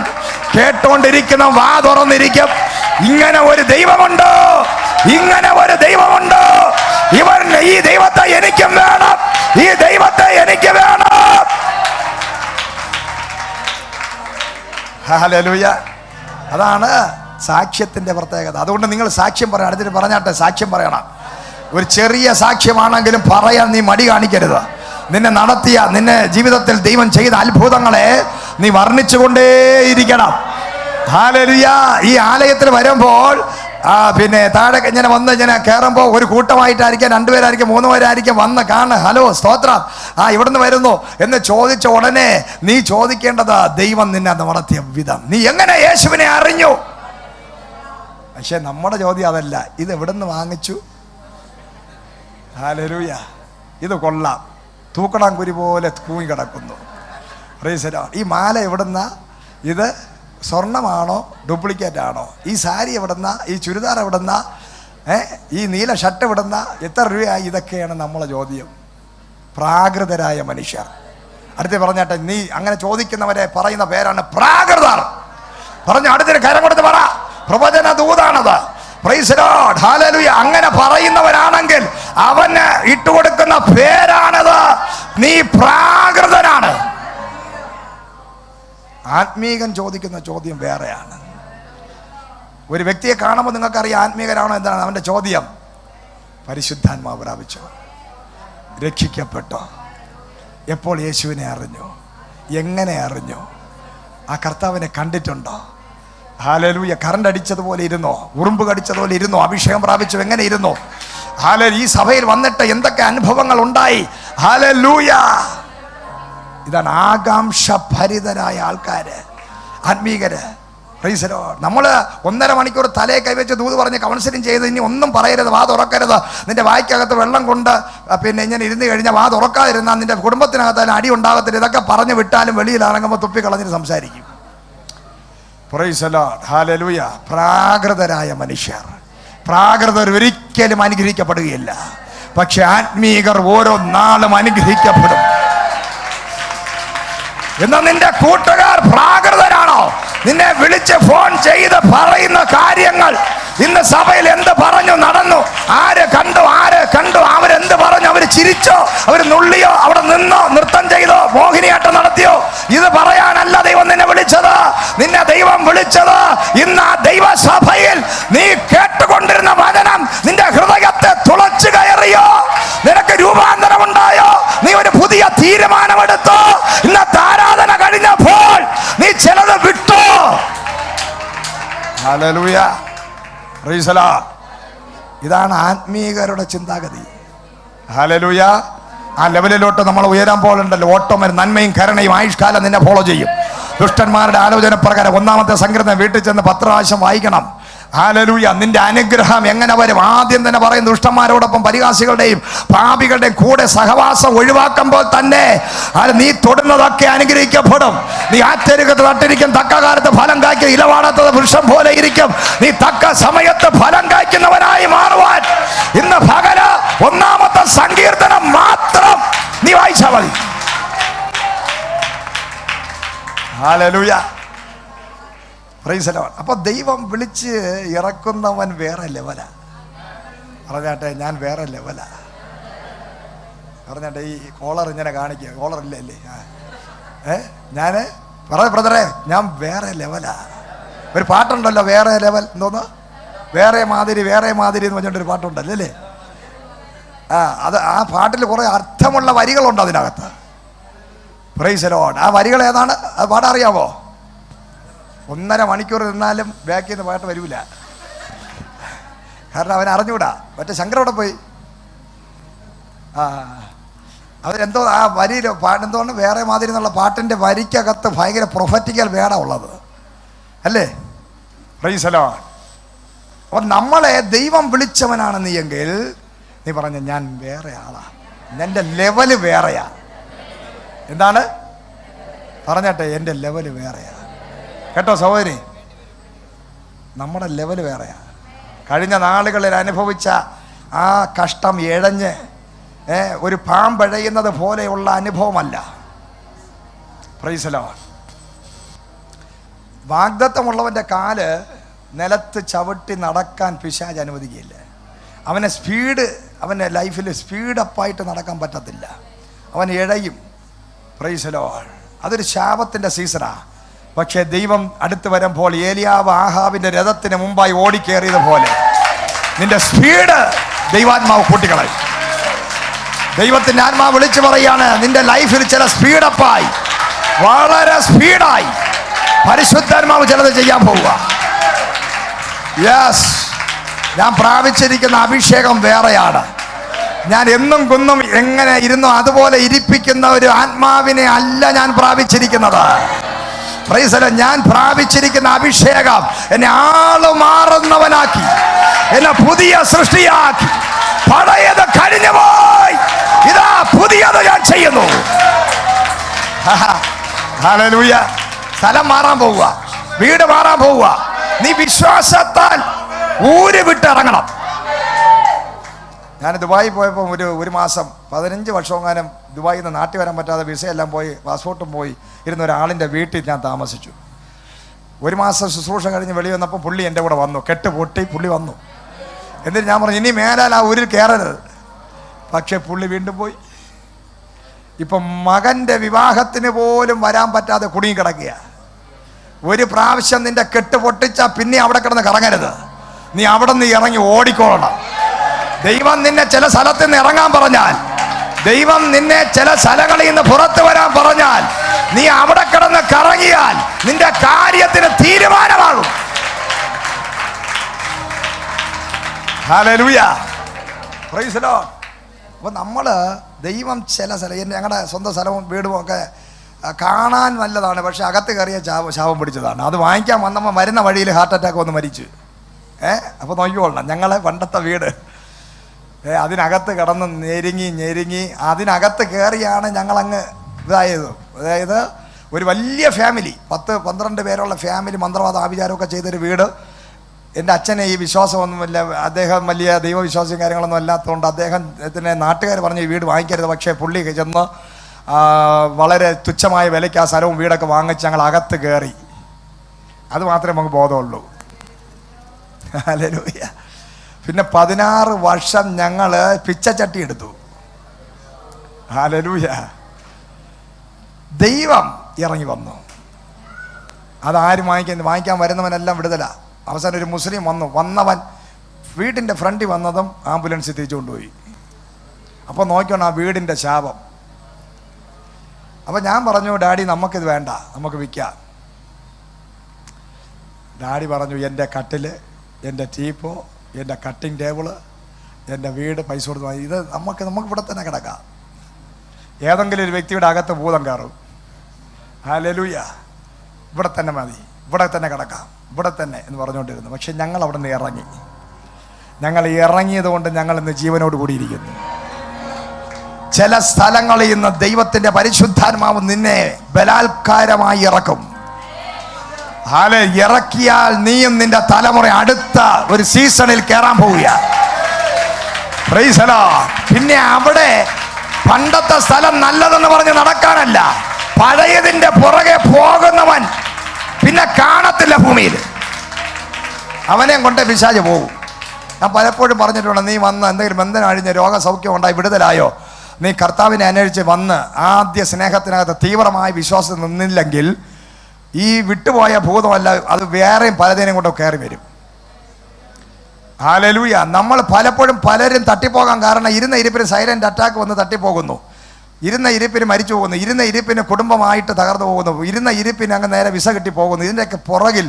കേട്ടോണ്ടിരിക്കുന്ന വാ തുറന്നിരിക്കും. ഇങ്ങനെ ഒരു ദൈവമുണ്ട്, ഇങ്ങനെ ഒരു ദൈവമുണ്ട്, ഈ ദൈവത്തെ എനിക്കും വേണം, ഈ ദൈവത്തെ എനിക്ക് വേണം. ഹല്ലേലൂയ. അതാണ് സാക്ഷ്യത്തിന്റെ പ്രത്യേകത. അതുകൊണ്ട് നിങ്ങൾ സാക്ഷ്യം പറയണം. അടുത്തിട്ട് പറഞ്ഞാട്ടെ, സാക്ഷ്യം പറയണം. ഒരു ചെറിയ സാക്ഷ്യമാണെങ്കിലും പറയാൻ നീ മടി കാണിക്കരുത്. നിന്നെ നടത്തിയ, നിന്നെ ജീവിതത്തിൽ ദൈവം ചെയ്ത അത്ഭുതങ്ങളെ നീ വർണ്ണിച്ചുകൊണ്ടേയിരിക്കണം. ഹല്ലേലൂയ. ഈ ആലയത്തിൽ വരുമ്പോൾ പിന്നെ താഴെ ഇങ്ങനെ വന്ന് ഇങ്ങനെ കയറുമ്പോൾ ഒരു കൂട്ടമായിട്ടായിരിക്കാം, 2 പേരായിരിക്കും, 3 പേരായിരിക്കും വന്ന് കാണുക. ഹലോ, സ്തോത്രം, ഇവിടുന്ന് വരുന്നു എന്ന് ചോദിച്ച ഉടനെ നീ ചോദിക്കേണ്ടത് ദൈവം നിന്നെ നടത്തിയ വിധം, നീ എങ്ങനെ യേശുവിനെ അറിഞ്ഞു. പക്ഷെ നമ്മുടെ ചോദ്യം അതല്ല, ഇത് എവിടുന്ന് വാങ്ങിച്ചു. ഹല്ലേലൂയ. ഇത് കൊള്ളാം, തൂക്കണാങ്കുരി പോലെ തൂങ്ങി കിടക്കുന്നു. Price the Lord. ഈ മാല എവിടുന്ന? ഇത് സ്വർണ്ണമാണോ ഡ്യൂപ്ലിക്കേറ്റ് ആണോ? ഈ സാരി എവിടുന്ന? ഈ ചുരിദാർ എവിടുന്ന? ഈ നീല ഷർട്ട് എവിടുന്ന? എത്ര രൂപയായി? ഇതൊക്കെയാണ് നമ്മളെ ചോദ്യം. പ്രാകൃതരായ മനുഷ്യർ. അടുത്ത് പറഞ്ഞാട്ടെ, നീ അങ്ങനെ ചോദിക്കുന്നവരെ പറയുന്ന പേരാണ് പ്രാകൃതർ. പറഞ്ഞു അടുത്തൊരു കരം കൊടുത്ത് പറ, പ്രവചന ദൂതാണത്. Praise the Lord. ഹല്ലേലൂയ. അങ്ങനെ പറയുന്നവരാണെങ്കിൽ അവന് ഇട്ടുകൊടുക്കുന്ന പേരാണത്, നീ പ്രാകൃതനാണ്. ആത്മീകൻ ചോദിക്കുന്ന ചോദ്യം വേറെയാണ്. ഒരു വ്യക്തിയെ കാണുമ്പോൾ നിങ്ങൾക്കറിയാം ആത്മീകനാണോ എന്താണ് അവൻ്റെ ചോദ്യം. പരിശുദ്ധാത്മാവ് പ്രാപിച്ചോ? രക്ഷിക്കപ്പെട്ടോ? എപ്പോൾ യേശുവിനെ അറിഞ്ഞു? എങ്ങനെ അറിഞ്ഞു? ആ കർത്താവിനെ കണ്ടിട്ടുണ്ടോ? ഹല്ലേലൂയ. കറണ്ട് അടിച്ചതുപോലെ ഇരുന്നോ? ഉറുമ്പ് കടിച്ചതുപോലെ ഇരുന്നോ? അഭിഷേകം പ്രാപിച്ചു എങ്ങനെ ഇരുന്നോ? ഹല്ലേലൂയ. ഈ സഭയിൽ വന്നിട്ട് എന്തൊക്കെ അനുഭവങ്ങൾ ഉണ്ടായി? ഹല്ലേലൂയ. ഇതാണ് ആകാംക്ഷഭരിതരായ ആൾക്കാര്, ആത്മീകര്. Price the Lord. നമ്മൾ 1.5 മണിക്കൂർ തലയെ കൈവച്ച് ദൂത് പറഞ്ഞ് കൗൺസിലിംഗ് ചെയ്ത് ഇനി ഒന്നും പറയരുത്, വാ തുറക്കരുത്, നിന്റെ വായ്ക്കകത്ത് വെള്ളം കൊണ്ട് പിന്നെ ഇങ്ങനെ ഇരുന്ന് കഴിഞ്ഞാൽ വാ തുറക്കാതിരുന്നാൽ നിന്റെ കുടുംബത്തിനകത്താലും അടി ഉണ്ടാകത്തില്ല, ഇതൊക്കെ പറഞ്ഞു വിട്ടാലും വെളിയിൽ ഇറങ്ങുമ്പോൾ തുപ്പിക്കളഞ്ഞിട്ട് സംസാരിക്കും. Price the Lord. ഹല്ലേലൂയ. പ്രാകൃതരായ മനുഷ്യർ, പ്രാകൃതർ ഒരിക്കലും അനുഗ്രഹിക്കപ്പെടുകയില്ല. പക്ഷെ ആത്മീകർ ഓരോ നാളും അനുഗ്രഹിക്കപ്പെടും. എന്നാ നിന്റെ കൂട്ടുകാർ പ്രാകൃതരാണോ? നിന്നെ വിളിച്ച് ഫോൺ ചെയ്ത് പറയുന്ന കാര്യങ്ങൾ ഇന്ന് സഭയിൽ എന്ത് പറഞ്ഞു നടന്നു, ആര് കണ്ടു, അവരെന്ത് പറഞ്ഞു, അവർ ചിരിച്ചോ, അവർ നുള്ളിയോ, അവിടെ നിന്നോ, നൃത്തം ചെയ്തോ, മോഹിനിയാട്ടം നടത്തിയോ, ഇത് പറയാനല്ല ദൈവം നിന്നെ വിളിച്ചത്. നിന്നെ ദൈവം വിളിച്ചത് ഇന്ന് ആ ദൈവസഭയിൽ നീ കേട്ടുകൊണ്ടിരുന്ന വചനം നിന്റെ ഹൃദയത്തെ തുളച്ചു കയറിയോ? നിനക്ക് രൂപാന്തരമുണ്ടായോ? നീ ഒരു പുതിയ തീരുമാനമെടുത്തോ? ഇന്നത്തെ ആരാധന കഴിഞ്ഞപ്പോൾ നീ ചിലത് വിട്ടോ? ഹല്ലേലൂയ. Praise the Lord. ഇതാണ് ആത്മീകരുടെ ചിന്താഗതി. ഹല്ലേലൂയ. ആ ലെവലിലോട്ട് നമ്മൾ ഉയരാൻ പോലുണ്ടല്ലോ. ഓട്ടം നന്മയും കരുണയും ആയുഷ്കാലം നിന്നെ ഫോളോ ചെയ്യും. ദുഷ്ടന്മാരുടെ ആലോചന പ്രകാരം 1-ാമത്തെ സങ്കീർത്തനം വീട്ടിൽ ചെന്ന് 10 പ്രാവശ്യം വായിക്കണം. ഹല്ലേലൂയ. നിന്റെ അനുഗ്രഹം എങ്ങനെ വരും? ആദ്യം തന്നെ പറയും, ദുഷ്ടന്മാരോടൊപ്പം പരിഹാസികളുടെയും പാപികളുടെയും കൂടെ സഹവാസം ഒഴിവാക്കുമ്പോൾ തന്നെ നീ തൊടുന്നതൊക്കെ അനുഗ്രഹിക്കപ്പെടും. നീ ആറ്റരുകത്ത് നട്ടിരിക്കും, തക്ക കാലത്ത് ഫലം കായ്ക്കും, ഇലവാടാത്തത് വൃക്ഷം പോലെ ഇരിക്കും. നീ തക്ക സമയത്ത് ഫലം കായ്ക്കുന്നവനായി മാറുവാൻ ഇന്ന് പകല് 1-ാമത്തെ സങ്കീർത്തനം മാത്രം നീ വായിച്ചാൽ മതി. ഹല്ലേലൂയ. Praise the Lord. അപ്പൊ ദൈവം വിളിച്ച് ഇറക്കുന്നവൻ വേറെ ലെവലാ. പറഞ്ഞാട്ടെ, ഞാൻ വേറെ ലെവലാ. പറഞ്ഞാട്ടെ, ഈ കോളർ ഇങ്ങനെ കാണിക്കുക, കോളർ ഇല്ലേ? ഞാൻ ബ്രദറെ, ഞാൻ വേറെ ലെവലാ. ഒരു പാട്ടുണ്ടല്ലോ, വേറെ ലെവൽ, എന്തോന്ന്, വേറെ മാതിരി എന്ന് പറഞ്ഞിട്ടൊരു പാട്ടുണ്ടല്ലോ അല്ലേ? അത് ആ പാട്ടിൽ കുറെ അർത്ഥമുള്ള വരികളുണ്ട് അതിനകത്ത്. Price the Lord. ആ വരികൾ ഏതാണ്? അത് പാടാറിയാവോ? 1.5 മണിക്കൂർ നിന്നാലും ബാക്കിൽ നിന്ന് പാട്ട് വരില്ല. കാരണം അവൻ അറിഞ്ഞൂടാ. മറ്റേ ശങ്കർ അവിടെ പോയി. അവരെന്തോ ആ വരിയിൽ പാട്ടെന്തോന്ന് വേറെ മാതിരി എന്നുള്ള പാട്ടിൻ്റെ വരിക്കകത്ത് ഭയങ്കര പ്രൊഫറ്റിക്കൽ വേടാ ഉള്ളത് അല്ലേ? Price the Lord. അപ്പം നമ്മളെ ദൈവം വിളിച്ചവനാണ് നീ എങ്കിൽ നീ പറഞ്ഞ ഞാൻ വേറെ ആളാ, എൻ്റെ ലെവല് വേറെയാ. എന്താണ് പറഞ്ഞട്ടെ? എൻ്റെ ലെവല് വേറെയാ. കേട്ടോ സഹോദരി? നമ്മുടെ ലെവൽ വേറെയാണ്. കഴിഞ്ഞ നാളുകളിൽ അനുഭവിച്ച ആ കഷ്ടം ഇഴഞ്ഞ് ഒരു പാമ്പഴയുന്നത് പോലെയുള്ള അനുഭവമല്ല. Praise the Lord. വാഗ്ദത്തമുള്ളവൻ്റെ കാല് നിലത്ത് ചവിട്ടി നടക്കാൻ പിശാച് അനുവദിക്കുകയില്ല. അവൻ്റെ ലൈഫിൽ സ്പീഡപ്പായിട്ട് നടക്കാൻ പറ്റത്തില്ല. അവൻ ഇഴയും. Price the Lord. അതൊരു ശാപത്തിൻ്റെ സീസണാണ്. പക്ഷേ ദൈവം അടുത്ത് വരുമ്പോൾ ഏലിയാവ് ആഹാബിൻ്റെ രഥത്തിന് മുമ്പായി ഓടിക്കേറിയതുപോലെ നിന്റെ സ്പീഡ് ദൈവാത്മാവ് കൂട്ടിക്കളയും. ദൈവത്തിൻ്റെ ആത്മാവ് വിളിച്ചു പറയാണ്, നിന്റെ ലൈഫിൽ ചില സ്പീഡപ്പായി, വളരെ സ്പീഡായി പരിശുദ്ധാത്മാവ് ചിലത് ചെയ്യാൻ പോവുക. യെസ്, ഞാൻ പ്രാപിച്ചിരിക്കുന്ന അഭിഷേകം വേറെയാണ്. ഞാൻ എന്നും കുന്നും എങ്ങനെ ഇരുന്നോ അതുപോലെ ഇരിപ്പിക്കുന്ന ഒരു ആത്മാവിനെ അല്ല ഞാൻ പ്രാപിച്ചിരിക്കുന്നത്. Price the Lord. ഞാൻ പ്രാപിച്ചിരിക്കുന്ന അഭിഷേകം എന്നെ ആള് മാറുന്നവനാക്കി, എന്നെ പുതിയ സൃഷ്ടിയാക്കി. പഴയത് കഴിഞ്ഞു പോയി, ഇതാ പുതിയത് ഞാൻ ചെയ്യുന്നു. ഹല്ലേലൂയ. സ്ഥലം മാറാൻ പോവുക, വീട് മാറാൻ പോവുക. നീ വിശ്വാസത്താൽ ഊര് വിട്ടിറങ്ങണം. ഞാൻ ദുബായി പോയപ്പോൾ ഒരു മാസം 15 വർഷമെങ്ങാനും ദുബായിൽ നിന്ന് നാട്ടിൽ വരാൻ പറ്റാതെ വിസയെല്ലാം പോയി പാസ്പോർട്ടും പോയി ഇരുന്ന ഒരാളിൻ്റെ വീട്ടിൽ ഞാൻ താമസിച്ചു. ഒരു മാസം ശുശ്രൂഷ കഴിഞ്ഞ് വെളി വന്നപ്പോൾ പുള്ളി എൻ്റെ കൂടെ വന്നു. കെട്ട് പൊട്ടി പുള്ളി വന്നു. എന്നിട്ട് ഞാൻ പറഞ്ഞു, ഇനി മേലാൽ ആ ഊരിൽ കയറരുത്. പക്ഷെ പുള്ളി വീണ്ടും പോയി. ഇപ്പം മകൻ്റെ വിവാഹത്തിന് പോലും വരാൻ പറ്റാതെ കുടുങ്ങി കിടക്കുക. ഒരു പ്രാവശ്യം നിന്റെ കെട്ട് പൊട്ടിച്ചാൽ പിന്നെ അവിടെ കിടന്ന് കറങ്ങരുത്. നീ അവിടെ നിന്ന് ഇറങ്ങി ഓടിക്കോളണം. ദൈവം നിന്നെ ചില സ്ഥലത്ത് നിന്ന് ഇറങ്ങാൻ പറഞ്ഞാൽ, ദൈവം നിന്നെ ചില സ്ഥലങ്ങളിൽ നിന്ന് പുറത്തു വരാൻ പറഞ്ഞാൽ, നീ അവിടെ കിടന്ന് കറങ്ങിയാൽ നിന്റെ കാര്യത്തിന് തീരുമാനമാകും. ഹല്ലേലൂയ. Praise the Lord. അപ്പോൾ നമ്മൾ ദൈവം ചില സ്ഥലം, ഞങ്ങളുടെ സ്വന്തം സ്ഥലവും വീടും ഒക്കെ കാണാൻ നല്ലതാണ്, പക്ഷെ അകത്ത് കയറിയ ശാപം പിടിച്ചതാണ്. അത് വാങ്ങിക്കാൻ വന്നപ്പോൾ വരുന്ന വഴിയിൽ ഹാർട്ട് അറ്റാക്ക് വന്ന് മരിച്ചു. അപ്പോൾ നോക്കിക്കൊള്ളണം. ഞങ്ങളെ പണ്ടത്തെ വീട് അതിനകത്ത് കിടന്ന് ഞെരുങ്ങി അതിനകത്ത് കയറിയാണ് ഞങ്ങളങ്ങ് ഇതായത്. അതായത് ഒരു വലിയ ഫാമിലി, 10-12 പേരുള്ള ഫാമിലി, മന്ത്രവാദ ആഭിചാരമൊക്കെ ചെയ്തൊരു വീട്. എൻ്റെ അച്ഛനെ ഈ വിശ്വാസമൊന്നുമില്ല, അദ്ദേഹം വലിയ ദൈവവിശ്വാസം കാര്യങ്ങളൊന്നും അല്ലാത്തതുകൊണ്ട് അദ്ദേഹത്തിന് നാട്ടുകാർ പറഞ്ഞ് ഈ വീട് വാങ്ങിക്കരുത്. പക്ഷേ പുള്ളി ചെന്ന് വളരെ തുച്ഛമായ വിലയ്ക്ക് ആ സ്ഥലവും വീടൊക്കെ വാങ്ങിച്ച് ഞങ്ങൾ അകത്ത് കയറി. അത് മാത്രമേ നമുക്ക് ബോധമുള്ളൂ. ഹല്ലേലൂയ. പിന്നെ 16 വർഷം ഞങ്ങൾ പിച്ചച്ചട്ടി എടുത്തു. ഹല്ലേലൂയ. ദൈവം ഇറങ്ങി വന്നു. അതാരും വാങ്ങിക്കാൻ വരുന്നവനെല്ലാം വിടുതല. അവസാനം ഒരു മുസ്ലിം വന്നവൻ വീടിൻ്റെ ഫ്രണ്ടിൽ വന്നതും ആംബുലൻസിൽ തിരിച്ചു കൊണ്ടുപോയി. അപ്പോൾ നോക്കണം ആ വീടിൻ്റെ ശാപം. അപ്പോൾ ഞാൻ പറഞ്ഞു, ഡാഡി നമുക്കിത് വേണ്ട, നമുക്ക് വിൽക്കാം. ഡാഡി പറഞ്ഞു, എൻ്റെ കട്ടില്, എൻ്റെ ടീപ്പോ, എൻ്റെ കട്ടിങ് ടേബിള്, എൻ്റെ വീട് പൈസ കൊടുത്ത് വാങ്ങി, ഇത് നമുക്ക് ഇവിടെ തന്നെ കിടക്കാം. ഏതെങ്കിലും ഒരു വ്യക്തിയുടെ അകത്ത് ഭൂതം കയറും. ഹല്ലേലൂയ. ഇവിടെ തന്നെ മതി, ഇവിടെ തന്നെ കിടക്കാം, ഇവിടെ തന്നെ എന്ന് പറഞ്ഞുകൊണ്ടിരുന്നു. പക്ഷെ ഞങ്ങൾ അവിടെ നിന്ന് ഇറങ്ങി. ഞങ്ങൾ ഇറങ്ങിയത് കൊണ്ട് ഞങ്ങൾ ഇന്ന് ജീവനോട് കൂടിയിരിക്കുന്നു. ചില സ്ഥലങ്ങളിൽ ഇന്ന് ദൈവത്തിൻ്റെ പരിശുദ്ധാത്മാവ് നിന്നെ ബലാത്കാരമായി ഇറക്കും. ഇറക്കിയാൽ നീയും നിന്റെ തലമുറ അടുത്ത ഒരു സീസണിൽ കയറാൻ പോവുക. Price the Lord. പിന്നെ അവിടെ പണ്ടത്തെ സ്ഥലം നല്ലതെന്ന് പറഞ്ഞ് നടക്കാനല്ല, പഴയതിൻ്റെ പുറകെ പോകുന്നവൻ പിന്നെ കാണത്തില്ല ഭൂമിയിൽ. അവനെയും കൊണ്ട് പിശാച് പോകും. ഞാൻ പലപ്പോഴും പറഞ്ഞിട്ടുണ്ട്, നീ വന്ന് എന്തെങ്കിലും ബന്ധനം അഴിഞ്ഞ് രോഗസൗഖ്യം ഉണ്ടായി വിടുതലായോ, നീ കർത്താവിനെ അന്വേഷിച്ച് വന്ന് ആദ്യ സ്നേഹത്തിനകത്ത് തീവ്രമായ വിശ്വാസം നിന്നില്ലെങ്കിൽ ഈ വിട്ടുപോയ ഭൂതമല്ല, അത് വേറെയും പലതിനെയും കൊണ്ട് കയറി വരും. ഹല്ലേലൂയ. നമ്മൾ പലപ്പോഴും പലരും തട്ടിപ്പോകാൻ കാരണം ഇരുന്ന ഇരിപ്പിന് സൈലന്റ് അറ്റാക്ക് വന്ന് തട്ടിപ്പോകുന്നു, ഇരുന്ന ഇരിപ്പിന് മരിച്ചു പോകുന്നു, ഇരുന്ന ഇരിപ്പിന് കുടുംബമായിട്ട് തകർന്നു പോകുന്നു, ഇരുന്ന ഇരിപ്പിന് അങ്ങ് നേരെ വിസ കിട്ടി പോകുന്നു. ഇതിൻ്റെയൊക്കെ പുറകിൽ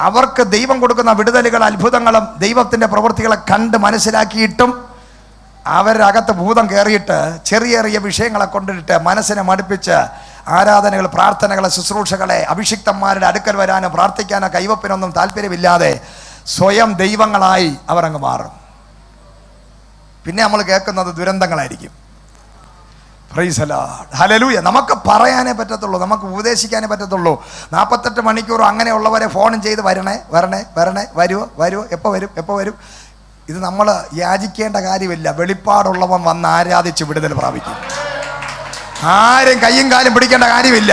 അവർക്ക് ദൈവം കൊടുക്കുന്ന വിടുതലുകൾ, അത്ഭുതങ്ങളും ദൈവത്തിൻ്റെ പ്രവൃത്തികളെ കണ്ട് മനസ്സിലാക്കിയിട്ടും അവരകത്ത് ഭൂതം കയറിയിട്ട് ചെറിയ ചെറിയ വിഷയങ്ങളെ കൊണ്ടിട്ട് മനസ്സിനെ മടുപ്പിച്ച് ആരാധനകൾ, പ്രാർത്ഥനകളെ, ശുശ്രൂഷകളെ, അഭിഷിക്തന്മാരുടെ അടുക്കൽ വരാനോ പ്രാർത്ഥിക്കാനോ കൈവപ്പിനൊന്നും താല്പര്യമില്ലാതെ സ്വയം ദൈവങ്ങളായി അവർ അങ്ങ് മാറും. പിന്നെ നമ്മൾ കേൾക്കുന്നത് ദുരന്തങ്ങളായിരിക്കും. Praise the Lord. ഹല്ലേലൂയ. നമുക്ക് പറയാനേ പറ്റത്തുള്ളൂ, നമുക്ക് ഉപദേശിക്കാനേ പറ്റത്തുള്ളൂ. 48 മണിക്കൂർ അങ്ങനെയുള്ളവരെ ഫോണും ചെയ്ത് വരണേ വരണേ വരണേ, വരുമോ വരുമോ, എപ്പോൾ വരും എപ്പോൾ വരും. ഇത് നമ്മൾ യാചിക്കേണ്ട കാര്യമില്ല. വെളിപ്പാടുള്ളവൻ വന്ന് ആരാധിച്ച് വിടുതൽ പ്രാപിക്കും. ആരും കയ്യും കാലും പിടിക്കേണ്ട കാര്യമില്ല.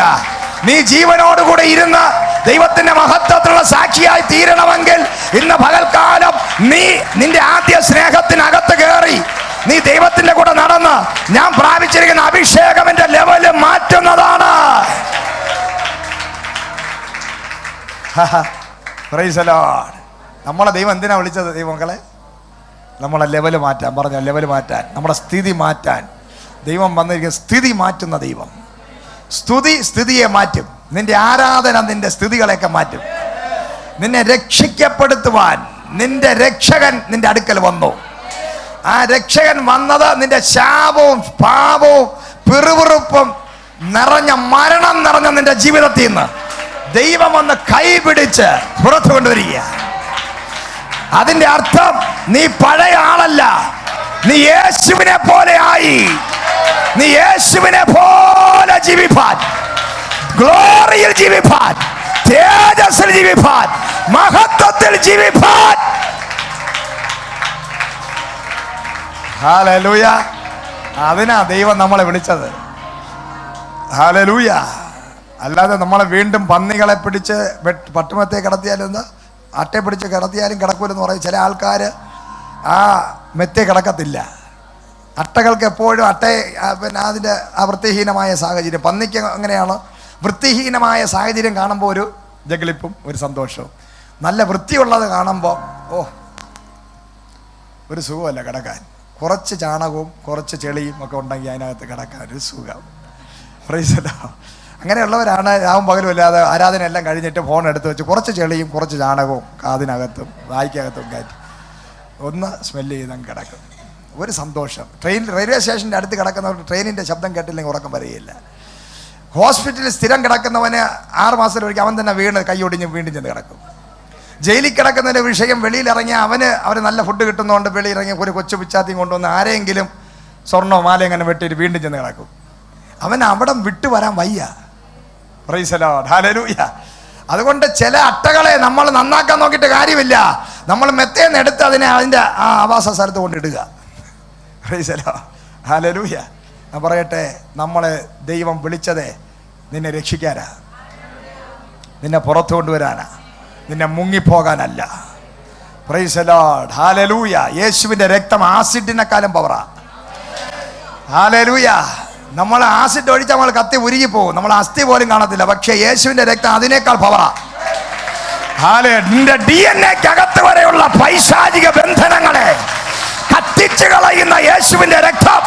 നീ ജീവനോടുകൂടെ ഇരുന്ന് ദൈവത്തിന്റെ മഹത്വത്തിലുള്ള സാക്ഷിയായി തീരണമെങ്കിൽ ഇന്ന് പകൽക്കാലം നീ നിന്റെ ആദ്യ സ്നേഹത്തിനകത്ത് കയറി നീ ദൈവത്തിന്റെ കൂടെ നടന്ന് ഞാൻ പ്രാപിച്ചിരിക്കുന്ന അഭിഷേകം എന്റെ ലെവല് മാറ്റുന്നതാണ്. Praise the Lord. നമ്മളെ ദൈവം എന്തിനാ വിളിച്ചത്? ദൈവമക്കളെ, നമ്മളെ ലെവല് മാറ്റാൻ, പറഞ്ഞ ലെവല് മാറ്റാൻ, നമ്മുടെ സ്ഥിതി മാറ്റാൻ ദൈവം വന്നിരിക്കുന്ന. സ്ഥിതി മാറ്റുന്ന ദൈവം. സ്തുതി സ്ഥിതിയെ മാറ്റും. നിന്റെ ആരാധന നിന്റെ സ്ഥിതികളെയൊക്കെ മാറ്റും. നിന്നെ രക്ഷിക്കപ്പെടുത്തുവാൻ നിന്റെ രക്ഷകൻ നിന്റെ അടുക്കൽ വന്നു. ആ രക്ഷകൻ വന്നത് നിന്റെ ശാപവും പാപവും പിറുപിറുപ്പും നിറഞ്ഞ മരണം നിറഞ്ഞ നിന്റെ ജീവിതത്തിൽ നിന്ന് ദൈവം വന്ന് കൈപിടിച്ച് പുറത്തു കൊണ്ടുവരിക. അതിന്റെ അർത്ഥം നീ പഴയ ആളല്ല, നീ യേശുവിനെ പോലെ ആയി. നീ യേശുവിനെ പോലെ ജീവിപ്പാൻ, ഗ്ലോറിയിൽ ജീവിപ്പാൻ, തേജസ്സിൽ ജീവിപ്പാൻ, മഹത്വത്തിൽ ജീവിപ്പാൻ. ഹല്ലേലൂയ. അതിനാ ദൈവം നമ്മളെ വിളിച്ചത്. ഹല്ലേലൂയ. അല്ലാതെ നമ്മളെ വീണ്ടും പന്നികളെ പിടിച്ച് പട്ടുമത്തെ കിടത്തിയാലും അട്ടയെ പിടിച്ച് കിടത്തിയാലും കിടക്കൂലെന്ന് പറയും ചില ആൾക്കാർ. ആ മെത്തെ കിടക്കത്തില്ല. അട്ടകൾക്ക് എപ്പോഴും പിന്നെ അതിൻ്റെ ആ വൃത്തിഹീനമായ സാഹചര്യം, പന്നിക്ക് അങ്ങനെയാണ്. വൃത്തിഹീനമായ സാഹചര്യം കാണുമ്പോൾ ഒരു ജഗളിപ്പും ഒരു സന്തോഷവും. നല്ല വൃത്തിയുള്ളത് കാണുമ്പോൾ ഒരു സുഖമല്ല കിടക്കാൻ. കുറച്ച് ചാണകവും കുറച്ച് ചെളിയും ഒക്കെ ഉണ്ടെങ്കിൽ അതിനകത്ത് കിടക്കാൻ ഒരു സുഖം. Price the Lord. അങ്ങനെയുള്ളവരാണ് രാവും പകലും അല്ലാതെ ആരാധന എല്ലാം കഴിഞ്ഞിട്ട് ഫോൺ എടുത്ത് വെച്ച് കുറച്ച് ചെളിയും കുറച്ച് ചാണകവും കാതിനകത്തും വായിക്കകത്തും കയറ്റി ഒന്ന് സ്മെല്ല് ചെയ്തങ്ങ് കിടക്കും. ഒരു സന്തോഷം. റെയിൽവേ സ്റ്റേഷൻ്റെ അടുത്ത് കിടക്കുന്നവർക്ക് ട്രെയിനിൻ്റെ ശബ്ദം കേട്ടില്ലെങ്കിൽ ഉറക്കം വരികയില്ല. ഹോസ്പിറ്റലിൽ സ്ഥിരം കിടക്കുന്നവന് 6 മാസത്തിലൊരിക്കൽ അവൻ തന്നെ വീണ് കൈയൊടിഞ്ഞ് വീണ്ടും ചെന്ന് കിടക്കും. ജയിലിൽ കിടക്കുന്നതിൻ്റെ വിഷയം വെളിയിലിറങ്ങിയ അവന് നല്ല ഫുഡ് കിട്ടുന്നതുകൊണ്ട് വെളിയിലിറങ്ങിയ ഒരു കൊച്ചു പിച്ചാത്തിയും കൊണ്ടുവന്ന് ആരെങ്കിലും സ്വർണ്ണോ മാലയും അങ്ങനെ വെട്ടിയിട്ട് വീണ്ടും ചെന്ന് കിടക്കും. അവൻ അവിടെ വിട്ടു വരാൻ വയ്യ. Price the Lord. ഹല്ലേലൂയ. അതുകൊണ്ട് ചില അട്ടകളെ നമ്മൾ നന്നാക്കാൻ നോക്കിയിട്ട് കാര്യമില്ല. നമ്മൾ മെത്തേന്ന് എടുത്ത് അതിൻ്റെ ആ ആവാസ സ്ഥലത്ത് കൊണ്ടിടുക. Praise the Lord. ഹല്ലേലൂയ. ഞാൻ പറയട്ടെ, നമ്മളെ ദൈവം വിളിച്ചതേ നിന്നെ രക്ഷിക്കാനാ, നിന്നെ പുറത്തു കൊണ്ടുവരാനാ, നിന്നെ മുങ്ങിപ്പോകാനല്ല. Praise the Lord. ഹല്ലേലൂയ. യേശുവിൻ്റെ രക്തം ആസിഡിനെക്കാളും പവറാ. ഹല്ലേലൂയ. നമ്മൾ ആസിഡ് ഒഴിച്ചാൽ നമ്മൾ കത്തി ഉരുകി പോകും, നമ്മൾ അസ്ഥി പോലും കാണത്തില്ല. പക്ഷേ യേശുവിൻ്റെ രക്തം അതിനേക്കാൾ പവറാ. നിന്റെ DNA-ക്കകത്ത് വരെയുള്ള പൈശാചിക ബന്ധനങ്ങളെ കത്തിച്ചു കളയുന്ന യേശുവിൻ്റെ രക്തം.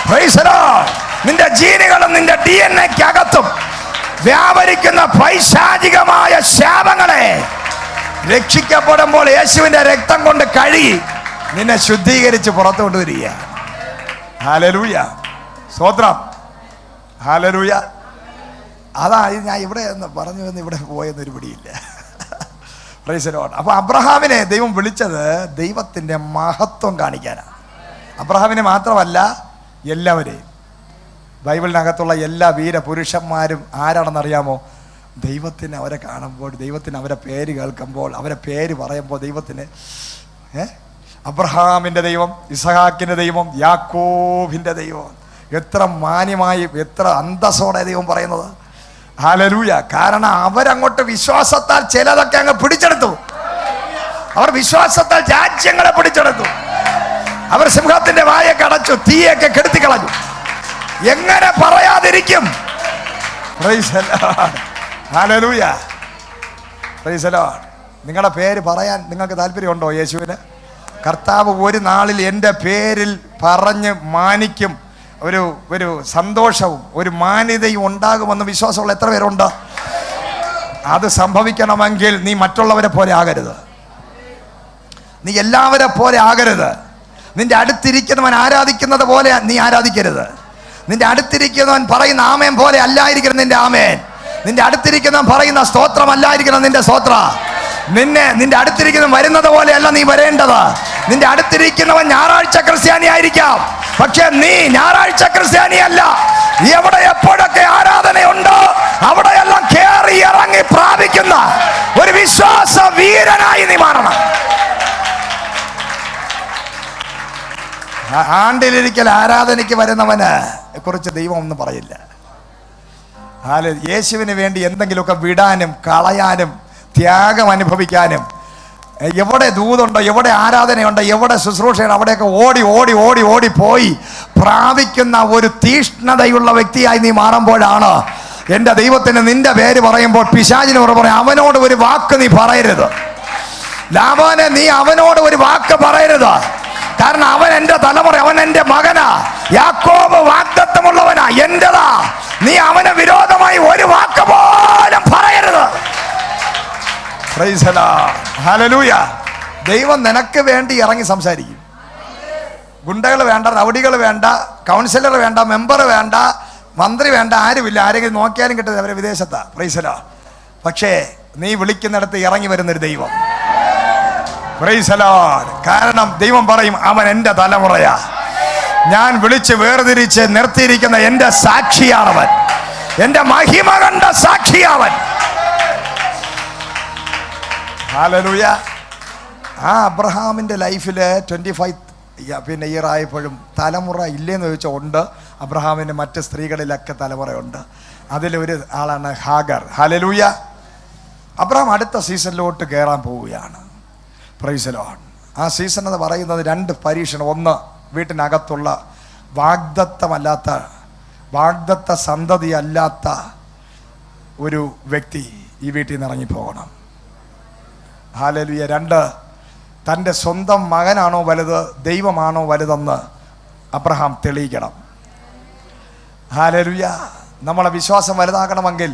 Price the Lord. നിന്റെ ജീനുകളും നിന്റെ DNA-ക്കകത്തും വ്യാപരിക്കുന്ന പൈശാചികമായ ശാപങ്ങളെ രക്ഷിക്കപ്പെടുമ്പോൾ യേശുവിൻ്റെ രക്തം കൊണ്ട് കഴുകി നിന്നെ ശുദ്ധീകരിച്ച് പുറത്തു കൊണ്ടുവരിക. ഹല്ലേലൂയ. സ്തോത്രം. ഹല്ലേലൂയ. അതാ ഞാൻ ഇവിടെ പറഞ്ഞു വന്ന് ഇവിടെ പോയെന്നൊരു പിടിയില്ല. Praise the Lord. അപ്പോൾ അബ്രഹാമിനെ ദൈവം വിളിച്ചത് ദൈവത്തിൻ്റെ മഹത്വം കാണിക്കാനാണ്. അബ്രഹാമിനെ മാത്രമല്ല, എല്ലാവരെയും. ബൈബിളിനകത്തുള്ള എല്ലാ വീരപുരുഷന്മാരും ആരാണെന്നറിയാമോ? ദൈവത്തിന് അവരെ കാണുമ്പോൾ, ദൈവത്തിന് അവരെ പേര് കേൾക്കുമ്പോൾ, അവരെ പേര് പറയുമ്പോൾ ദൈവത്തിന് അബ്രഹാമിൻ്റെ ദൈവം, ഇസഹാക്കിൻ്റെ ദൈവം, യാക്കോബിൻ്റെ ദൈവം. എത്ര മാന്യമായി, എത്ര അന്തസ്സോടെ ദൈവം പറയുന്നത്. ഹല്ലേലൂയ. കാരണം അവരങ്ങോട്ട് വിശ്വാസത്താൽ ചിലതൊക്കെ അങ്ങ് പിടിച്ചെടുത്തു. അവർ വിശ്വാസത്താൽ രാജ്യങ്ങളെ പിടിച്ചെടുത്തു. അവർ സിംഹത്തിന്റെ വായൊക്കെ അടച്ചു, തീയൊക്കെ കെടുത്തി കളഞ്ഞു. എങ്ങനെ പറയാതിരിക്കും? Praise the Lord. Hallelujah. Praise the Lord. നിങ്ങളുടെ പേര് പറയാൻ നിങ്ങൾക്ക് താല്പര്യമുണ്ടോ? യേശുവിന് കർത്താവ് ഒരു നാളിൽ എൻ്റെ പേരിൽ പറഞ്ഞ് മാനിക്കും. ഒരു സന്തോഷവും ഒരു മാന്യതയും ഉണ്ടാകുമെന്ന് വിശ്വാസമുള്ള എത്ര പേരുണ്ട്? അത് സംഭവിക്കണമെങ്കിൽ നീ മറ്റുള്ളവരെ പോലെ ആകരുത്, നീ എല്ലാവരെ പോലെ ആകരുത്. നിന്റെ അടുത്തിരിക്കുന്നവൻ ആരാധിക്കുന്നത് പോലെ നീ ആരാധിക്കരുത്. നിന്റെ അടുത്തിരിക്കുന്നവൻ പറയുന്ന ആമേൻ പോലെ അല്ലായിരിക്കണം നിന്റെ ആമേൻ. നിന്റെ അടുത്തിരിക്കുന്നവൻ പറയുന്ന സ്തോത്രം അല്ലായിരിക്കണം നിന്റെ സ്തോത്ര. നിന്റെ അടുത്തിരിക്കുന്നവൻ വരുന്നത് പോലെയല്ല നീ വരേണ്ടത്. നിന്റെ അടുത്തിരിക്കുന്നവൻ ഞായറാഴ്ച ക്രിസ്ത്യാനി ആയിരിക്കാം, പക്ഷെ നീ ഞായറാഴ്ച ക്രിസ്ത്യാനിയല്ല. എവിടെ എപ്പോഴൊക്കെ ആരാധനയുണ്ടോ അവിടെയെല്ലാം കേറി ഇറങ്ങി പ്രാപിക്കുന്ന ഒരു വിശ്വാസ വീരനായി നീ മാറണം. ആണ്ടിലൊരിക്കൽ ആരാധനയ്ക്ക് വരുന്നവന് കുറിച്ച് ദൈവം ഒന്നും പറയില്ല. യേശുവിന് വേണ്ടി എന്തെങ്കിലുമൊക്കെ വിടാനും കളയാനും ത്യാഗം അനുഭവിക്കാനും എവിടെ ദൂതുണ്ടോ, എവിടെ ആരാധനയുണ്ടോ, എവിടെ ശുശ്രൂഷയുണ്ടോ അവിടെയൊക്കെ ഓടി ഓടി ഓടി ഓടി പോയി പ്രാപിക്കുന്ന ഒരു തീഷ്ണതയുള്ള വ്യക്തിയായി നീ മാറുമ്പോഴാണ് എൻ്റെ ദൈവത്തിന് നിന്റെ പേര് പറയുമ്പോൾ പിശാചിനോട് പറയും, അവനോട് ഒരു വാക്ക് നീ പറയരുത്. ലാബാനെ, നീ അവനോട് ഒരു വാക്ക് പറയരുത്. കാരണം അവൻ എൻ്റെ തലമുറ, അവൻ എൻ്റെ മകനാ. യാക്കോബ് വാഗ്ദത്തമുള്ളവനാ, എന്റേതാ. നീ അവന് വിരോധമായി ഒരു വാക്ക് പോലും പറയരുത്. Price the Lord. ഹല്ലേലൂയ. ദൈവം നിനക്ക് വേണ്ടി ഇറങ്ങി സംസാരിക്കും. ഗുണ്ടകൾ വേണ്ട, റൗഡികൾ വേണ്ട, കൗൺസിലർ വേണ്ട, മെമ്പർ വേണ്ട, മന്ത്രി വേണ്ട, ആരുമില്ല. ആരെങ്കിലും നോക്കിയാലും കിട്ടുന്നത് അവരെ വിദേശത്താ. Price the Lord. പക്ഷേ നീ വിളിക്കുന്നിടത്ത് ഇറങ്ങി വരുന്നൊരു ദൈവം. Price the Lord. കാരണം ദൈവം പറയും, അവൻ എൻ്റെ തലമുറയാ. ഞാൻ വിളിച്ച് വേർതിരിച്ച് നിർത്തിയിരിക്കുന്ന എൻ്റെ സാക്ഷിയാണവൻ. എൻ്റെ മഹിമ കണ്ട സാക്ഷിയാവൻ. ഹല്ലേലൂയ. ആ അബ്രഹാമിൻ്റെ ലൈഫിൽ 25 ഇയർ ആയപ്പോഴും തലമുറ ഇല്ലേന്ന് ചോദിച്ചാൽ ഉണ്ട്. അബ്രഹാമിന് മറ്റ് സ്ത്രീകളിലൊക്കെ തലമുറയുണ്ട്. അതിലൊരു ആളാണ് ഹാഗർ. ഹല്ലേലൂയ. അബ്രഹാം അടുത്ത സീസണിലോട്ട് കയറാൻ പോവുകയാണ്. Price the Lord. ആ സീസൺ എന്ന് പറയുന്നത് 2 പരീക്ഷണം. ഒന്ന്, വീട്ടിനകത്തുള്ള വാഗ്ദത്ത സന്തതി അല്ലാത്ത ഒരു വ്യക്തി ഈ വീട്ടിൽ നിന്ന് ഇറങ്ങിപ്പോകണം. ഹല്ലേലൂയ. 2, തൻ്റെ സ്വന്തം മകനാണോ വലുത്, ദൈവമാണോ വലുതെന്ന് അബ്രഹാം തെളിയിക്കണം. ഹല്ലേലൂയ. നമ്മളെ വിശ്വാസം വലുതാകണമെങ്കിൽ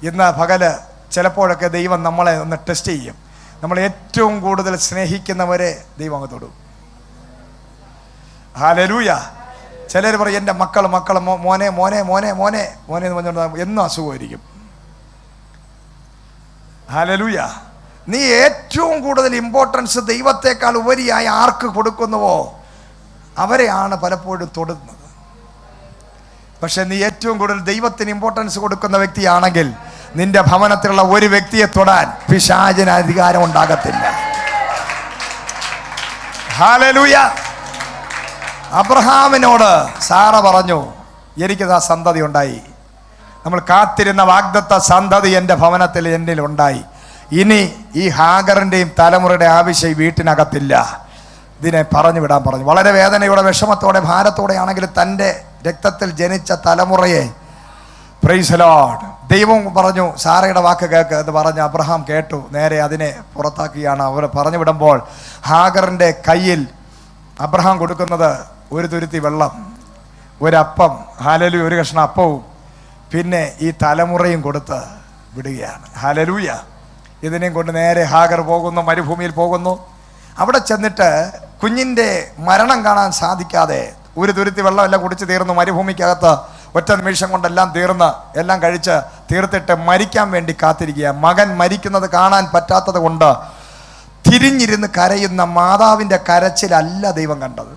ഇന്ന് പകല് ചിലപ്പോഴൊക്കെ ദൈവം നമ്മളെ ഒന്ന് ടെസ്റ്റ് ചെയ്യും. നമ്മൾ ഏറ്റവും കൂടുതൽ സ്നേഹിക്കുന്നവരെ ദൈവം അങ്ങ് തൊടും. ഹല്ലേലൂയ. ചിലർ പറയും, എൻ്റെ മക്കൾ മോനെ മോനെ മോനെ മോനെ മോനെ എന്ന് പറഞ്ഞുകൊണ്ട് എന്നും അസുഖമായിരിക്കും. ഹല്ലേലൂയ. നീ ഏറ്റവും കൂടുതൽ ഇമ്പോർട്ടൻസ് ദൈവത്തെക്കാൾ ഉപരിയായി ആർക്ക് കൊടുക്കുന്നുവോ അവരെയാണ് പലപ്പോഴും തൊടുന്നത്. പക്ഷെ നീ ഏറ്റവും കൂടുതൽ ദൈവത്തിന് ഇമ്പോർട്ടൻസ് കൊടുക്കുന്ന വ്യക്തിയാണെങ്കിൽ നിന്റെ ഭവനത്തിലുള്ള ഒരു വ്യക്തിയെ തൊടാൻ പിശാചിന് അധികാരം ഉണ്ടാകത്തില്ല. ഹല്ലേലൂയ. അബ്രഹാമിനോട് സാറ പറഞ്ഞു, എനിക്കത് ആ സന്തതി ഉണ്ടായി. നമ്മൾ കാത്തിരുന്ന വാഗ്ദത്ത സന്തതി എൻ്റെ ഭവനത്തിൽ എന്നിൽ ഉണ്ടായി. ഇനി ഈ ഹാഗറിൻ്റെയും തലമുറയുടെ ആവശ്യം വീട്ടിനകത്തില്ല. ഇതിനെ പറഞ്ഞു വിടാൻ പറഞ്ഞു. വളരെ വേദനയോടെ, വിഷമത്തോടെ, ഭാരത്തോടെ ആണെങ്കിലും തൻ്റെ രക്തത്തിൽ ജനിച്ച തലമുറയെ, പ്രൈസ് ദി ലോർഡ്, ദൈവം പറഞ്ഞു സാറയുടെ വാക്ക് കേൾക്ക് എന്ന് പറഞ്ഞ് അബ്രഹാം കേട്ടു. നേരെ അതിനെ പുറത്താക്കിയാണ് അവർ പറഞ്ഞു വിടുമ്പോൾ ഹാഗറിൻ്റെ കയ്യിൽ അബ്രഹാം കൊടുക്കുന്നത് ഒരു തുരുത്തി വെള്ളം, ഒരപ്പം, ഹല്ലേലൂയ, ഒരു കഷ്ണം അപ്പവും പിന്നെ ഈ തലമുറയും കൊടുത്ത് വിടുകയാണ്. ഹല്ലേലൂയ. ഇതിനെയും കൊണ്ട് നേരെ ഹാഗർ പോകുന്നു, മരുഭൂമിയിൽ പോകുന്നു. അവിടെ ചെന്നിട്ട് കുഞ്ഞിൻ്റെ മരണം കാണാൻ സാധിക്കാതെ ഒരു തുരുത്തി വെള്ളമെല്ലാം കുടിച്ച് തീർന്നു. മരുഭൂമിക്കകത്ത് ഒറ്റ നിമിഷം കൊണ്ടെല്ലാം തീർന്ന് എല്ലാം കഴിച്ച് തീർത്തിട്ട് മരിക്കാൻ വേണ്ടി കാത്തിരിക്കുക. മകൻ മരിക്കുന്നത് കാണാൻ പറ്റാത്തത് കൊണ്ട് തിരിഞ്ഞിരുന്ന് കരയുന്ന മാതാവിൻ്റെ കരച്ചിലല്ല ദൈവം കണ്ടത്.